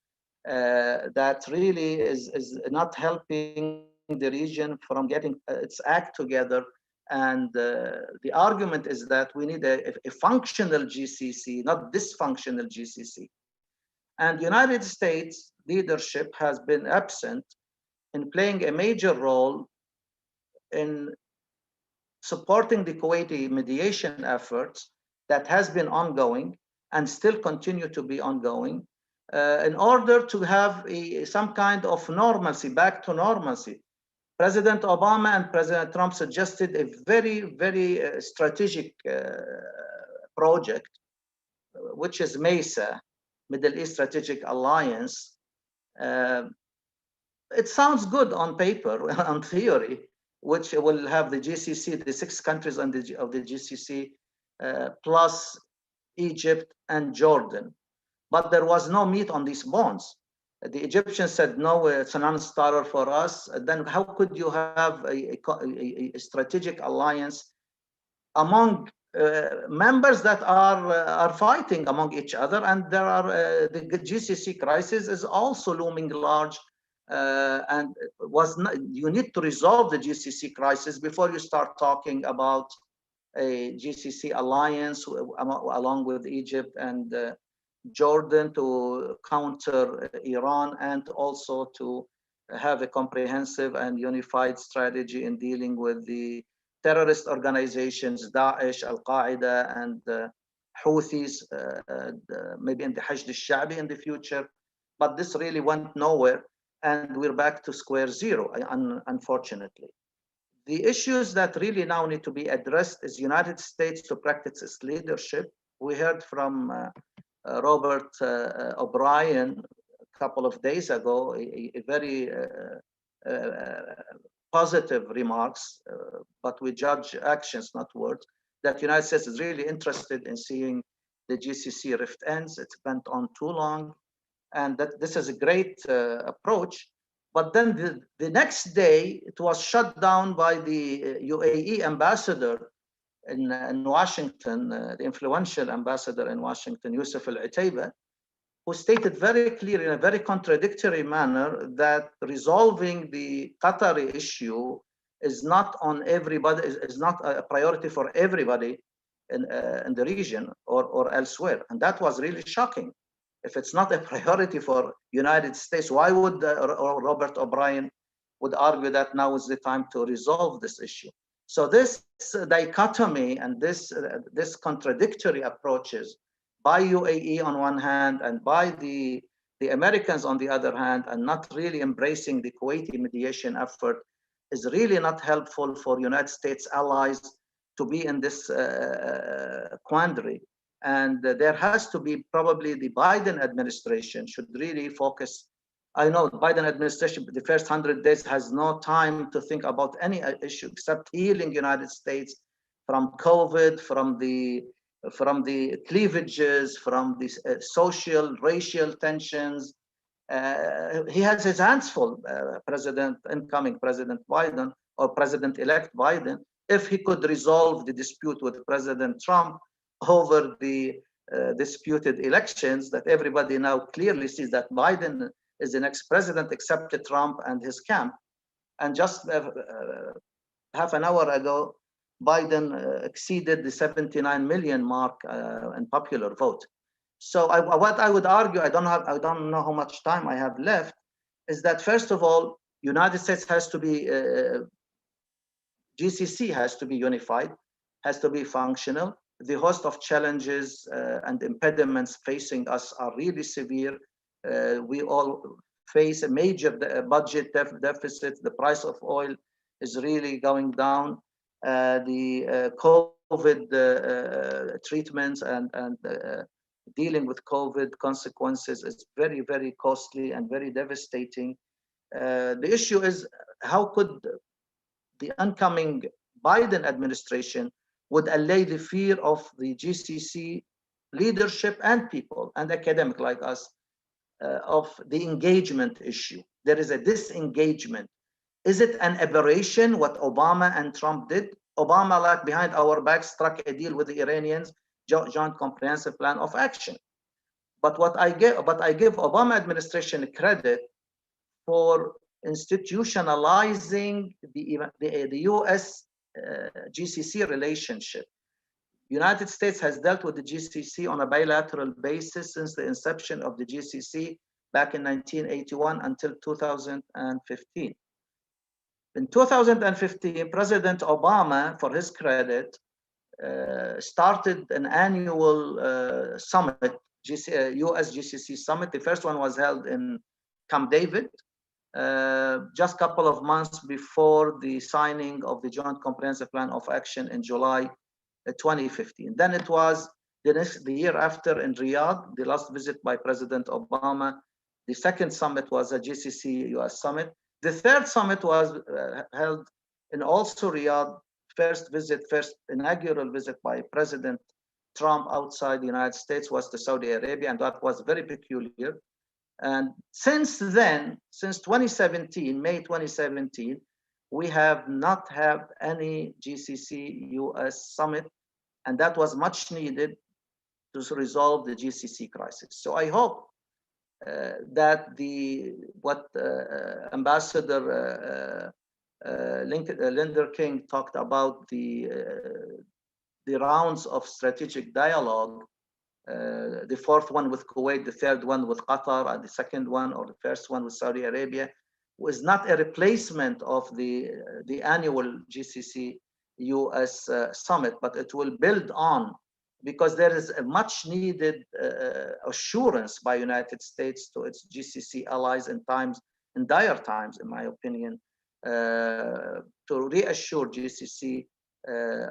that really is not helping the region from getting its act together? And the argument is that we need a functional GCC, not dysfunctional GCC. And United States leadership has been absent in playing a major role in supporting the Kuwaiti mediation efforts that has been ongoing and still continue to be ongoing. in order to have some kind of normalcy, back to normalcy. President Obama and President Trump suggested a very, very strategic project, which is MESA, Middle East Strategic Alliance. It sounds good on paper, on theory, which will have the GCC, the 6 countries of the GCC, plus Egypt and Jordan. But there was no meat on these bones. The Egyptians said, no, it's a non-starter for us. Then how could you have a strategic alliance among members that are fighting among each other? And there are the GCC crisis is also looming large, and you need to resolve the GCC crisis before you start talking about a GCC alliance along with Egypt and Jordan to counter Iran, and also to have a comprehensive and unified strategy in dealing with the terrorist organizations, Daesh, Al-Qaeda, and Houthis, maybe in the Hashd al-Sha'bi in the future. But this really went nowhere, and we're back to square zero, unfortunately. The issues that really now need to be addressed is United States to practice its leadership. We heard from Robert O'Brien a couple of days ago, a very positive remarks, but we judge actions, not words, that the United States is really interested in seeing the GCC rift ends. It's went on too long, and that this is a great approach. But then the next day, it was shut down by the UAE ambassador in Washington, the influential ambassador in Washington, Yusuf Al-Utaiba, who stated very clearly in a very contradictory manner that resolving the Qatari issue is not on everybody, is not a priority for everybody in the region or elsewhere. And that was really shocking. If it's not a priority for United States, why would Robert O'Brien would argue that now is the time to resolve this issue? So this dichotomy and this contradictory approaches by UAE on one hand and by the Americans on the other hand, and not really embracing the Kuwaiti mediation effort, is really not helpful for United States allies to be in this quandary. And there has to be, probably the Biden administration should really focus. I know the Biden administration, the first 100 days has no time to think about any issue except healing United States from COVID, from the cleavages, from the social, racial tensions. He has his hands full, incoming President Biden or President-elect Biden, if he could resolve the dispute with President Trump over the disputed elections, that everybody now clearly sees that Biden is the next president except Trump and his camp. And just half an hour ago, Biden exceeded the 79 million mark in popular vote. So what I would argue, I don't know how much time I have left, is that first of all, United States has to be, GCC has to be unified, has to be functional. The host of challenges and impediments facing us are really severe. We all face a major budget deficit. The price of oil is really going down. The COVID treatments and dealing with COVID consequences is very, very costly and very devastating. The issue is, how could the incoming Biden administration would allay the fear of the GCC leadership and people and academic like us of the engagement issue? There is a disengagement. Is it an aberration what Obama and Trump did? Obama, like behind our back, struck a deal with the Iranians, joint comprehensive plan of action. But I give Obama administration credit for institutionalizing the US GCC relationship. United States has dealt with the GCC on a bilateral basis since the inception of the GCC back in 1981 until 2015. In 2015, President Obama, for his credit, started an annual summit US-GCC summit. The first one was held in Camp David, just a couple of months before the signing of the Joint Comprehensive Plan of Action in July 2015. Then it was the year after in Riyadh, the last visit by President Obama. The second summit was a GCC-US summit. The third summit was held in also Riyadh, first inaugural visit by President Trump outside the United States was to Saudi Arabia, and that was very peculiar. And since then, since 2017, May 2017, we have not had any GCC-US summit, and that was much needed to resolve the GCC crisis. So I hope that what Ambassador Lenderking talked about, the rounds of strategic dialogue, the fourth one with Kuwait, the third one with Qatar, and the second one or the first one with Saudi Arabia, was not a replacement of the annual GCC-US summit, but it will build on, because there is a much needed assurance by United States to its GCC allies in dire times, in my opinion, to reassure GCC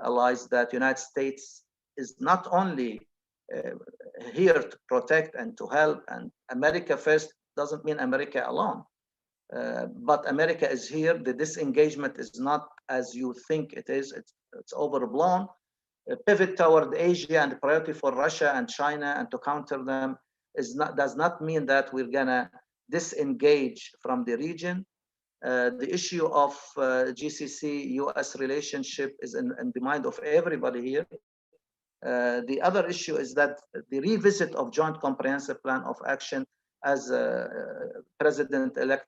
allies that United States is not only here to protect and to help, and America first doesn't mean America alone, but America is here. The disengagement is not as you think it is. It's overblown. A pivot toward Asia and the priority for Russia and China and to counter them does not mean that we're gonna disengage from the region. The issue of GCC-US relationship is in the mind of everybody here. The other issue is that the revisit of Joint Comprehensive Plan of Action, as President-elect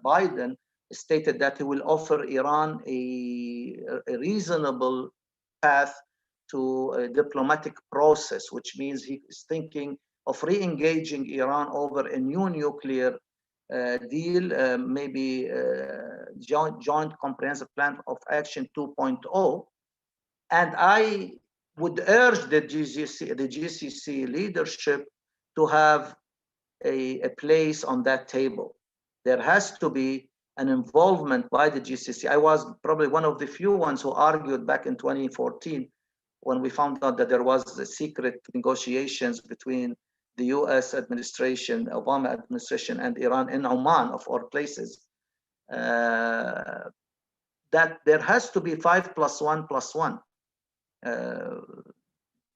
Biden stated that he will offer Iran a reasonable path to a diplomatic process, which means he is thinking of re-engaging Iran over a new nuclear deal, maybe Joint Comprehensive Plan of Action 2.0. And I would urge the GCC leadership to have a place on that table. There has to be an involvement by the GCC. I was probably one of the few ones who argued back in 2014 when we found out that there was the secret negotiations between the US administration, Obama administration, and Iran in Oman, of all places, that there has to be 5+1+1.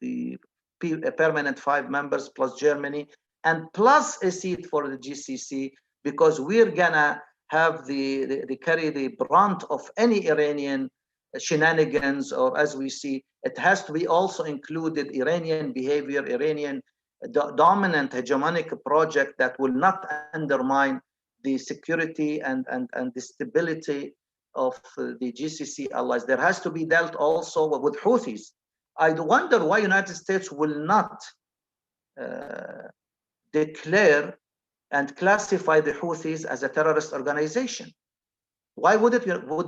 The permanent 5 members plus Germany, and plus a seat for the GCC, because we're gonna have the carry the brunt of any Iranian shenanigans, or as we see, it has to be also included Iranian behavior, Iranian dominant hegemonic project that will not undermine the security and the stability of the GCC allies. There has to be dealt also with Houthis. I wonder why United States will not declare and classify the Houthis as a terrorist organization. Why would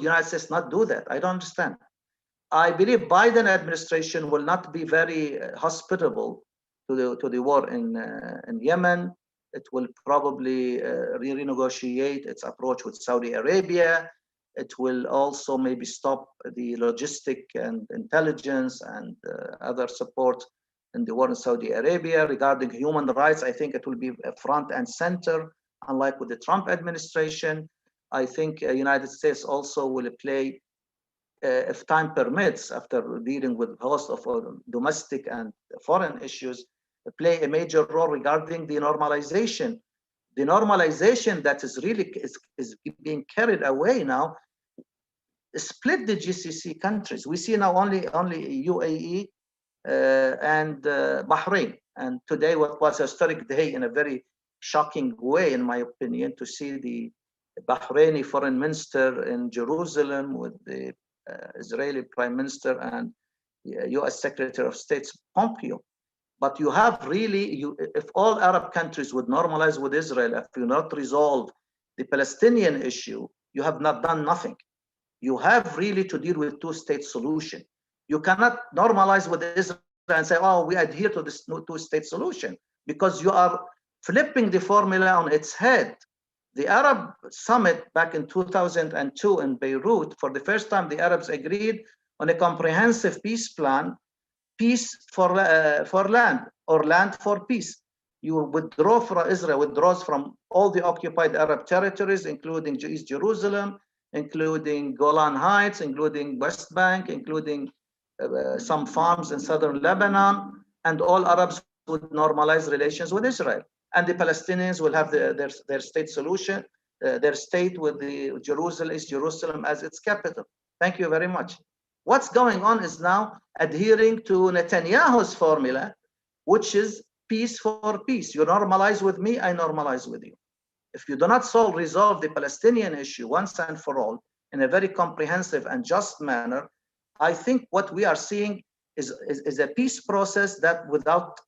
United States not do that? I don't understand. I believe Biden administration will not be very hospitable to the war in Yemen. It will probably renegotiate its approach with Saudi Arabia. It will also maybe stop the logistic and intelligence and other support in the war in Saudi Arabia. Regarding human rights, I think it will be front and center, unlike with the Trump administration. I think United States also will play, if time permits, after dealing with a host of domestic and foreign issues, play a major role regarding the normalization. The normalization that is really is being carried away now, split the GCC countries. We see now only UAE and Bahrain. And today, what was a historic day in a very shocking way, in my opinion, to see the Bahraini foreign minister in Jerusalem with the Israeli prime minister and US Secretary of State Pompeo. But you have really, if all Arab countries would normalize with Israel, if you not resolve the Palestinian issue, you have not done nothing. You have really to deal with two-state solution. You cannot normalize with Israel and say, oh, we adhere to this two-state solution. because you are flipping the formula on its head. The Arab Summit back in 2002 in Beirut, for the first time, the Arabs agreed on a comprehensive peace plan, peace for land, or land for peace. You withdraw from Israel, withdraws from all the occupied Arab territories, including East Jerusalem, including Golan Heights, including West Bank, including some farms in southern Lebanon, and all Arabs would normalize relations with Israel. And the Palestinians will have their state solution, their state with the East Jerusalem as its capital. Thank you very much. What's going on is now adhering to Netanyahu's formula, which is peace for peace. You normalize with me, I normalize with you. If you do not resolve the Palestinian issue once and for all in a very comprehensive and just manner, I think what we are seeing is a peace process that without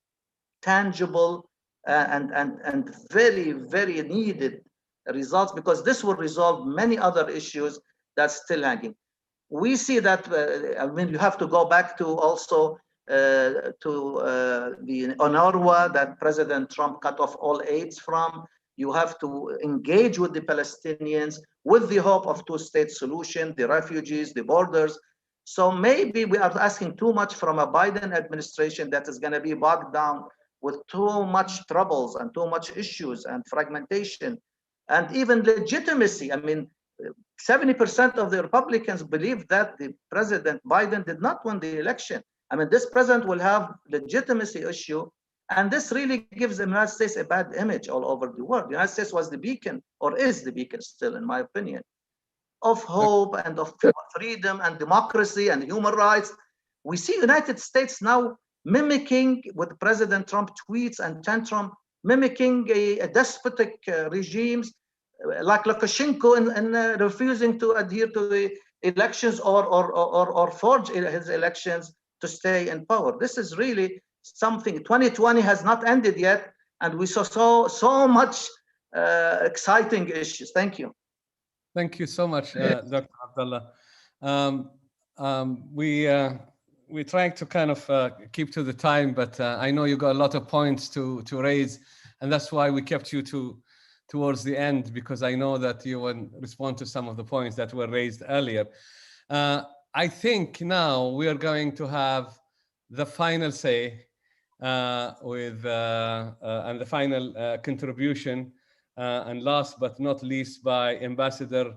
tangible and very, very needed results, because this will resolve many other issues that's still hanging. We see that, I mean, you have to go back to also the UNRWA that President Trump cut off all aids from. You have to engage with the Palestinians with the hope of two-state solution, the refugees, the borders. So maybe we are asking too much from a Biden administration that is going to be bogged down with too much troubles and too much issues and fragmentation and even legitimacy. I mean, 70% of the Republicans believe that the President Biden did not win the election. I mean, this president will have legitimacy issue, and this really gives the United States a bad image all over the world. The United States was the beacon, or is the beacon still, in my opinion, of hope and of freedom and democracy and human rights. We see United States now mimicking, with President Trump tweets and tantrum, mimicking a despotic regimes like Lukashenko and refusing to adhere to the elections or forge his elections to stay in power. This is really something. 2020 has not ended yet, and we saw so much exciting issues. Thank you. Thank you so much, Dr. Abdullah. We're trying to kind of keep to the time, but I know you got a lot of points to raise, and that's why we kept you towards the end, because I know that you will respond to some of the points that were raised earlier. I think now we are going to have the final say and the final contribution, and last but not least by Ambassador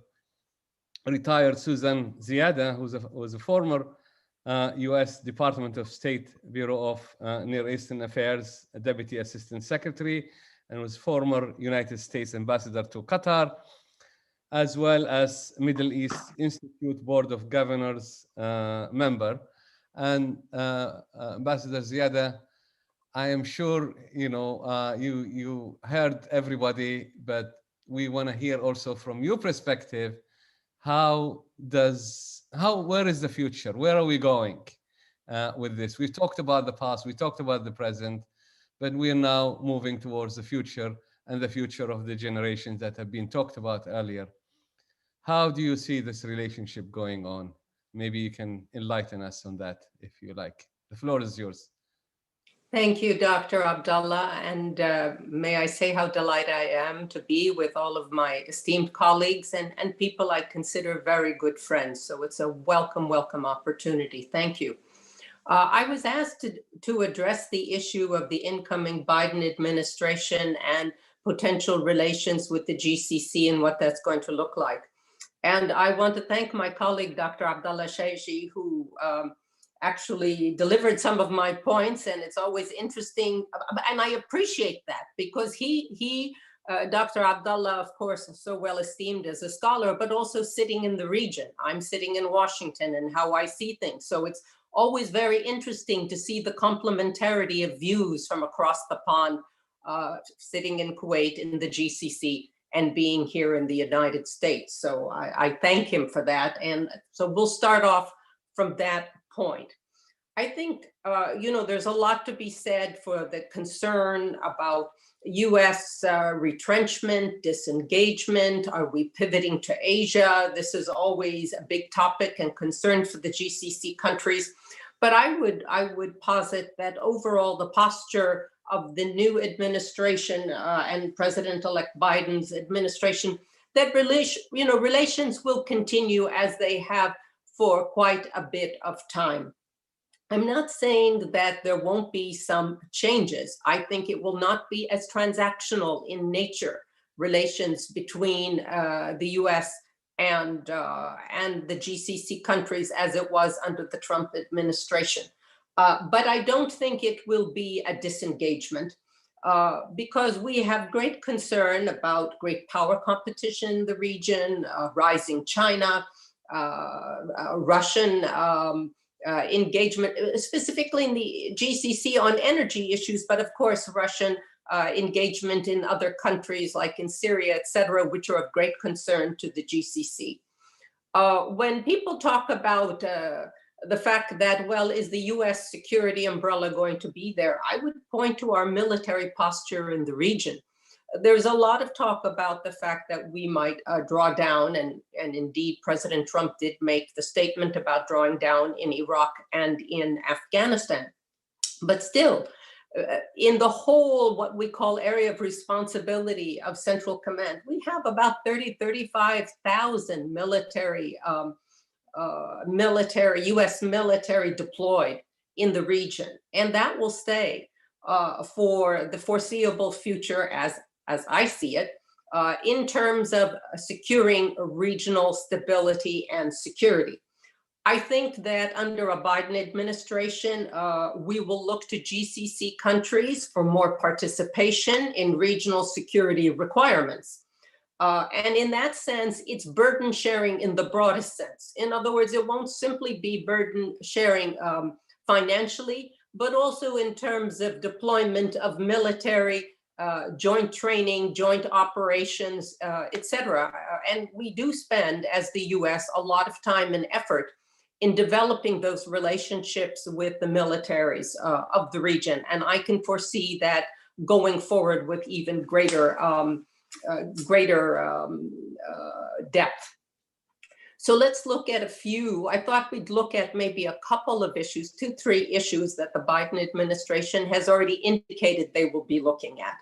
retired Susan Zada, who was a former U.S. Department of State Bureau of Near Eastern Affairs Deputy Assistant Secretary, and was former United States Ambassador to Qatar, as well as Middle East Institute Board of Governors member. And Ambassador Zada, I am sure you heard everybody, but we want to hear also from your perspective, where is the future? Where are we going with this? We've talked about the past, we talked about the present, but we are now moving towards the future and the future of the generations that have been talked about earlier. How do you see this relationship going on? Maybe you can enlighten us on that if you like. The floor is yours. Thank you, Dr. Abdullah, and may I say how delighted I am to be with all of my esteemed colleagues and people I consider very good friends. So it's a welcome opportunity. Thank you. I was asked to address the issue of the incoming Biden administration and potential relations with the GCC and what that's going to look like. And I want to thank my colleague, Dr. Abdullah Al-Shayji, who actually delivered some of my points, and it's always interesting, and I appreciate that, because Dr. Abdullah, of course, is so well esteemed as a scholar, but also sitting in the region. I'm sitting in Washington and how I see things. So it's always very interesting to see the complementarity of views from across the pond, sitting in Kuwait, in the GCC, and being here in the United States. So I thank him for that. And so we'll start off from that point. I think, there's a lot to be said for the concern about US retrenchment, disengagement. Are we pivoting to Asia? This is always a big topic and concern for the GCC countries. But I would posit that overall the posture of the new administration and President-elect Biden's administration, that relations will continue as they have for quite a bit of time. I'm not saying that there won't be some changes. I think it will not be as transactional in nature, relations between the US and the GCC countries as it was under the Trump administration. But I don't think it will be a disengagement because we have great concern about great power competition in the region, rising China, Russian engagement, specifically in the GCC on energy issues, but of course, Russian engagement in other countries like in Syria, et cetera, which are of great concern to the GCC. When people talk about the fact that, well, is the US security umbrella going to be there? I would point to our military posture in the region. There's a lot of talk about the fact that we might draw down, and indeed President Trump did make the statement about drawing down in Iraq and in Afghanistan. But still, in the whole, what we call area of responsibility of Central Command, we have about 35,000 military, US military deployed in the region. And that will stay for the foreseeable future as I see it, in terms of securing regional stability and security. I think that under a Biden administration, we will look to GCC countries for more participation in regional security requirements. And in that sense, it's burden sharing in the broadest sense. In other words, it won't simply be burden sharing financially, but also in terms of deployment of military joint training, joint operations, et cetera. And we do spend, as the US, a lot of time and effort in developing those relationships with the militaries of the region. And I can foresee that going forward with even greater depth. So let's look at a few. I thought we'd look at maybe a couple of issues, 2-3 issues that the Biden administration has already indicated they will be looking at,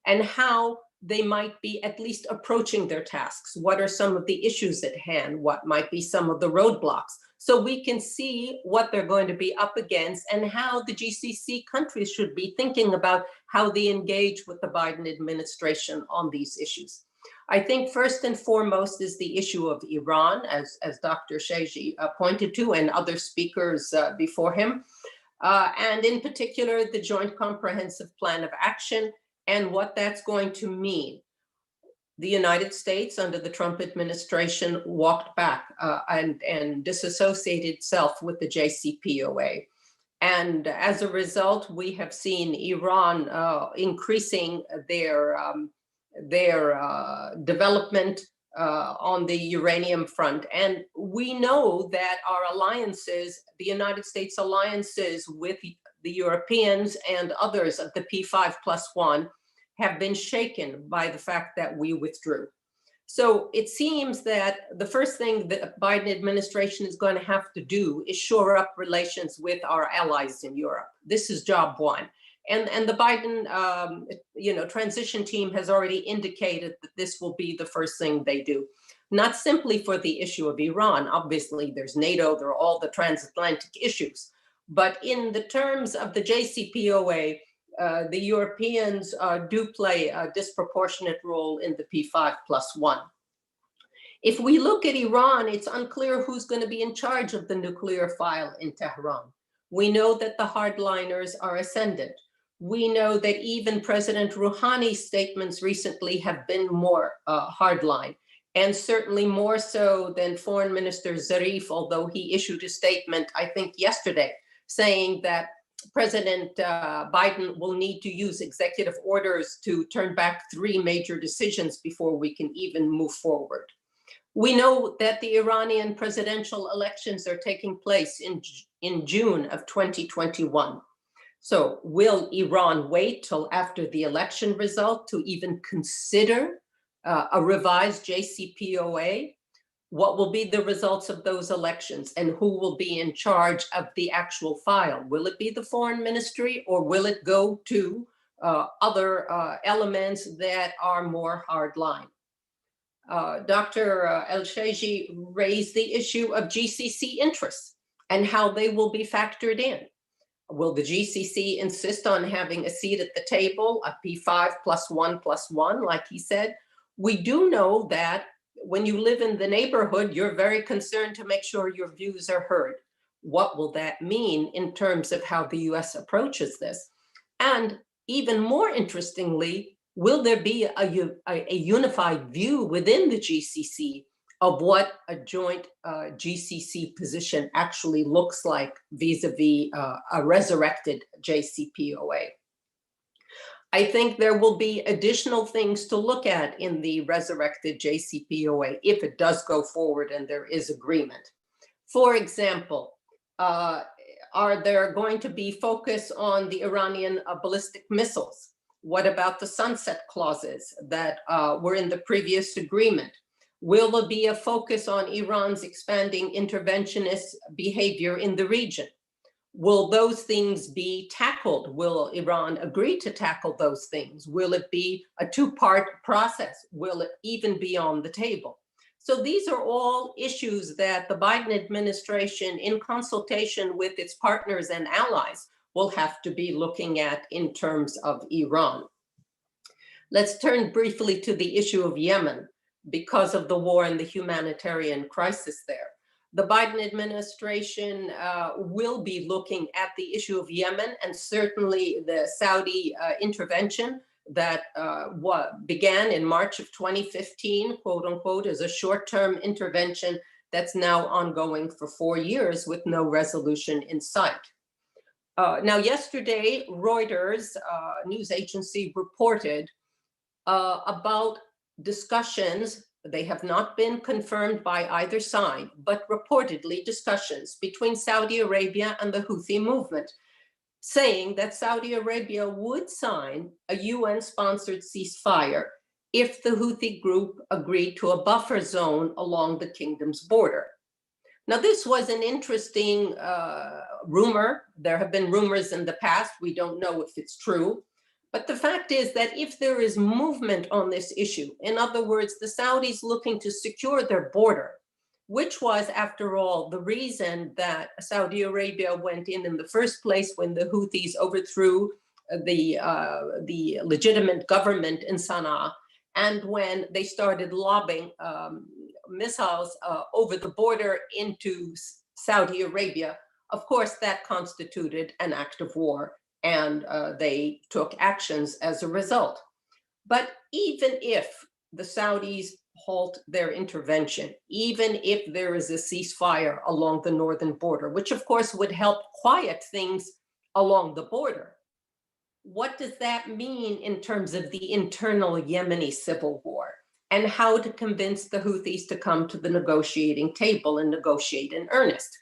and how they might be at least approaching their tasks. What are some of the issues at hand? What might be some of the roadblocks? So we can see what they're going to be up against and how the GCC countries should be thinking about how they engage with the Biden administration on these issues. I think first and foremost is the issue of Iran, as Dr. Shayji pointed to, and other speakers before him, and in particular, the Joint Comprehensive Plan of Action and what that's going to mean. The United States under the Trump administration walked back and disassociated itself with the JCPOA. And as a result, we have seen Iran increasing their development on the uranium front. And we know that our alliances, the United States alliances with the Europeans and others of the P5+1, have been shaken by the fact that we withdrew. So it seems that the first thing the Biden administration is going to have to do is shore up relations with our allies in Europe. This is job one. And the Biden transition team has already indicated that this will be the first thing they do. Not simply for the issue of Iran. Obviously, there's NATO, there are all the transatlantic issues. But in the terms of the JCPOA, the Europeans do play a disproportionate role in the P5+1. If we look at Iran, it's unclear who's going to be in charge of the nuclear file in Tehran. We know that the hardliners are ascendant. We know that even President Rouhani's statements recently have been more hardline, and certainly more so than Foreign Minister Zarif, although he issued a statement, I think yesterday, saying that President Biden will need to use executive orders to turn back 3 major decisions before we can even move forward. We know that the Iranian presidential elections are taking place in June of 2021. So will Iran wait till after the election result to even consider a revised JCPOA? What will be the results of those elections, and who will be in charge of the actual file? Will it be the foreign ministry, or will it go to other elements that are more hardline? Dr. Al-Shayji raised the issue of GCC interests and how they will be factored in. Will the GCC insist on having a seat at the table, a P5 +1 like he said? We do know that when you live in the neighborhood, you're very concerned to make sure your views are heard. What will that mean in terms of how the US approaches this? And even more interestingly, will there be a unified view within the GCC of what a joint GCC position actually looks like vis-a-vis a resurrected JCPOA? I think there will be additional things to look at in the resurrected JCPOA if it does go forward and there is agreement. For example, are there going to be focus on the Iranian ballistic missiles? What about the sunset clauses that were in the previous agreement? Will there be a focus on Iran's expanding interventionist behavior in the region? Will those things be tackled? Will Iran agree to tackle those things? Will it be a two-part process? Will it even be on the table? So these are all issues that the Biden administration, in consultation with its partners and allies, will have to be looking at in terms of Iran. Let's turn briefly to the issue of Yemen because of the war and the humanitarian crisis there. The Biden administration will be looking at the issue of Yemen, and certainly the Saudi intervention that began in March of 2015, quote unquote, as a short-term intervention that's now ongoing for 4 years with no resolution in sight. Now, yesterday, Reuters news agency reported about discussions. They have not been confirmed by either side, but reportedly discussions between Saudi Arabia and the Houthi movement, saying that Saudi Arabia would sign a UN-sponsored ceasefire if the Houthi group agreed to a buffer zone along the kingdom's border. Now, this was an interesting rumor. There have been rumors in the past. We don't know if it's true. But the fact is that if there is movement on this issue, in other words, the Saudis looking to secure their border, which was, after all, the reason that Saudi Arabia went in the first place when the Houthis overthrew the legitimate government in Sana'a, and when they started lobbing missiles over the border into Saudi Arabia, of course, that constituted an act of war. And they took actions as a result. But even if the Saudis halt their intervention, even if there is a ceasefire along the northern border, which of course would help quiet things along the border, what does that mean in terms of the internal Yemeni civil war and how to convince the Houthis to come to the negotiating table and negotiate in earnest?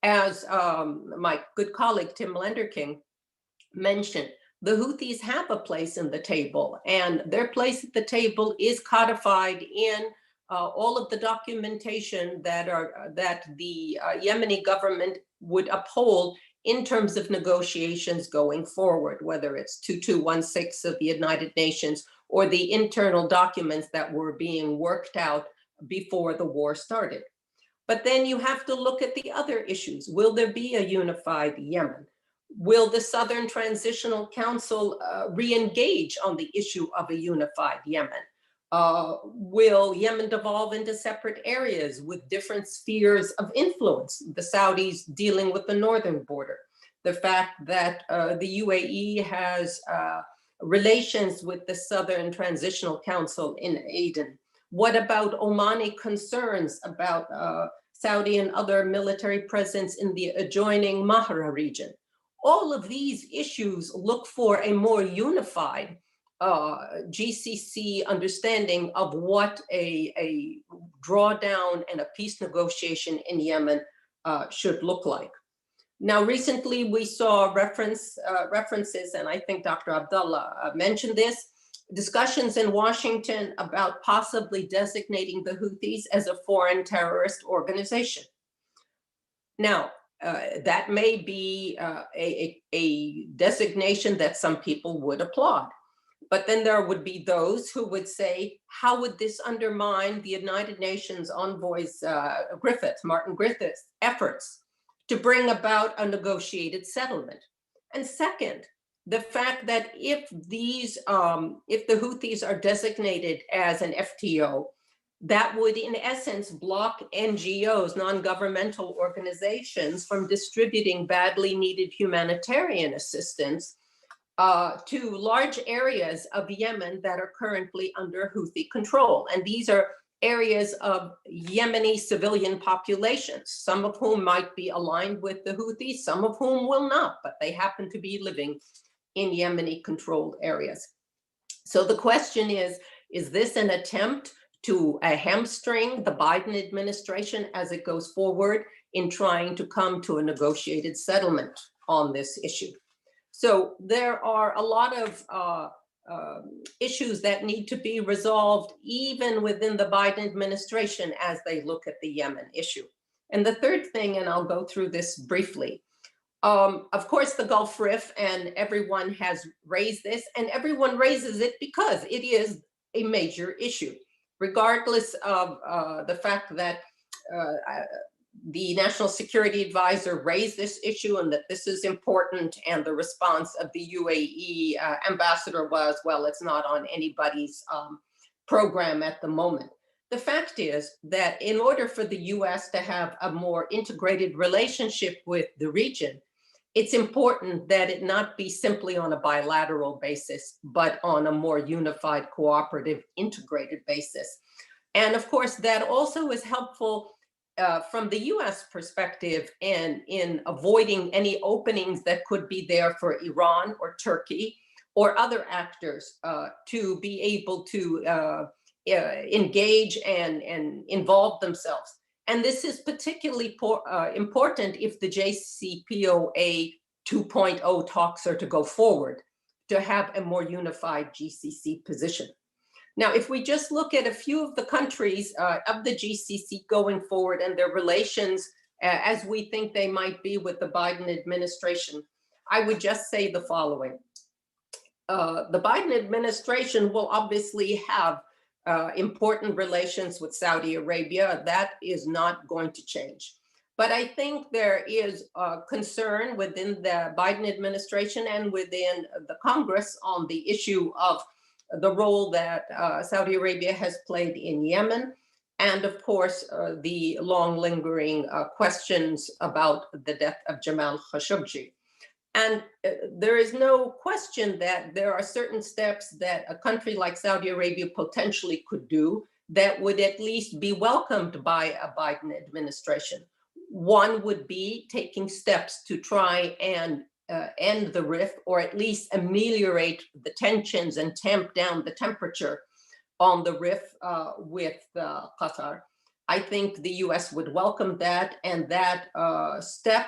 As my good colleague, Tim Lenderking, mentioned, the Houthis have a place in the table, and their place at the table is codified in all of the documentation that the Yemeni government would uphold in terms of negotiations going forward, whether it's 2216 of the United Nations or the internal documents that were being worked out before the war started. But then you have to look at the other issues. Will there be a unified Yemen? Will the Southern Transitional Council re-engage on the issue of a unified Yemen? Will Yemen devolve into separate areas with different spheres of influence? The Saudis dealing with the northern border. The fact that the UAE has relations with the Southern Transitional Council in Aden. What about Omani concerns about Saudi and other military presence in the adjoining Mahra region? All of these issues look for a more unified GCC understanding of what a drawdown and a peace negotiation in Yemen should look like. Now, recently we saw references, and I think Dr. Abdullah mentioned this, discussions in Washington about possibly designating the Houthis as a foreign terrorist organization. Now, that may be a designation that some people would applaud. But then there would be those who would say, how would this undermine the United Nations envoy's Martin Griffith's efforts to bring about a negotiated settlement? And second, the fact that if the Houthis are designated as an FTO, that would in essence block NGOs, non-governmental organizations, from distributing badly needed humanitarian assistance to large areas of Yemen that are currently under Houthi control. And these are areas of Yemeni civilian populations, some of whom might be aligned with the Houthis, some of whom will not, but they happen to be living in Yemeni controlled areas. So the question is this an attempt to hamstring the Biden administration as it goes forward in trying to come to a negotiated settlement on this issue? So there are a lot of issues that need to be resolved even within the Biden administration as they look at the Yemen issue. And the third thing, and I'll go through this briefly, of course, the Gulf Rift, and everyone has raised this, and everyone raises it because it is a major issue, regardless of the fact that the National Security Advisor raised this issue and that this is important, and the response of the UAE ambassador was, well, it's not on anybody's program at the moment. The fact is that in order for the US to have a more integrated relationship with the region, it's important that it not be simply on a bilateral basis, but on a more unified, cooperative, integrated basis. And of course, that also is helpful from the US perspective and in avoiding any openings that could be there for Iran or Turkey or other actors to be able to engage and involve themselves. And this is particularly important if the JCPOA 2.0 talks are to go forward, to have a more unified GCC position. Now, if we just look at a few of the countries of the GCC going forward and their relations as we think they might be with the Biden administration, I would just say the following. The Biden administration will obviously have important relations with Saudi Arabia. That is not going to change. But I think there is concern within the Biden administration and within the Congress on the issue of the role that Saudi Arabia has played in Yemen, and of course, the long lingering questions about the death of Jamal Khashoggi. And there is no question that there are certain steps that a country like Saudi Arabia potentially could do that would at least be welcomed by a Biden administration. One would be taking steps to try and end the rift, or at least ameliorate the tensions and tamp down the temperature on the rift with Qatar. I think the US would welcome that, and that step,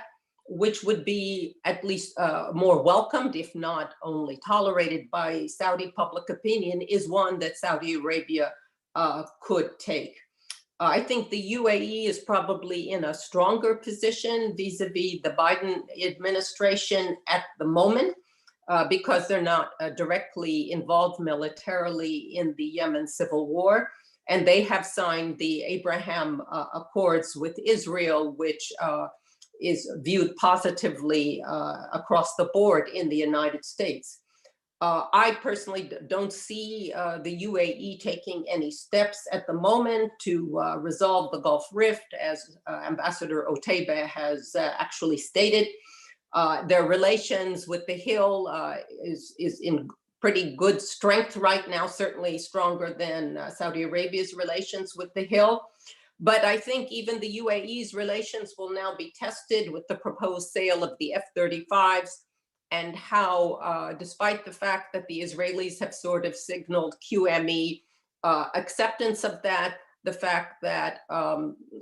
which would be at least more welcomed, if not only tolerated by Saudi public opinion, is one that Saudi Arabia could take. I think the UAE is probably in a stronger position vis-a-vis the Biden administration at the moment because they're not directly involved militarily in the Yemen civil war. And they have signed the Abraham Accords with Israel, which is viewed positively across the board in the United States. I personally don't see the UAE taking any steps at the moment to resolve the Gulf Rift, as Ambassador Otaiba has actually stated. Their relations with the Hill is in pretty good strength right now, certainly stronger than Saudi Arabia's relations with the Hill. But I think even the UAE's relations will now be tested with the proposed sale of the F-35s, and how, despite the fact that the Israelis have sort of signaled QME acceptance of that, the fact that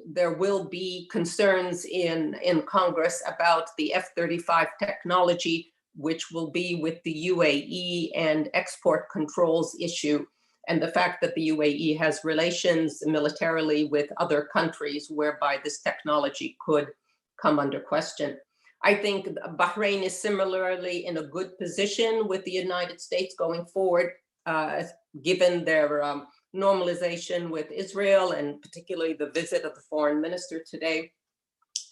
there will be concerns in Congress about the F-35 technology which will be with the UAE and export controls issue, and the fact that the UAE has relations militarily with other countries whereby this technology could come under question. I think Bahrain is similarly in a good position with the United States going forward, given their normalization with Israel and particularly the visit of the foreign minister today.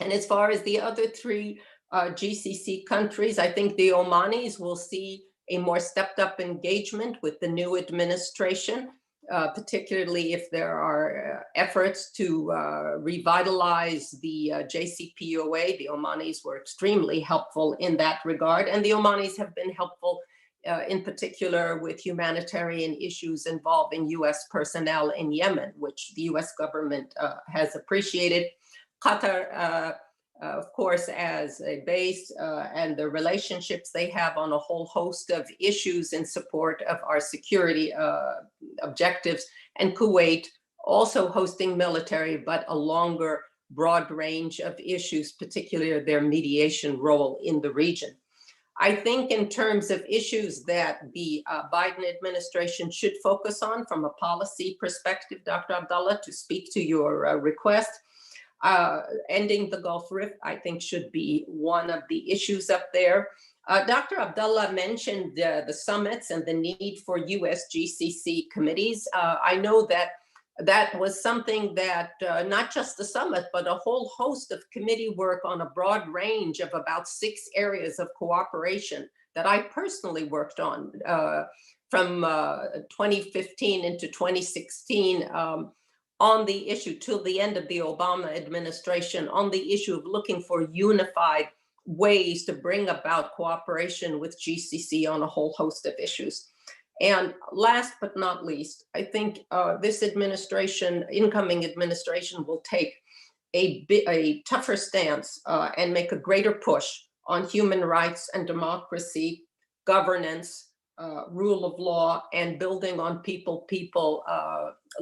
And as far as the other three GCC countries, I think the Omanis will see a more stepped up engagement with the new administration, particularly if there are efforts to revitalize the JCPOA. The Omanis were extremely helpful in that regard, and the Omanis have been helpful in particular with humanitarian issues involving US personnel in Yemen, which the US government has appreciated. Qatar, of course, as a base and the relationships they have on a whole host of issues in support of our security objectives, and Kuwait also hosting military, but a longer, broad range of issues, particularly their mediation role in the region. I think in terms of issues that the Biden administration should focus on from a policy perspective, Dr. Abdullah, to speak to your request, ending the Gulf Rift, I think, should be one of the issues up there. Dr. Abdullah mentioned the summits and the need for US-GCC committees. I know that that was something that not just the summit, but a whole host of committee work on a broad range of about 6 areas of cooperation that I personally worked on from 2015 into 2016 on the issue till the end of the Obama administration, on the issue of looking for unified ways to bring about cooperation with GCC on a whole host of issues. And last but not least, I think this administration, incoming administration, will take a tougher stance and make a greater push on human rights and democracy, governance, rule of law, and building on people-people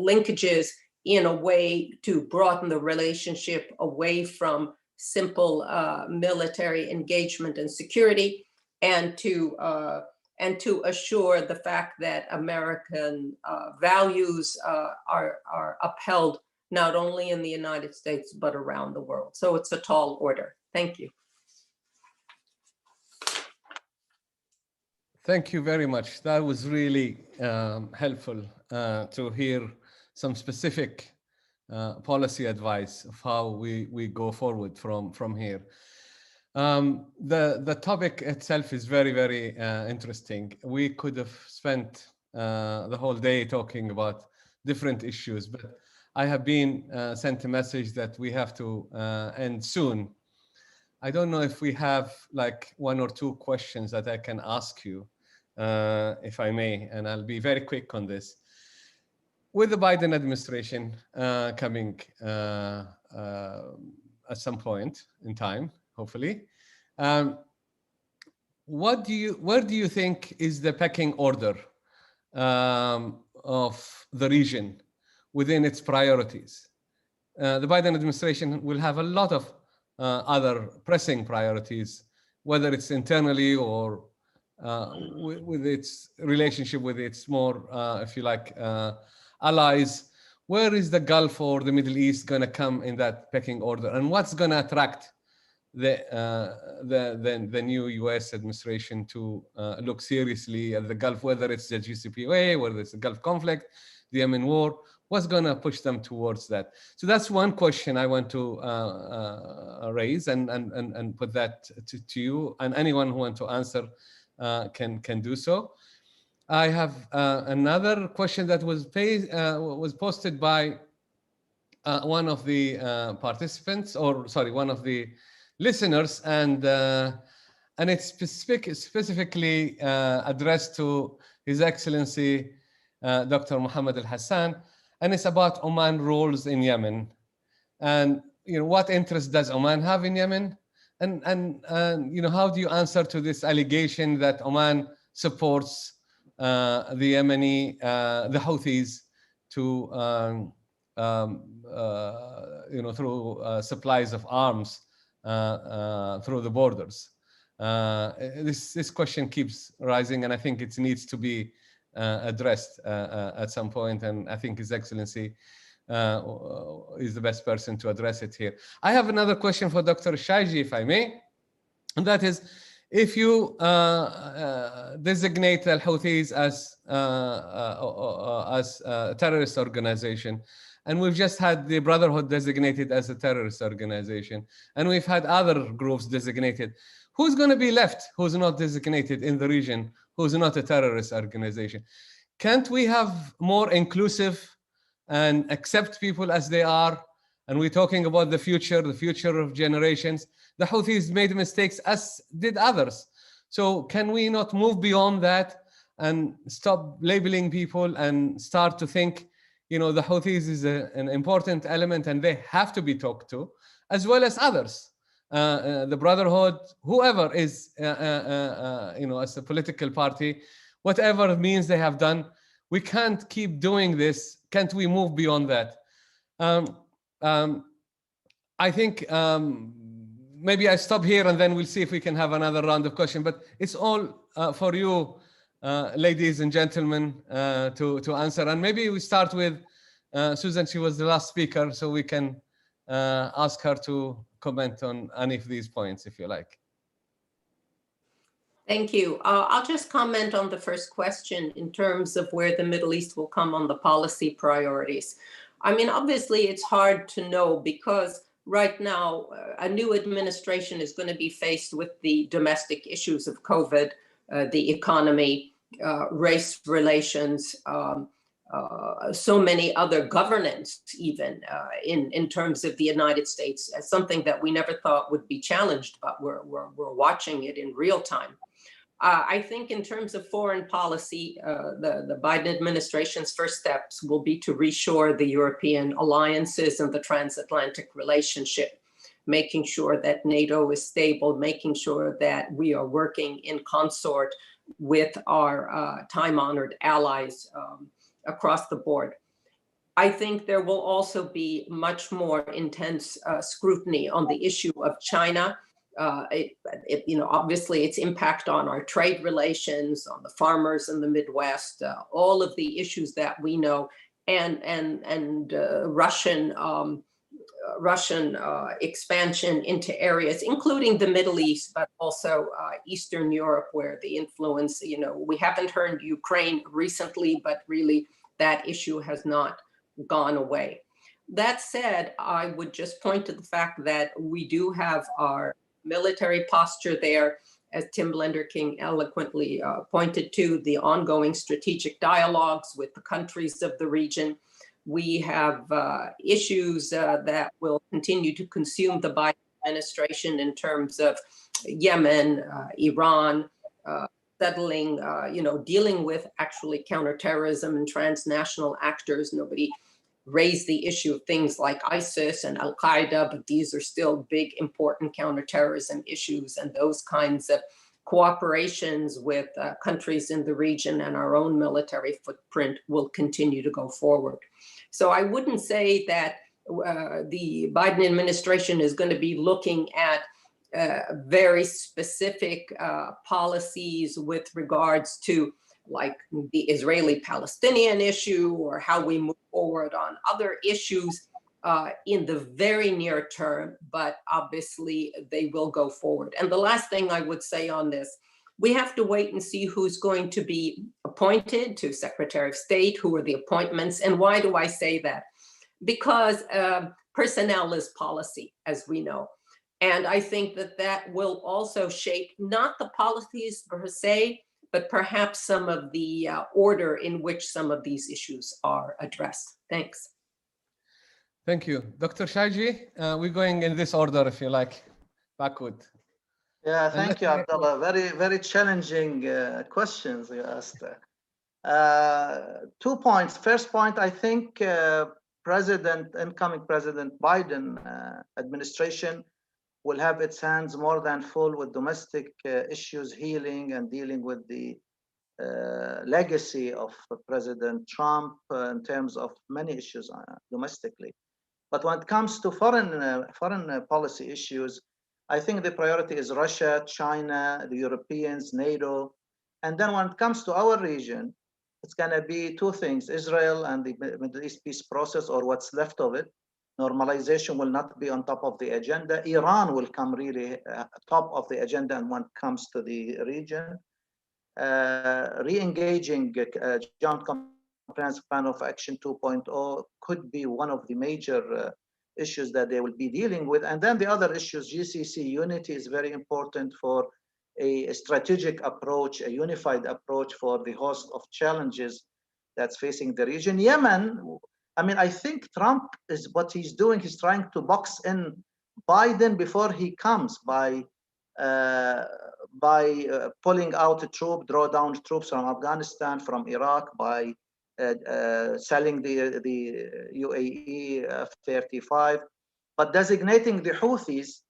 linkages in a way to broaden the relationship away from simple military engagement and security, and to assure the fact that American values are upheld not only in the United States, but around the world. So it's a tall order. Thank you. Thank you very much. That was really helpful to hear some specific policy advice of how we go forward from here. The topic itself is very, very interesting. We could have spent the whole day talking about different issues, but I have been sent a message that we have to end soon. I don't know if we have like 1 or 2 questions that I can ask you, if I may, and I'll be very quick on this. With the Biden administration coming at some point in time, hopefully, where do you think is the pecking order of the region within its priorities? The Biden administration will have a lot of other pressing priorities, whether it's internally or with its relationship with its more, if you like, allies. Where is the Gulf or the Middle East going to come in that pecking order, and what's going to attract the new U.S. administration to look seriously at the Gulf, whether it's the GCPOA, whether it's the Gulf conflict, the Yemen war? What's going to push them towards that? So that's one question I want to raise and put that to you, and anyone who wants to answer can do so. I have another question that was posted by one of the participants, or sorry, one of the listeners, and it's specifically addressed to His Excellency Dr. Mohammed Al-Hassan, and it's about Oman roles in Yemen, and what interest does Oman have in Yemen, and how do you answer to this allegation that Oman supports the Yemeni, the Houthis, to through supplies of arms through the borders? This question keeps rising, and I think it needs to be addressed at some point. And I think His Excellency is the best person to address it here. I have another question for Dr. Al-Shayji, if I may, and that is, if you designate Al-Houthis as a terrorist organization, and we've just had the Brotherhood designated as a terrorist organization, and we've had other groups designated, who's going to be left who's not designated in the region, who's not a terrorist organization? Can't we have more inclusive and accept people as they are? And we're talking about the future of generations. The Houthis made mistakes, as did others. So can we not move beyond that and stop labeling people and start to think, you know, the Houthis is an important element and they have to be talked to, as well as others. The Brotherhood, whoever is, you know, as a political party, whatever means they have done, we can't keep doing this. Can't we move beyond that? I think maybe I stop here and then we'll see if we can have another round of questions. But it's all for you, ladies and gentlemen, to answer. And maybe we start with Susan. She was the last speaker, so we can ask her to comment on any of these points, if you like. Thank you. I'll just comment on the first question in terms of where the Middle East will come on the policy priorities. I mean, obviously, it's hard to know because right now, a new administration is going to be faced with the domestic issues of COVID, the economy, race relations, so many other governance, even in terms of the United States, as something that we never thought would be challenged, but we're watching it in real time. I think in terms of foreign policy, the Biden administration's first steps will be to reshore the European alliances and the transatlantic relationship, making sure that NATO is stable, making sure that we are working in consort with our time-honored allies across the board. I think there will also be much more intense scrutiny on the issue of China. You know, obviously its impact on our trade relations, on the farmers in the Midwest, all of the issues that we know, and Russian expansion into areas, including the Middle East, but also Eastern Europe, where the influence, you know, we haven't heard Ukraine recently, but really that issue has not gone away. That said, I would just point to the fact that we do have our military posture there, as Tim Lenderking eloquently pointed to, the ongoing strategic dialogues with the countries of the region. We have issues that will continue to consume the Biden administration in terms of Yemen, Iran, settling, you know, dealing with actually counterterrorism and transnational actors. Nobody raised the issue of things like ISIS and Al-Qaeda, but these are still big, important counterterrorism issues, and those kinds of cooperations with countries in the region and our own military footprint will continue to go forward. So I wouldn't say that the Biden administration is going to be looking at very specific policies with regards to like the Israeli-Palestinian issue or how we move forward on other issues in the very near term, but obviously they will go forward. And the last thing I would say on this, we have to wait and see who's going to be appointed to Secretary of State, who are the appointments. And why do I say that? Because personnel is policy, as we know. And I think that that will also shape not the policies per se, but perhaps some of the order in which some of these issues are addressed. Thanks. Thank you. Dr. Shayji, we're going in this order, if you like, backward. Yeah, thank you, Abdullah. Very, very challenging questions you asked. 2 points. First point, I think incoming President Biden administration will have its hands more than full with domestic issues, healing and dealing with the legacy of President Trump in terms of many issues domestically. But when it comes to foreign policy issues, I think the priority is Russia, China, the Europeans, NATO. And then when it comes to our region, it's going to be two things, Israel and the Middle East peace process, or what's left of it. Normalization will not be on top of the agenda. Iran will come really top of the agenda and when it comes to the region. Re-engaging Joint Comprehensive Plan of Action 2.0 could be one of the major issues that they will be dealing with. And then the other issues, GCC unity is very important for a strategic approach, a unified approach for the host of challenges that's facing the region. Yemen, I mean, I think Trump is what he's doing. He's trying to box in Biden before he comes by pulling out the troop, draw down troops from Afghanistan, from Iraq, by selling the UAE F-35, but designating the Houthis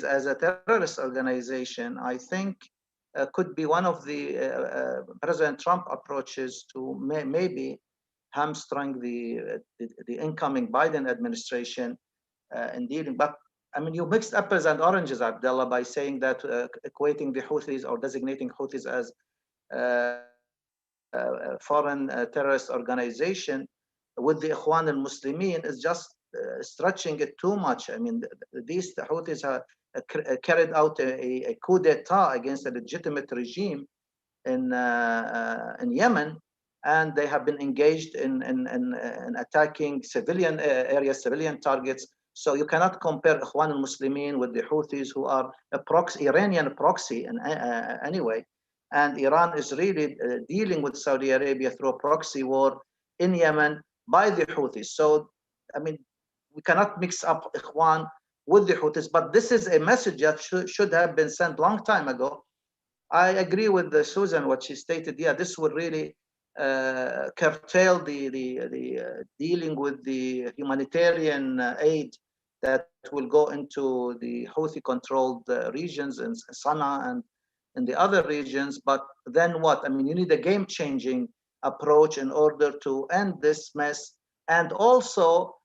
as a terrorist organization, I think could be one of the President Trump approaches to maybe hamstring the incoming Biden administration in dealing. But I mean, you mixed apples and oranges, Abdullah, by saying that equating the Houthis or designating Houthis as foreign terrorist organization with the Ikhwan al-Muslimin is just stretching it too much. I mean, these Houthis have carried out a coup d'etat against a legitimate regime in Yemen, and they have been engaged in attacking civilian areas, civilian targets. So you cannot compare Ikhwan al-Muslimin with the Houthis, who are a Iranian proxy in any way. And Iran is really dealing with Saudi Arabia through a proxy war in Yemen by the Houthis. So, I mean, we cannot mix up Ikhwan with the Houthis, but this is a message that should have been sent long time ago. I agree with Susan, what she stated. Yeah, this would really curtail the dealing with the humanitarian aid that will go into the Houthi-controlled regions in Sana'a and in the other regions. But then what? I mean, you need a game-changing approach in order to end this mess and also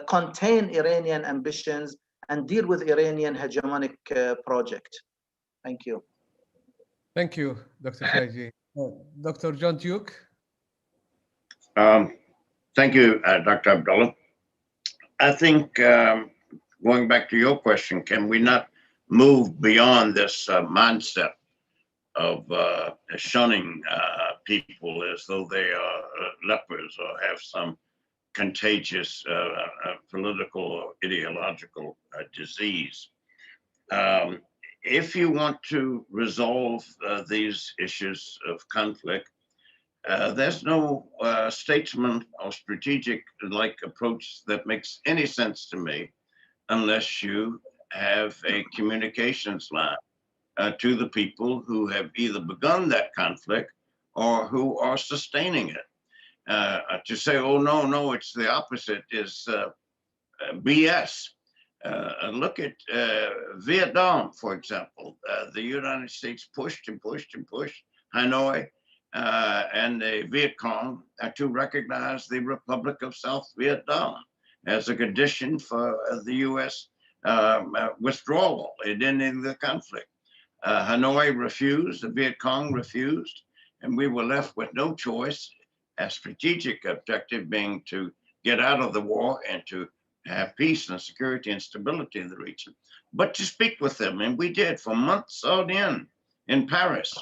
contain Iranian ambitions and deal with Iranian hegemonic project. Thank you. Thank you, Dr. Shayji. Dr. John Duke. Thank you, Dr. Abdullah. I think going back to your question, can we not move beyond this mindset of shunning people as though they are lepers or have some contagious political or ideological disease? If you want to resolve these issues of conflict, there's no statesman or strategic-like approach that makes any sense to me unless you have a communications line to the people who have either begun that conflict or who are sustaining it. To say, oh, no, it's the opposite is BS. Look at Vietnam, for example. The United States pushed and pushed and pushed Hanoi and the Viet Cong to recognize the Republic of South Vietnam as a condition for the U.S. Withdrawal in ending the conflict. Hanoi refused, the Viet Cong refused, and we were left with no choice, a strategic objective being to get out of the war and to have peace and security and stability in the region, but to speak with them. And we did for months on end in Paris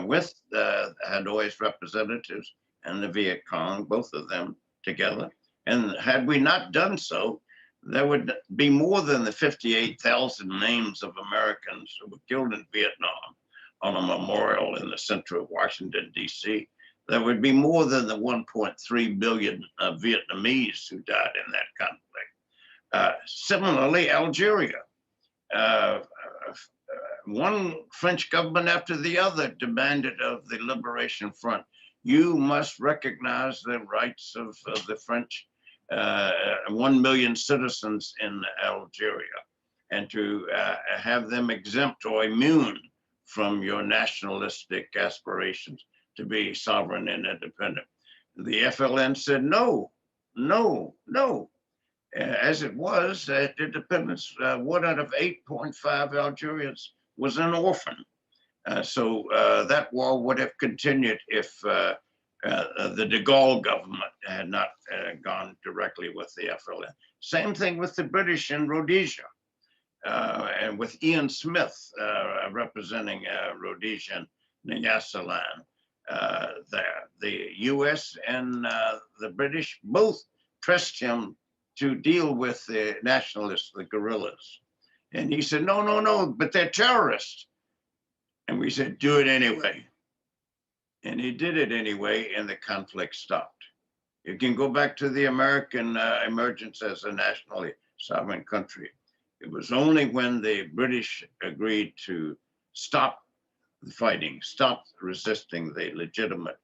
with Hanoi's representatives and the Viet Cong, both of them together. And had we not done so, there would be more than the 58,000 names of Americans who were killed in Vietnam on a memorial in the center of Washington, D.C. There would be more than the 1.3 billion Vietnamese who died in that conflict. Similarly, Algeria. One French government after the other demanded of the Liberation Front, you must recognize the rights of the French 1 million citizens in Algeria and to have them exempt or immune from your nationalistic aspirations to be sovereign and independent. The FLN said, no, no, no. As it was, at independence, 1 out of 8.5 Algerians was an orphan. So that war would have continued if the de Gaulle government had not gone directly with the FLN. Same thing with the British in Rhodesia, and with Ian Smith representing Rhodesia and Nyasaland. The US and the British both pressed him to deal with the nationalists, the guerrillas. And he said, no, no, no, but they're terrorists. And we said, do it anyway. And he did it anyway, and the conflict stopped. You can go back to the American emergence as a nationally sovereign country. It was only when the British agreed to stop the fighting, stop resisting the legitimate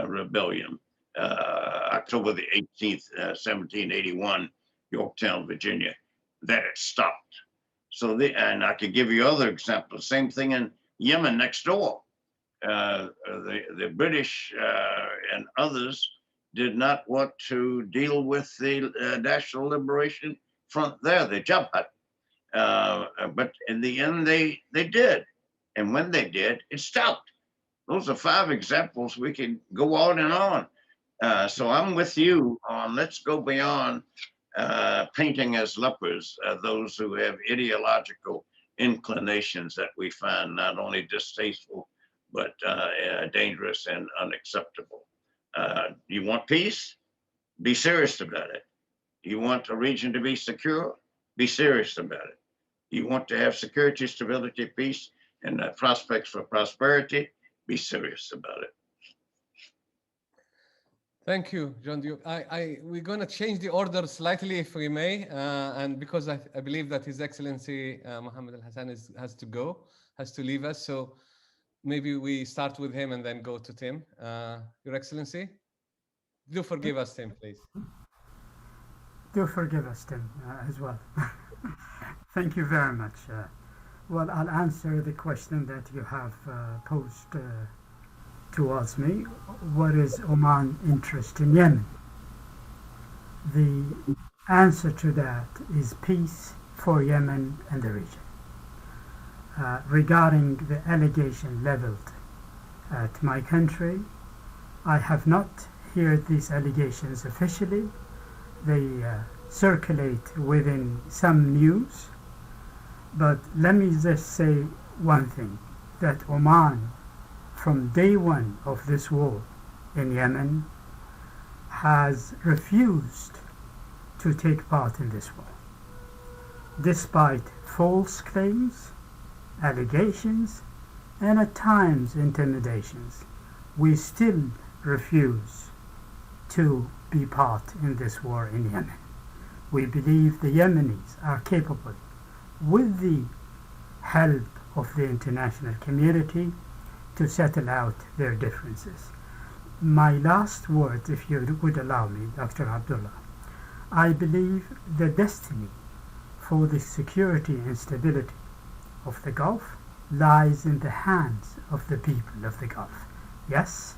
rebellion, October the 18th, 1781, Yorktown, Virginia, that it stopped. So, and I could give you other examples, same thing in Yemen next door. The British and others did not want to deal with the National Liberation Front there, the Jabhat. But in the end, they did. And when they did, it stopped. Those are 5 examples. We can go on and on. So I'm with you on let's go beyond painting as lepers those who have ideological inclinations that we find not only distasteful, but dangerous and unacceptable. You want peace? Be serious about it. You want a region to be secure? Be serious about it. You want to have security, stability, peace, and prospects for prosperity? Be serious about it. Thank you, John Duke. We're going to change the order slightly, if we may, and because I believe that His Excellency Mohammed Al-Hassan has to leave us. So maybe we start with him and then go to Tim. Your Excellency, do forgive us, Tim, please. Do forgive us, Tim, as well. Thank you very much. Well, I'll answer the question that you have posed towards me. What is Oman's interest in Yemen? The answer to that is peace for Yemen and the region. Regarding the allegation leveled at my country, I have not heard these allegations officially. They circulate within some news. But let me just say one thing, that Oman, from day one of this war in Yemen, has refused to take part in this war. Despite false claims, allegations, and at times intimidations, we still refuse to be part in this war in Yemen. We believe the Yemenis are capable, with the help of the international community, to settle out their differences. My last words, if you would allow me, Dr. Abdullah, I believe the destiny for the security and stability of the Gulf lies in the hands of the people of the Gulf. Yes,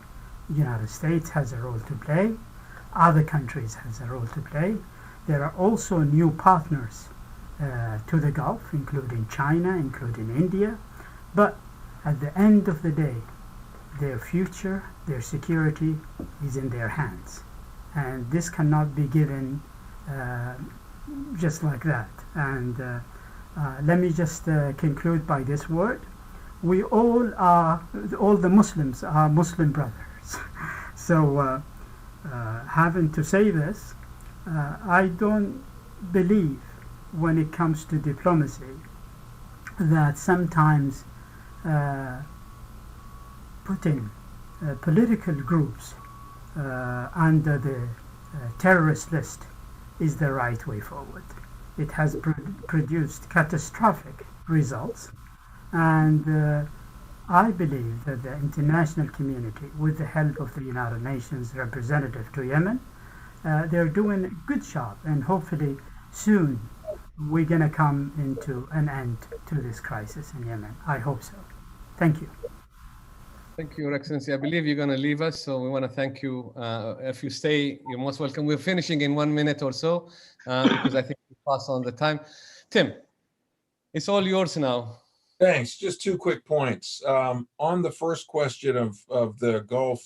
the United States has a role to play, other countries has a role to play. There are also new partners to the Gulf, including China, including India, but at the end of the day, their future, their security is in their hands. And this cannot be given just like that. And let me just conclude by this word. We all the Muslims are Muslim brothers. So having to say this, I don't believe when it comes to diplomacy that sometimes putting political groups under the terrorist list is the right way forward. It has produced catastrophic results, and I believe that the international community, with the help of the United Nations representative to Yemen, they're doing a good job, and hopefully soon we're going to come into an end to this crisis in Yemen. I hope so. Thank you. Thank you, Your Excellency. I believe you're going to leave us, so we want to thank you. If you stay, you're most welcome. We're finishing in 1 minute or so because I think we passed on the time. Tim, it's all yours now. Thanks. Just 2 quick points. On the first question of the Gulf,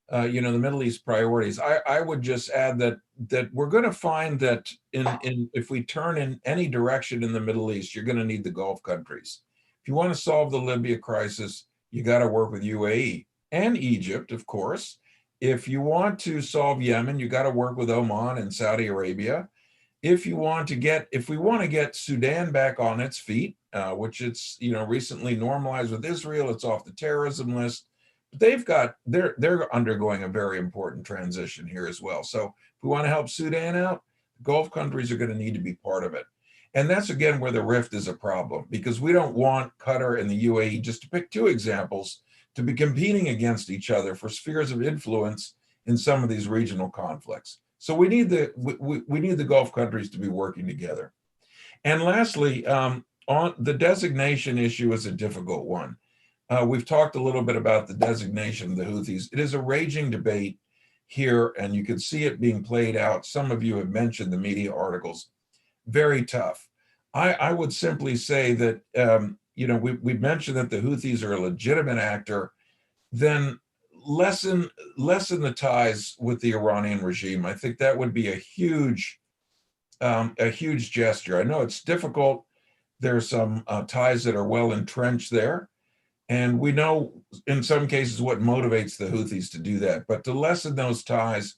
the Middle East priorities, I would just add that we're going to find that if we turn in any direction in the Middle East, you're going to need the Gulf countries. If you want to solve the Libya crisis, you got to work with UAE and Egypt, of course. If you want to solve Yemen, you got to work with Oman and Saudi Arabia. If we want to get Sudan back on its feet, which it's recently normalized with Israel, it's off the terrorism list. But they're undergoing a very important transition here as well. So if we want to help Sudan out, the Gulf countries are going to need to be part of it. And that's again where the rift is a problem, because we don't want Qatar and the UAE, just to pick 2 examples, to be competing against each other for spheres of influence in some of these regional conflicts. So we need the Gulf countries to be working together. And lastly, on the designation issue is a difficult one. We've talked a little bit about the designation of the Houthis. It is a raging debate here, and you can see it being played out. Some of you have mentioned the media articles. Very tough. I would simply say that, we mentioned that the Houthis are a legitimate actor, then lessen the ties with the Iranian regime. I think that would be a huge gesture. I know it's difficult. There's some ties that are well entrenched there. And we know in some cases what motivates the Houthis to do that. But to lessen those ties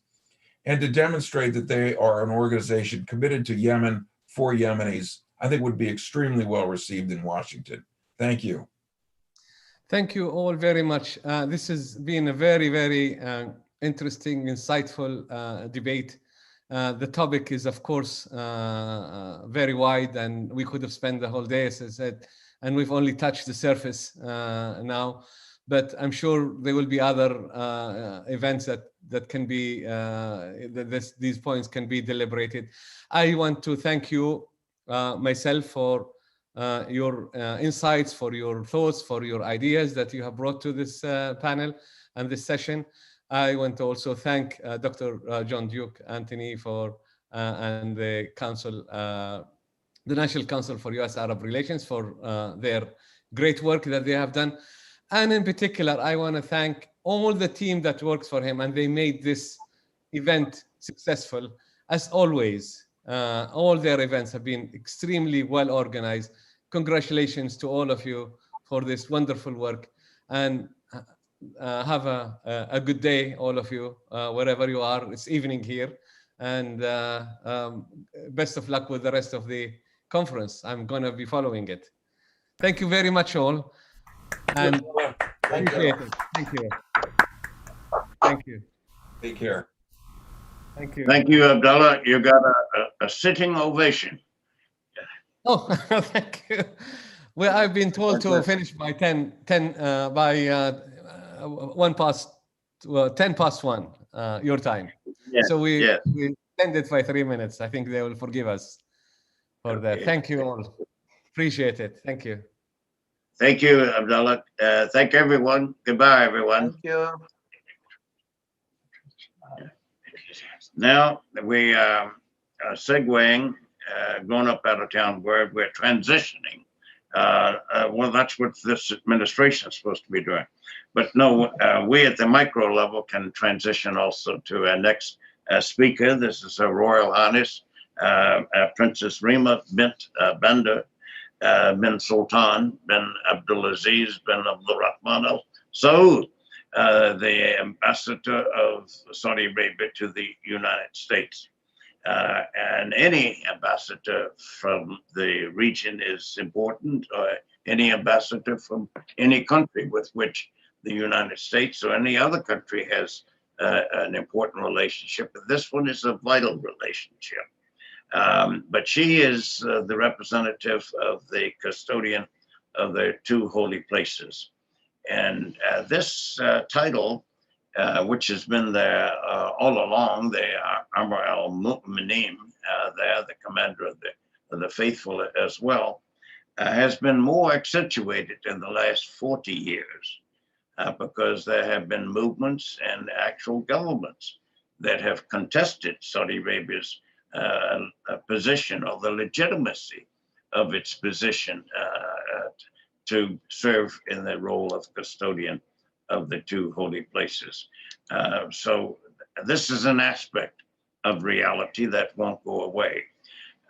and to demonstrate that they are an organization committed to Yemen for Yemenis, I think would be extremely well received in Washington. Thank you. Thank you all very much. This has been a very, very interesting, insightful debate. The topic is, of course, very wide, and we could have spent the whole day, as I said, and we've only touched the surface now. But I'm sure there will be other events that can be, these points can be deliberated. I want to thank you myself for your insights, for your thoughts, for your ideas that you have brought to this panel and this session. I want to also thank Dr. John Duke Anthony for and the Council, the National Council for U.S.-Arab Relations for their great work that they have done. And in particular, I want to thank all the team that works for him, and they made this event successful. As always, all their events have been extremely well organized. Congratulations to all of you for this wonderful work, and have a good day, all of you, wherever you are. It's evening here, and best of luck with the rest of the conference. I'm going to be following it. Thank you very much, all. And appreciate it. Thank you. Thank you. Take care. Thank you. Thank you, Abdullah. You got a sitting ovation. Oh, thank you. Well, I've been told to finish by 10 past 1 your time. Yes, so we yes. extended by 3 minutes. I think they will forgive us for that. Thank you all. Appreciate it. Thank you. Thank you, Abdullah. Thank everyone. Goodbye, everyone. Thank you. Now we are segueing, going up out of town where we're transitioning. Well, that's what this administration is supposed to be doing. But no, we at the micro level can transition also to our next speaker. This is Her Royal Highness, Princess Reema bint Bandar bin Sultan bin Abdulaziz bin Abdulrahman Al Saud, the ambassador of Saudi Arabia to the United States. And any ambassador from the region is important, or any ambassador from any country with which the United States or any other country has an important relationship. But this one is a vital relationship. But she is the representative of the custodian of the 2 holy places. And this title, which has been there all along, the Amr al-Mu'mineen, there, the commander of the faithful as well, has been more accentuated in the last 40 years. because there have been movements and actual governments that have contested Saudi Arabia's position or the legitimacy of its position to serve in the role of custodian of the two holy places. So this is an aspect of reality that won't go away.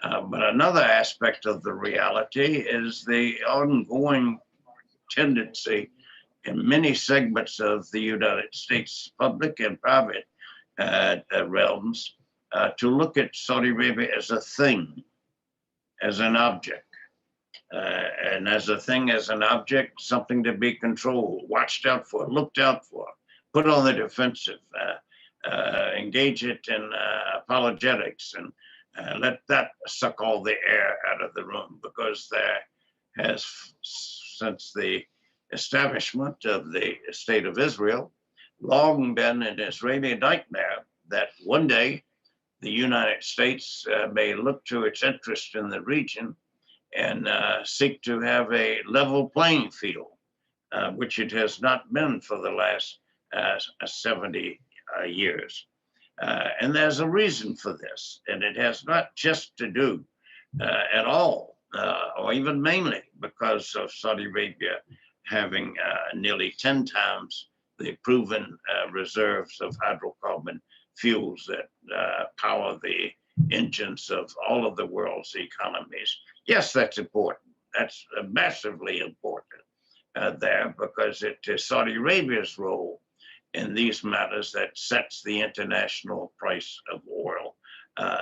But another aspect of the reality is the ongoing tendency in many segments of the United States public and private realms to look at Saudi Arabia as a thing, as an object. And as a thing, as an object, something to be controlled, watched out for, looked out for, put on the defensive, engage it in apologetics, and let that suck all the air out of the room, because there has, since the establishment of the State of Israel, long been an Israeli nightmare that one day the United States may look to its interest in the region and seek to have a level playing field, which it has not been for the last 70 years. And there's a reason for this, and it has not just to do at all, or even mainly because of Saudi Arabia having nearly 10 times the proven reserves of hydrocarbon fuels that power the engines of all of the world's economies. Yes, that's important. That's massively important there, because it is Saudi Arabia's role in these matters that sets the international price of oil,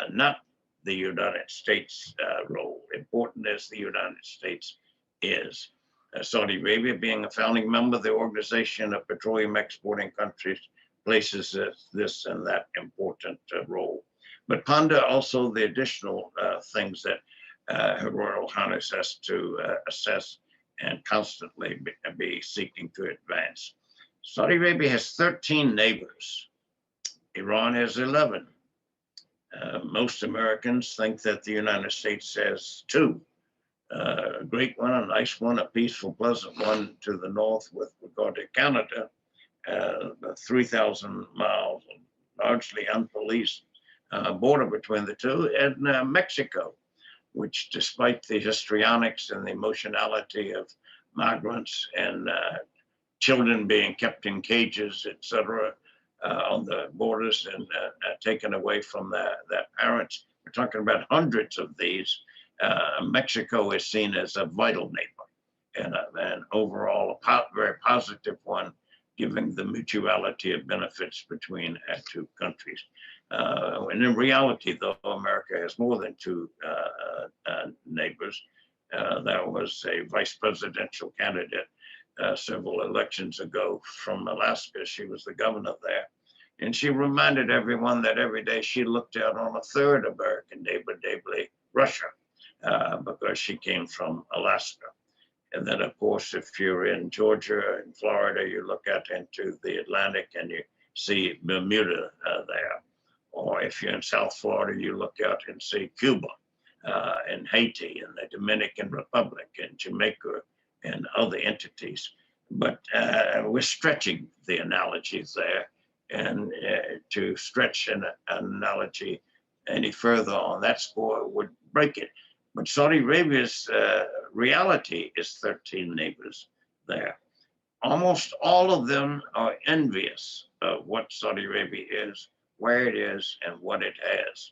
not the United States' role, important as the United States is. Saudi Arabia, being a founding member of the Organization of Petroleum Exporting Countries, places this and that important role. But ponder also the additional things that Her Royal Highness has to assess and constantly be seeking to advance. Saudi Arabia has 13 neighbors. Iran has 11. Most Americans think that the United States has 2. A great one, a nice one, a peaceful, pleasant one to the north with regard to Canada, 3,000 miles, largely unpoliced border between the two, and Mexico, which, despite the histrionics and the emotionality of migrants and children being kept in cages, etc., on the borders and taken away from their parents. We're talking about hundreds of these. Mexico is seen as a vital neighbor and overall a very positive one, given the mutuality of benefits between our two countries. And in reality, though, America has more than 2 neighbors. There was a vice presidential candidate several elections ago from Alaska. She was the governor there. And she reminded everyone that every day she looked out on a third American neighbor, namely Russia, because she came from Alaska. And then, of course, if you're in Georgia and Florida, you look out into the Atlantic and you see Bermuda there. Or if you're in South Florida, you look out and see Cuba and Haiti and the Dominican Republic and Jamaica and other entities. But we're stretching the analogies there, and to stretch an analogy any further on that score would break it. But Saudi Arabia's reality is 13 neighbors there. Almost all of them are envious of what Saudi Arabia is, where it is, and what it has.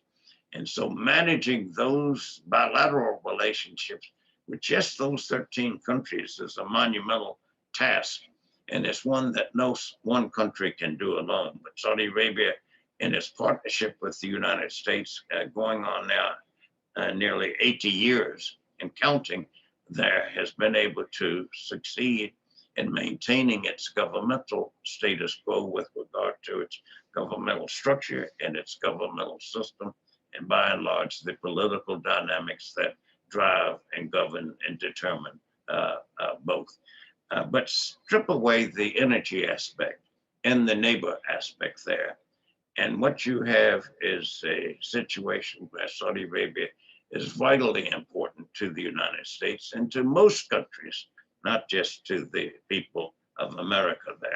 And so managing those bilateral relationships with just those 13 countries is a monumental task. And it's one that no one country can do alone. But Saudi Arabia, in its partnership with the United States, going on now nearly 80 years and counting, there has been able to succeed in maintaining its governmental status quo with regard to its governmental structure and its governmental system, and by and large, the political dynamics that drive and govern and determine both. But strip away the energy aspect and the neighbor aspect there, and what you have is a situation where Saudi Arabia is vitally important to the United States and to most countries, not just to the people of America there.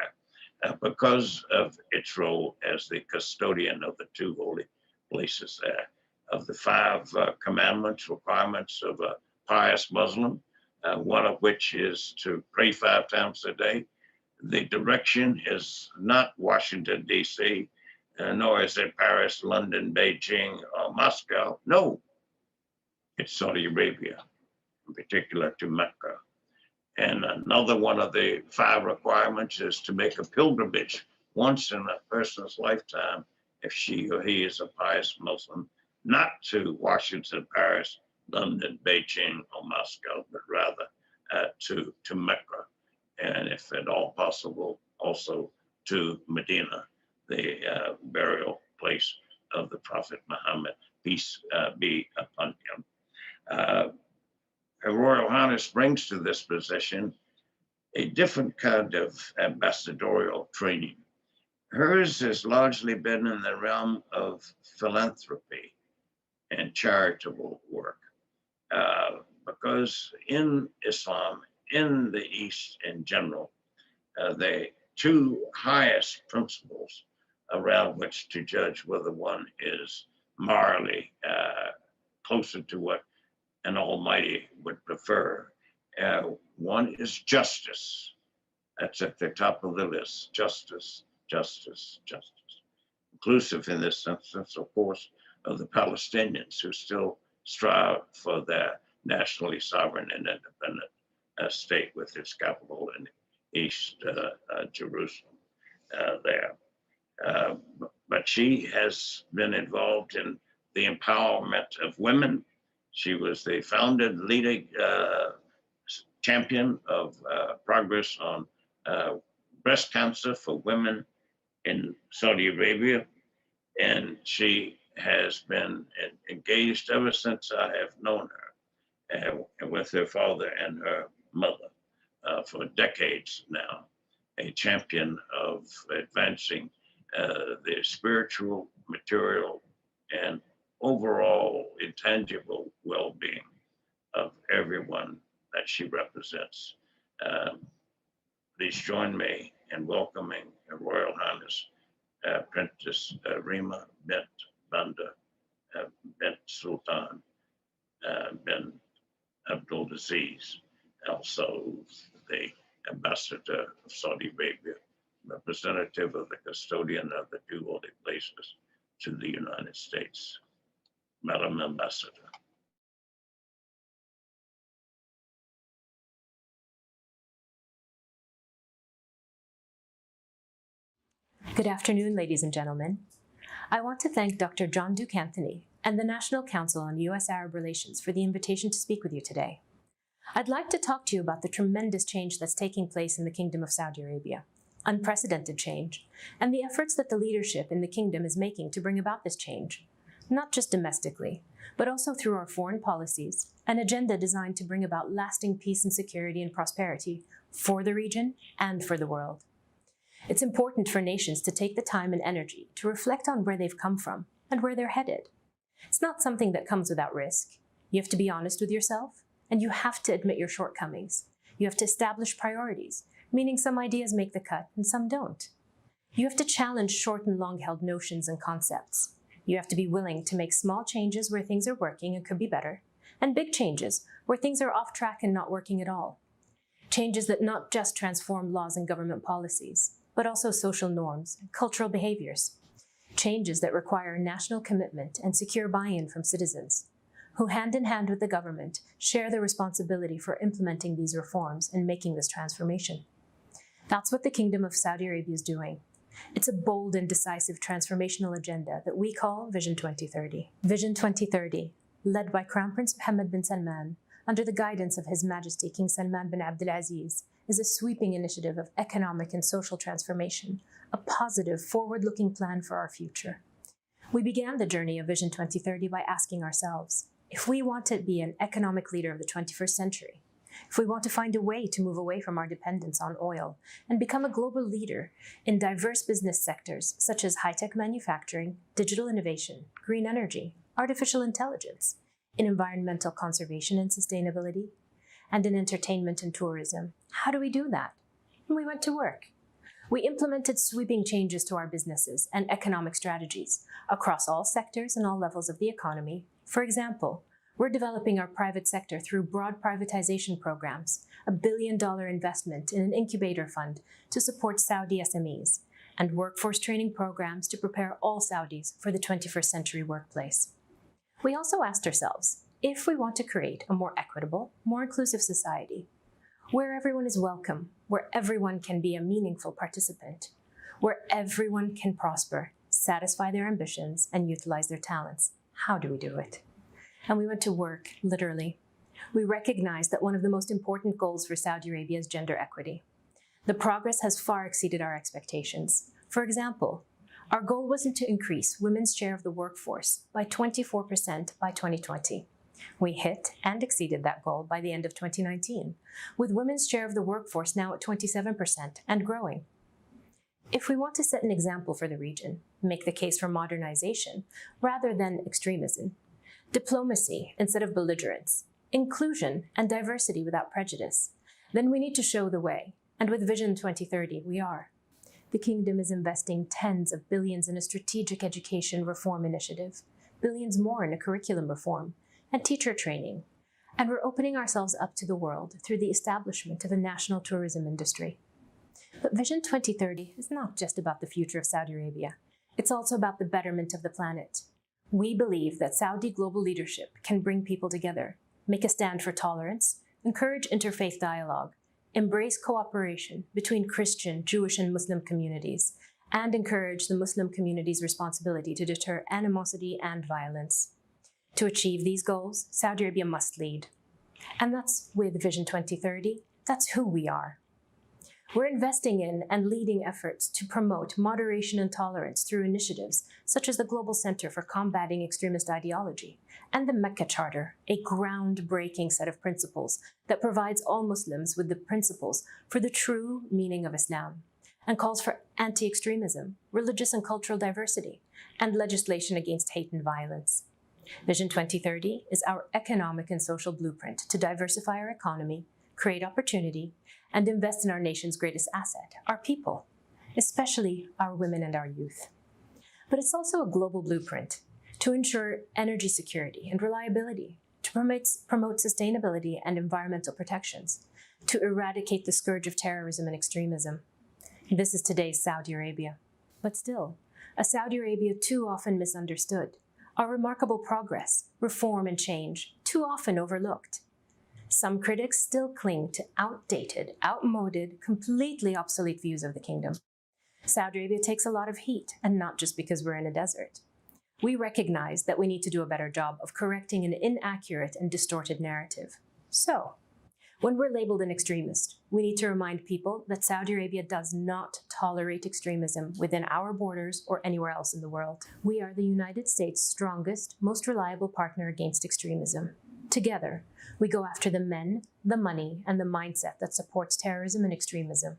because of its role as the custodian of the two holy places there. Of the five commandments, requirements of a pious Muslim, one of which is to pray 5 times a day. The direction is not Washington, D.C., nor is it Paris, London, Beijing, or Moscow. No, it's Saudi Arabia, in particular to Mecca. And another one of the 5 requirements is to make a pilgrimage once in a person's lifetime, if she or he is a pious Muslim, not to Washington, Paris, London, Beijing, or Moscow, but rather to Mecca, and if at all possible, also to Medina, the burial place of the Prophet Muhammad, peace be upon him. Her Royal Highness brings to this position a different kind of ambassadorial training. Hers has largely been in the realm of philanthropy and charitable work, because in Islam, in the East in general, the 2 highest principles around which to judge whether one is morally closer to what an almighty would prefer. One is justice. That's at the top of the list. Justice, justice, justice. Inclusive in this sense, of course, of the Palestinians who still strive for their nationally sovereign and independent state with its capital in East Jerusalem there. But she has been involved in the empowerment of women. She was the founded leading champion of progress on breast cancer for women in Saudi Arabia. And she has been engaged ever since I have known her, with her father and her mother for decades now, a champion of advancing the spiritual, material, and overall intangible well-being of everyone that she represents. Please join me in welcoming Her Royal Highness Princess Reema bint Banda bint Sultan bin Abdulaziz Al Saud, the ambassador of Saudi Arabia, representative of the custodian of the 2 holy places to the United States. Madam Ambassador. Good afternoon, ladies and gentlemen. I want to thank Dr. John Duke Anthony and the National Council on U.S.-Arab Relations for the invitation to speak with you today. I'd like to talk to you about the tremendous change that's taking place in the Kingdom of Saudi Arabia, unprecedented change, and the efforts that the leadership in the kingdom is making to bring about this change, not just domestically, but also through our foreign policies, an agenda designed to bring about lasting peace and security and prosperity for the region and for the world. It's important for nations to take the time and energy to reflect on where they've come from and where they're headed. It's not something that comes without risk. You have to be honest with yourself, and you have to admit your shortcomings. You have to establish priorities, meaning some ideas make the cut and some don't. You have to challenge short and long-held notions and concepts. You have to be willing to make small changes where things are working and could be better, and big changes where things are off track and not working at all. Changes that not just transform laws and government policies, but also social norms and cultural behaviors. Changes that require national commitment and secure buy-in from citizens, who hand in hand with the government share the responsibility for implementing these reforms and making this transformation. That's what the Kingdom of Saudi Arabia is doing. It's a bold and decisive transformational agenda that we call Vision 2030. Vision 2030, led by Crown Prince Mohammed bin Salman, under the guidance of His Majesty King Salman bin Abdulaziz, is a sweeping initiative of economic and social transformation, a positive, forward-looking plan for our future. We began the journey of Vision 2030 by asking ourselves, if we want to be an economic leader of the 21st century, if we want to find a way to move away from our dependence on oil and become a global leader in diverse business sectors such as high-tech manufacturing, digital innovation, green energy, artificial intelligence, in environmental conservation and sustainability, and in entertainment and tourism, how do we do that? And we went to work. We implemented sweeping changes to our businesses and economic strategies across all sectors and all levels of the economy. For example, we're developing our private sector through broad privatization programs, $1 billion investment in an incubator fund to support Saudi SMEs, and workforce training programs to prepare all Saudis for the 21st century workplace. We also asked ourselves, if we want to create a more equitable, more inclusive society, where everyone is welcome, where everyone can be a meaningful participant, where everyone can prosper, satisfy their ambitions, and utilize their talents, how do we do it? And we went to work, literally. We recognized that one of the most important goals for Saudi Arabia is gender equity. The progress has far exceeded our expectations. For example, our goal wasn't to increase women's share of the workforce by 24% by 2020. We hit and exceeded that goal by the end of 2019, with women's share of the workforce now at 27% and growing. If we want to set an example for the region, make the case for modernization rather than extremism, diplomacy instead of belligerence, inclusion and diversity without prejudice, then we need to show the way. And with Vision 2030, we are. The Kingdom is investing tens of billions in a strategic education reform initiative, billions more in a curriculum reform, and teacher training. And we're opening ourselves up to the world through the establishment of a national tourism industry. But Vision 2030 is not just about the future of Saudi Arabia. It's also about the betterment of the planet. We believe that Saudi global leadership can bring people together, make a stand for tolerance, encourage interfaith dialogue, embrace cooperation between Christian, Jewish, and Muslim communities, and encourage the Muslim community's responsibility to deter animosity and violence. To achieve these goals, Saudi Arabia must lead. And that's with Vision 2030, that's who we are. We're investing in and leading efforts to promote moderation and tolerance through initiatives such as the Global Center for Combating Extremist Ideology and the Mecca Charter, a groundbreaking set of principles that provides all Muslims with the principles for the true meaning of Islam and calls for anti-extremism, religious and cultural diversity, and legislation against hate and violence. Vision 2030 is our economic and social blueprint to diversify our economy, create opportunity, and invest in our nation's greatest asset, our people, especially our women and our youth. But it's also a global blueprint to ensure energy security and reliability, to promote sustainability and environmental protections, to eradicate the scourge of terrorism and extremism. This is today's Saudi Arabia. But still, a Saudi Arabia too often misunderstood, our remarkable progress, reform, and change too often overlooked. Some critics still cling to outdated, outmoded, completely obsolete views of the kingdom. Saudi Arabia takes a lot of heat, and not just because we're in a desert. We recognize that we need to do a better job of correcting an inaccurate and distorted narrative. So, when we're labeled an extremist, we need to remind people that Saudi Arabia does not tolerate extremism within our borders or anywhere else in the world. We are the United States' strongest, most reliable partner against extremism. Together, we go after the men, the money, and the mindset that supports terrorism and extremism.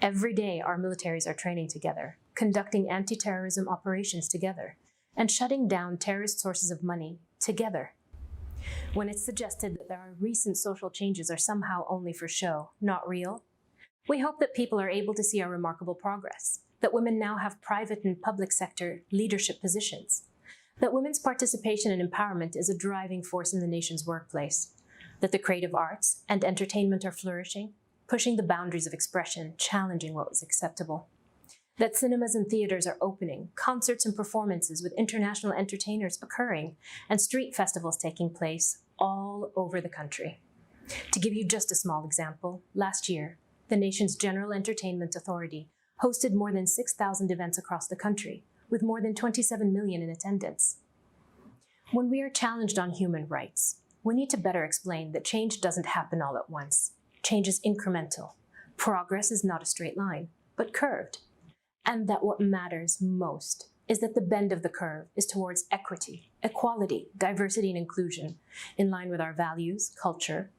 Every day, our militaries are training together, conducting anti-terrorism operations together, and shutting down terrorist sources of money together. When it's suggested that our recent social changes are somehow only for show, not real, we hope that people are able to see our remarkable progress, that women now have private and public sector leadership positions, that women's participation and empowerment is a driving force in the nation's workplace, that the creative arts and entertainment are flourishing, pushing the boundaries of expression, challenging what was acceptable, that cinemas and theaters are opening, concerts and performances with international entertainers occurring, and street festivals taking place all over the country. To give you just a small example, last year, the nation's General Entertainment Authority hosted more than 6,000 events across the country, with more than 27 million in attendance. When we are challenged on human rights, we need to better explain that change doesn't happen all at once. Change is incremental. Progress is not a straight line, but curved. And that what matters most is that the bend of the curve is towards equity, equality, diversity, and inclusion, in line with our values, culture,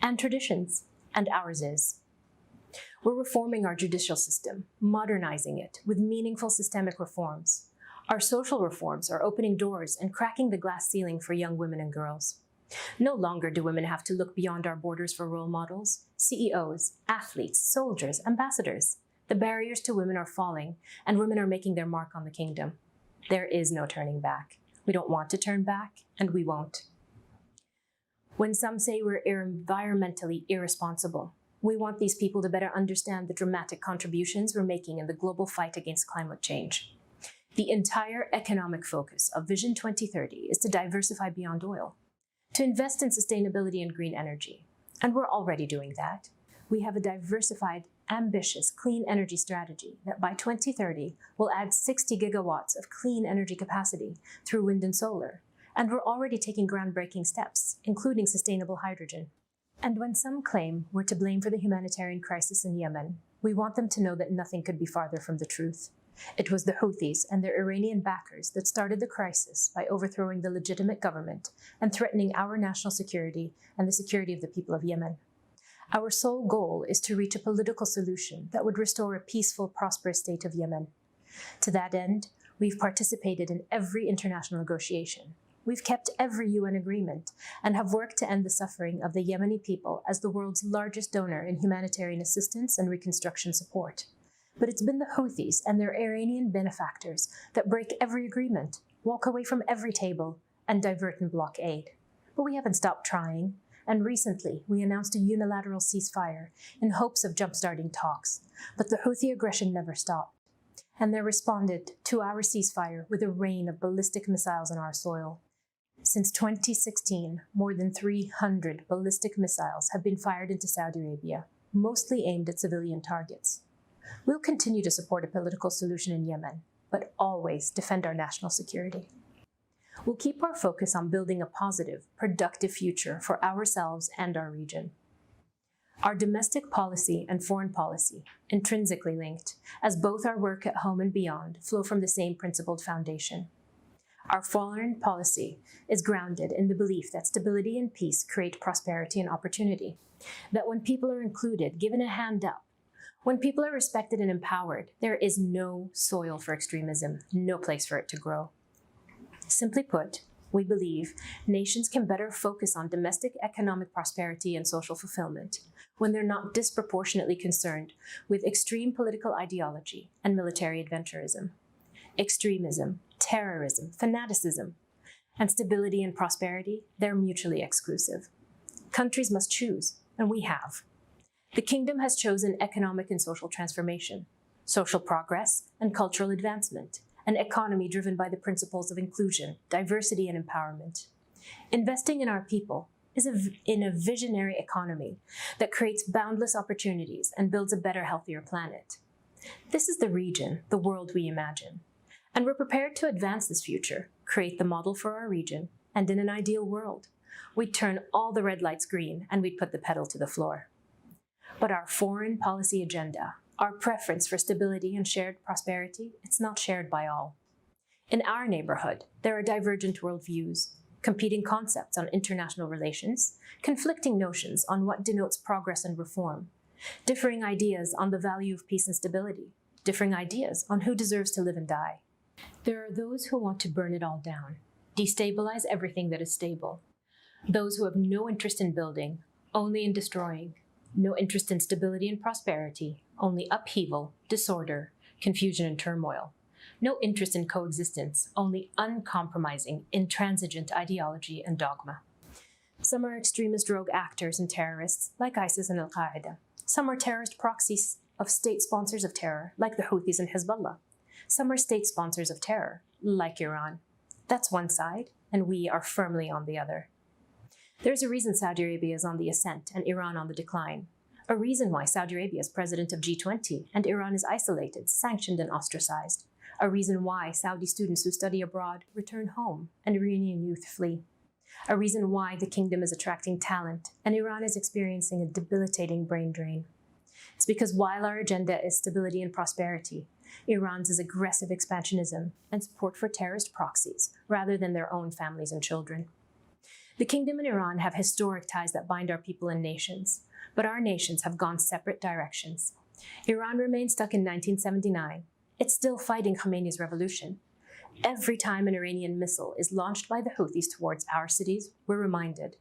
and traditions, and ours is. We're reforming our judicial system, modernizing it with meaningful systemic reforms. Our social reforms are opening doors and cracking the glass ceiling for young women and girls. No longer do women have to look beyond our borders for role models, CEOs, athletes, soldiers, ambassadors. The barriers to women are falling, and women are making their mark on the kingdom. There is no turning back. We don't want to turn back, and we won't. When some say we're environmentally irresponsible, we want these people to better understand the dramatic contributions we're making in the global fight against climate change. The entire economic focus of Vision 2030 is to diversify beyond oil, to invest in sustainability and green energy. And we're already doing that. We have a diversified, ambitious, clean energy strategy that by 2030 will add 60 gigawatts of clean energy capacity through wind and solar. And we're already taking groundbreaking steps, including sustainable hydrogen. And when some claim we're to blame for the humanitarian crisis in Yemen, we want them to know that nothing could be farther from the truth. It was the Houthis and their Iranian backers that started the crisis by overthrowing the legitimate government and threatening our national security and the security of the people of Yemen. Our sole goal is to reach a political solution that would restore a peaceful, prosperous state of Yemen. To that end, we've participated in every international negotiation. We've kept every UN agreement and have worked to end the suffering of the Yemeni people as the world's largest donor in humanitarian assistance and reconstruction support. But it's been the Houthis and their Iranian benefactors that break every agreement, walk away from every table, and divert and block aid. But we haven't stopped trying, and recently we announced a unilateral ceasefire in hopes of jump-starting talks. But the Houthi aggression never stopped, and they responded to our ceasefire with a rain of ballistic missiles on our soil. Since 2016, more than 300 ballistic missiles have been fired into Saudi Arabia, mostly aimed at civilian targets. We'll continue to support a political solution in Yemen, but always defend our national security. We'll keep our focus on building a positive, productive future for ourselves and our region. Our domestic policy and foreign policy, intrinsically linked, as both our work at home and beyond flow from the same principled foundation. Our foreign policy is grounded in the belief that stability and peace create prosperity and opportunity, that when people are included, given a hand up, when people are respected and empowered, there is no soil for extremism, no place for it to grow. Simply put, we believe nations can better focus on domestic economic prosperity and social fulfillment when they're not disproportionately concerned with extreme political ideology and military adventurism. Extremism, terrorism, fanaticism, and stability and prosperity, they're mutually exclusive. Countries must choose, and we have. The kingdom has chosen economic and social transformation, social progress and cultural advancement, an economy driven by the principles of inclusion, diversity, and empowerment. Investing in our people is in a visionary economy that creates boundless opportunities and builds a better, healthier planet. This is the region, the world we imagine. And we're prepared to advance this future, create the model for our region, and in an ideal world, we'd turn all the red lights green and we'd put the pedal to the floor. But our foreign policy agenda, our preference for stability and shared prosperity, it's not shared by all. In our neighborhood, there are divergent worldviews, competing concepts on international relations, conflicting notions on what denotes progress and reform, differing ideas on the value of peace and stability, differing ideas on who deserves to live and die. There are those who want to burn it all down, destabilize everything that is stable, those who have no interest in building, only in destroying, no interest in stability and prosperity, only upheaval, disorder, confusion, and turmoil. No interest in coexistence, only uncompromising, intransigent ideology and dogma. Some are extremist rogue actors and terrorists, like ISIS and Al-Qaeda. Some are terrorist proxies of state sponsors of terror, like the Houthis and Hezbollah. Some are state sponsors of terror, like Iran. That's one side, and we are firmly on the other. There's a reason Saudi Arabia is on the ascent and Iran on the decline. A reason why Saudi Arabia is president of G20 and Iran is isolated, sanctioned, and ostracized. A reason why Saudi students who study abroad return home and Iranian youth flee. A reason why the kingdom is attracting talent and Iran is experiencing a debilitating brain drain. It's because while our agenda is stability and prosperity, Iran's is aggressive expansionism and support for terrorist proxies rather than their own families and children. The kingdom and Iran have historic ties that bind our people and nations, but our nations have gone separate directions. Iran remains stuck in 1979. It's still fighting Khomeini's revolution. Every time an Iranian missile is launched by the Houthis towards our cities, we're reminded.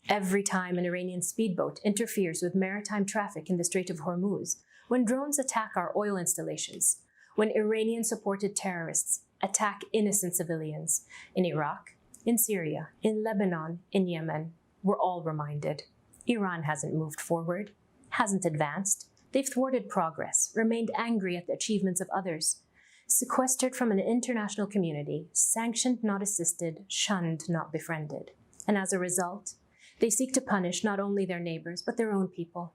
Every time an Iranian speedboat interferes with maritime traffic in the Strait of Hormuz, when drones attack our oil installations, when Iranian-supported terrorists attack innocent civilians in Iraq, in Syria, in Lebanon, in Yemen, we're all reminded. Iran hasn't moved forward, hasn't advanced. They've thwarted progress, remained angry at the achievements of others, sequestered from an international community, sanctioned not assisted, shunned not befriended. And as a result, they seek to punish not only their neighbors, but their own people.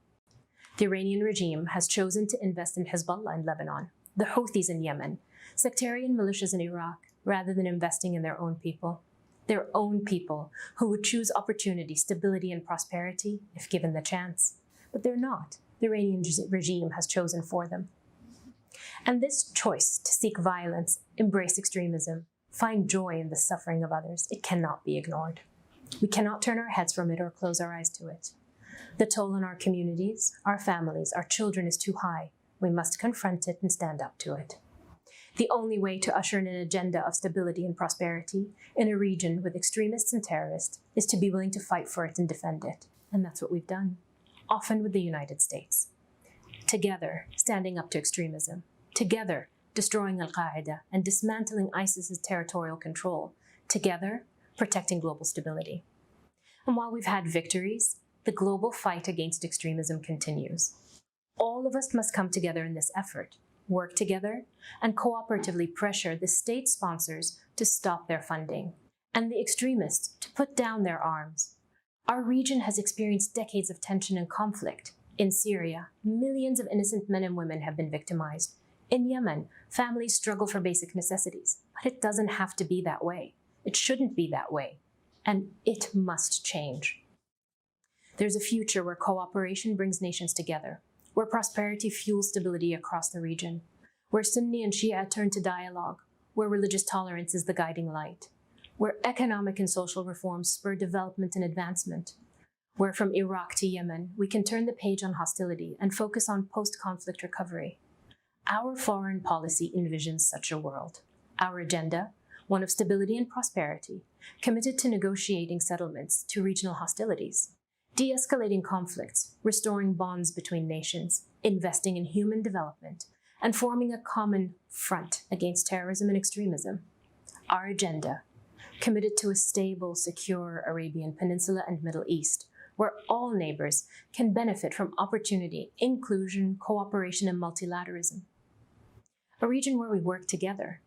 The Iranian regime has chosen to invest in Hezbollah in Lebanon, the Houthis in Yemen, sectarian militias in Iraq, rather than investing in their own people who would choose opportunity, stability, and prosperity if given the chance. But they're not. The Iranian regime has chosen for them. And this choice to seek violence, embrace extremism, find joy in the suffering of others, it cannot be ignored. We cannot turn our heads from it or close our eyes to it. The toll on our communities, our families, our children is too high. We must confront it and stand up to it. The only way to usher in an agenda of stability and prosperity in a region with extremists and terrorists is to be willing to fight for it and defend it. And that's what we've done, often with the United States. Together, standing up to extremism. Together, destroying Al-Qaeda and dismantling ISIS's territorial control. Together, protecting global stability. And while we've had victories, the global fight against extremism continues. All of us must come together in this effort, work together, and cooperatively pressure the state sponsors to stop their funding, and the extremists to put down their arms. Our region has experienced decades of tension and conflict. In Syria, millions of innocent men and women have been victimized. In Yemen, families struggle for basic necessities. But it doesn't have to be that way. It shouldn't be that way. And it must change. There's a future where cooperation brings nations together, where prosperity fuels stability across the region, where Sunni and Shia turn to dialogue, where religious tolerance is the guiding light, where economic and social reforms spur development and advancement, where from Iraq to Yemen, we can turn the page on hostility and focus on post-conflict recovery. Our foreign policy envisions such a world. Our agenda, one of stability and prosperity, committed to negotiating settlements to regional hostilities, de-escalating conflicts, restoring bonds between nations, investing in human development, and forming a common front against terrorism and extremism. Our agenda, committed to a stable, secure Arabian Peninsula and Middle East, where all neighbors can benefit from opportunity, inclusion, cooperation, and multilateralism. A region where we work together.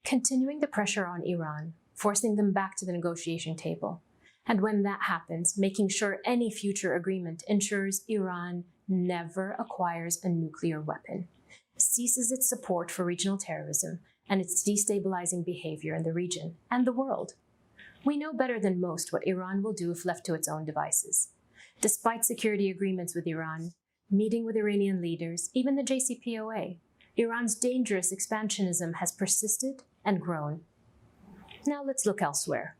Continuing the pressure on Iran, forcing them back to the negotiation table. And when that happens, making sure any future agreement ensures Iran never acquires a nuclear weapon, ceases its support for regional terrorism and its destabilizing behavior in the region and the world. We know better than most what Iran will do if left to its own devices. Despite security agreements with Iran, meeting with Iranian leaders, even the JCPOA, Iran's dangerous expansionism has persisted and grown. Now let's look elsewhere,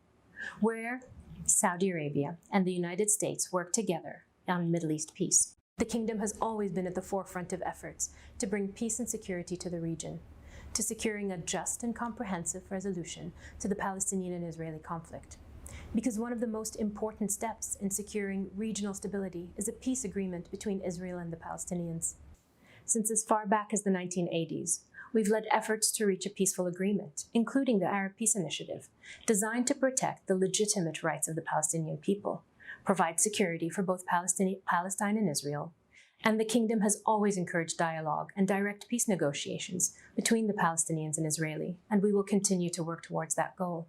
where Saudi Arabia and the United States work together on Middle East peace. The kingdom has always been at the forefront of efforts to bring peace and security to the region, to securing a just and comprehensive resolution to the Palestinian and Israeli conflict. Because one of the most important steps in securing regional stability is a peace agreement between Israel and the Palestinians. Since as far back as the 1980s, we've led efforts to reach a peaceful agreement, including the Arab Peace Initiative, designed to protect the legitimate rights of the Palestinian people, provide security for both Palestine and Israel, and the kingdom has always encouraged dialogue and direct peace negotiations between the Palestinians and Israeli, and we will continue to work towards that goal.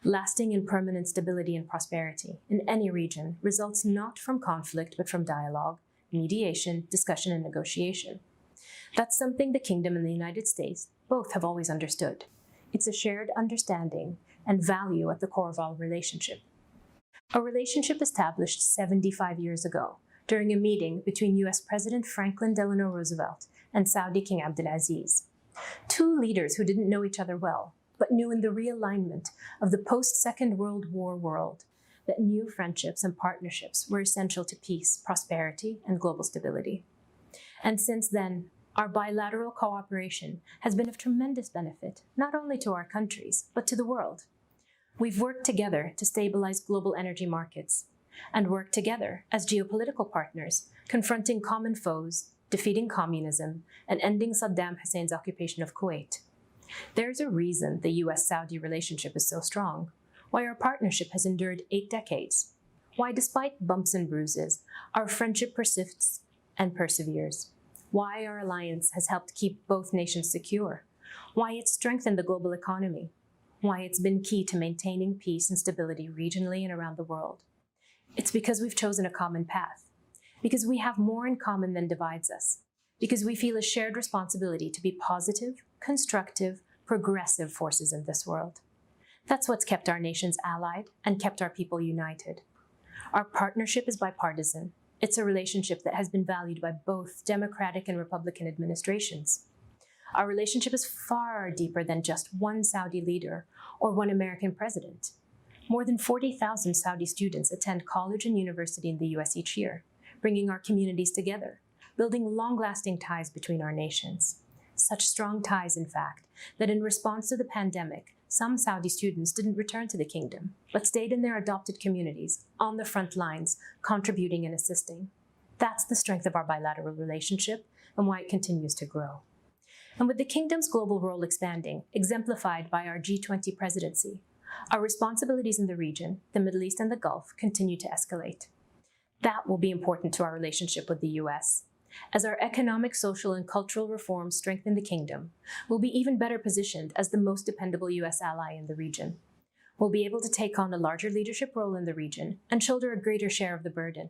Lasting and permanent stability and prosperity in any region results not from conflict, but from dialogue, mediation, discussion, and negotiation. That's something the kingdom and the United States both have always understood. It's a shared understanding and value at the core of our relationship. A relationship established 75 years ago during a meeting between US President Franklin Delano Roosevelt and Saudi King Abdulaziz. Two leaders who didn't know each other well, but knew in the realignment of the post-Second World War world that new friendships and partnerships were essential to peace, prosperity, and global stability. And since then, our bilateral cooperation has been of tremendous benefit, not only to our countries, but to the world. We've worked together to stabilize global energy markets and worked together as geopolitical partners, confronting common foes defeating communism, and ending Saddam Hussein's occupation of Kuwait. There's a reason the US-Saudi relationship is so strong, why our partnership has endured 8 decades, why despite bumps and bruises, our friendship persists and perseveres, why our alliance has helped keep both nations secure, why it's strengthened the global economy, why it's been key to maintaining peace and stability regionally and around the world. It's because we've chosen a common path, because we have more in common than divides us, because we feel a shared responsibility to be positive, constructive, progressive forces in this world. That's what's kept our nations allied and kept our people united. Our partnership is bipartisan. It's a relationship that has been valued by both Democratic and Republican administrations. Our relationship is far deeper than just one Saudi leader or one American president. More than 40,000 Saudi students attend college and university in the US each year, bringing our communities together, building long-lasting ties between our nations. Such strong ties, in fact, that in response to the pandemic, some Saudi students didn't return to the kingdom, but stayed in their adopted communities, on the front lines, contributing and assisting. That's the strength of our bilateral relationship and why it continues to grow. And with the kingdom's global role expanding, exemplified by our G20 presidency, our responsibilities in the region, the Middle East and the Gulf, continue to escalate. That will be important to our relationship with the US. As our economic, social, and cultural reforms strengthen the kingdom, we'll be even better positioned as the most dependable US ally in the region. We'll be able to take on a larger leadership role in the region and shoulder a greater share of the burden,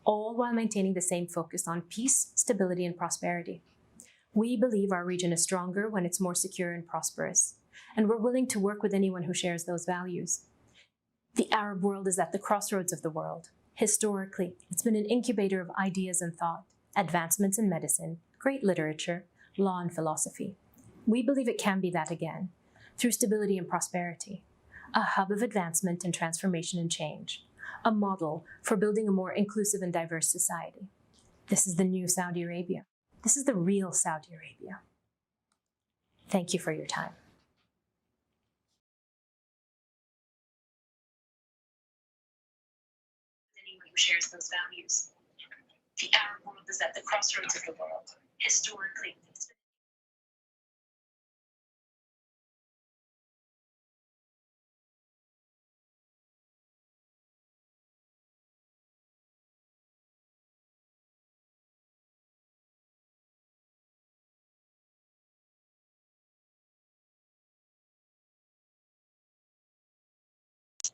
all while maintaining the same focus on peace, stability, and prosperity. We believe our region is stronger when it's more secure and prosperous, and we're willing to work with anyone who shares those values. The Arab world is at the crossroads of the world. Historically, it's been an incubator of ideas and thought, advancements in medicine, great literature, law, and philosophy. We believe it can be that again, through stability and prosperity, a hub of advancement and transformation and change, a model for building a more inclusive and diverse society. This is the new Saudi Arabia. This is the real Saudi Arabia. Thank you for your time. Anyone who shares those values. The Arab world is at the crossroads of the world. Historically, it's been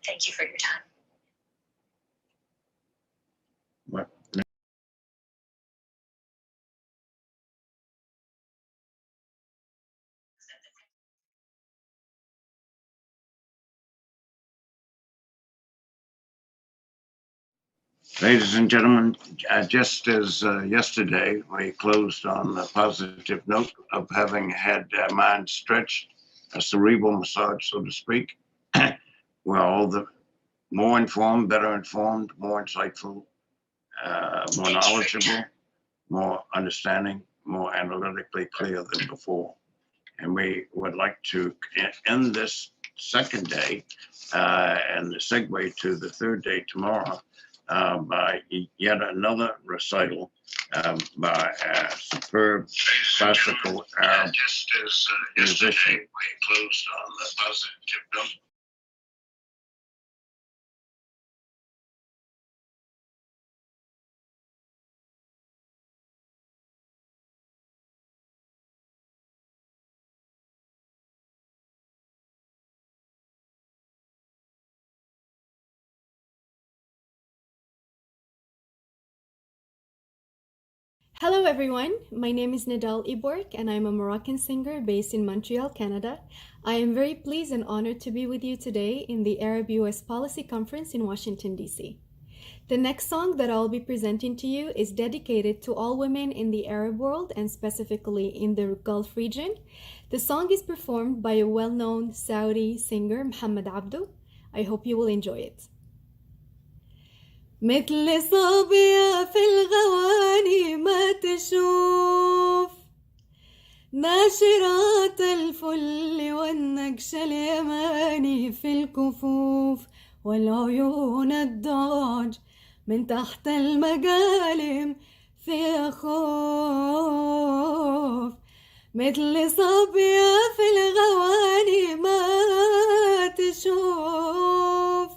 Thank you for your time. What? Ladies and gentlemen, just as yesterday we closed on a positive note of having had our minds stretched, a cerebral massage, so to speak, we're all the more informed, better informed, more insightful, more knowledgeable, more understanding, more analytically clear than before. And we would like to end this second day and segue to the third day tomorrow by yet another recital by a superb classical Arab musician. We closed on the positive note. Hello everyone, my name is Nadal Ibork and I'm a Moroccan singer based in Montreal, Canada. I am very pleased and honored to be with you today in the Arab-U.S. Policy Conference in Washington, D.C. The next song that I'll be presenting to you is dedicated to all women in the Arab world and specifically in the Gulf region. The song is performed by a well-known Saudi singer, Muhammad Abdu. I hope you will enjoy it. مثل صبية في الغواني ما تشوف ناشرات الفل والنقش اليماني في الكفوف والعيون الضاج من تحت المجالم فيها خوف، مثل صبية في الغواني ما تشوف،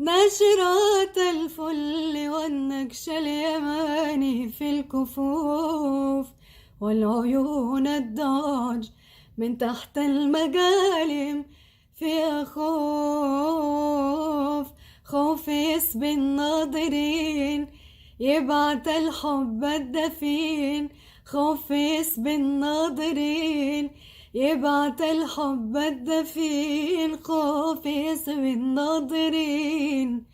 نشرات الفل والنكش اليماني في الكفوف، والعيون الضاج من تحت المجالم فيها خوف، خوف يسبي الناظرين يبعت الحب الدفين، خوف يسبي الناظرين يبعت الحب الدفين، خوف يسبي الناظرين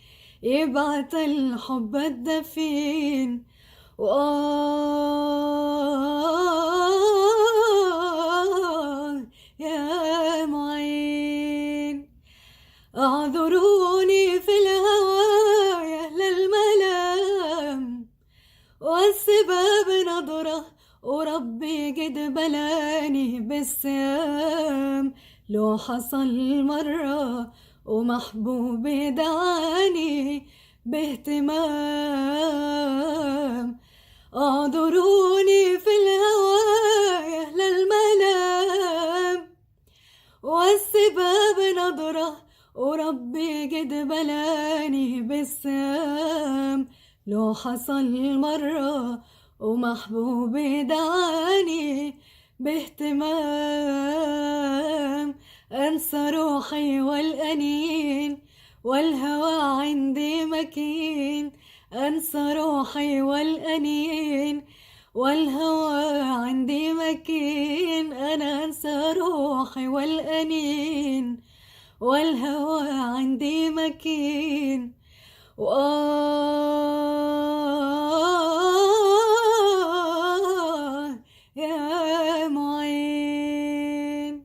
يبعت الحب الدفين. يا معين اعذروني في الهوى يا أهل الملام، والسباب نظرة وربي قد بلاني بالصيام، لو حصل مرة ومحبوبي دعاني باهتمام، اعذروني في الهوى يا أهل الملام، والسباب نظرة وربي قد بلاني بالصيام، لو حصل مرة ومحبوبي دعاني باهتمام، أنسى روحي والأنين والهوى عندي مكين، أنسى روحي والأنين والهوى عندي مكين، أنا أنسى روحي والأنين والهوى عندي مكين. يا معين.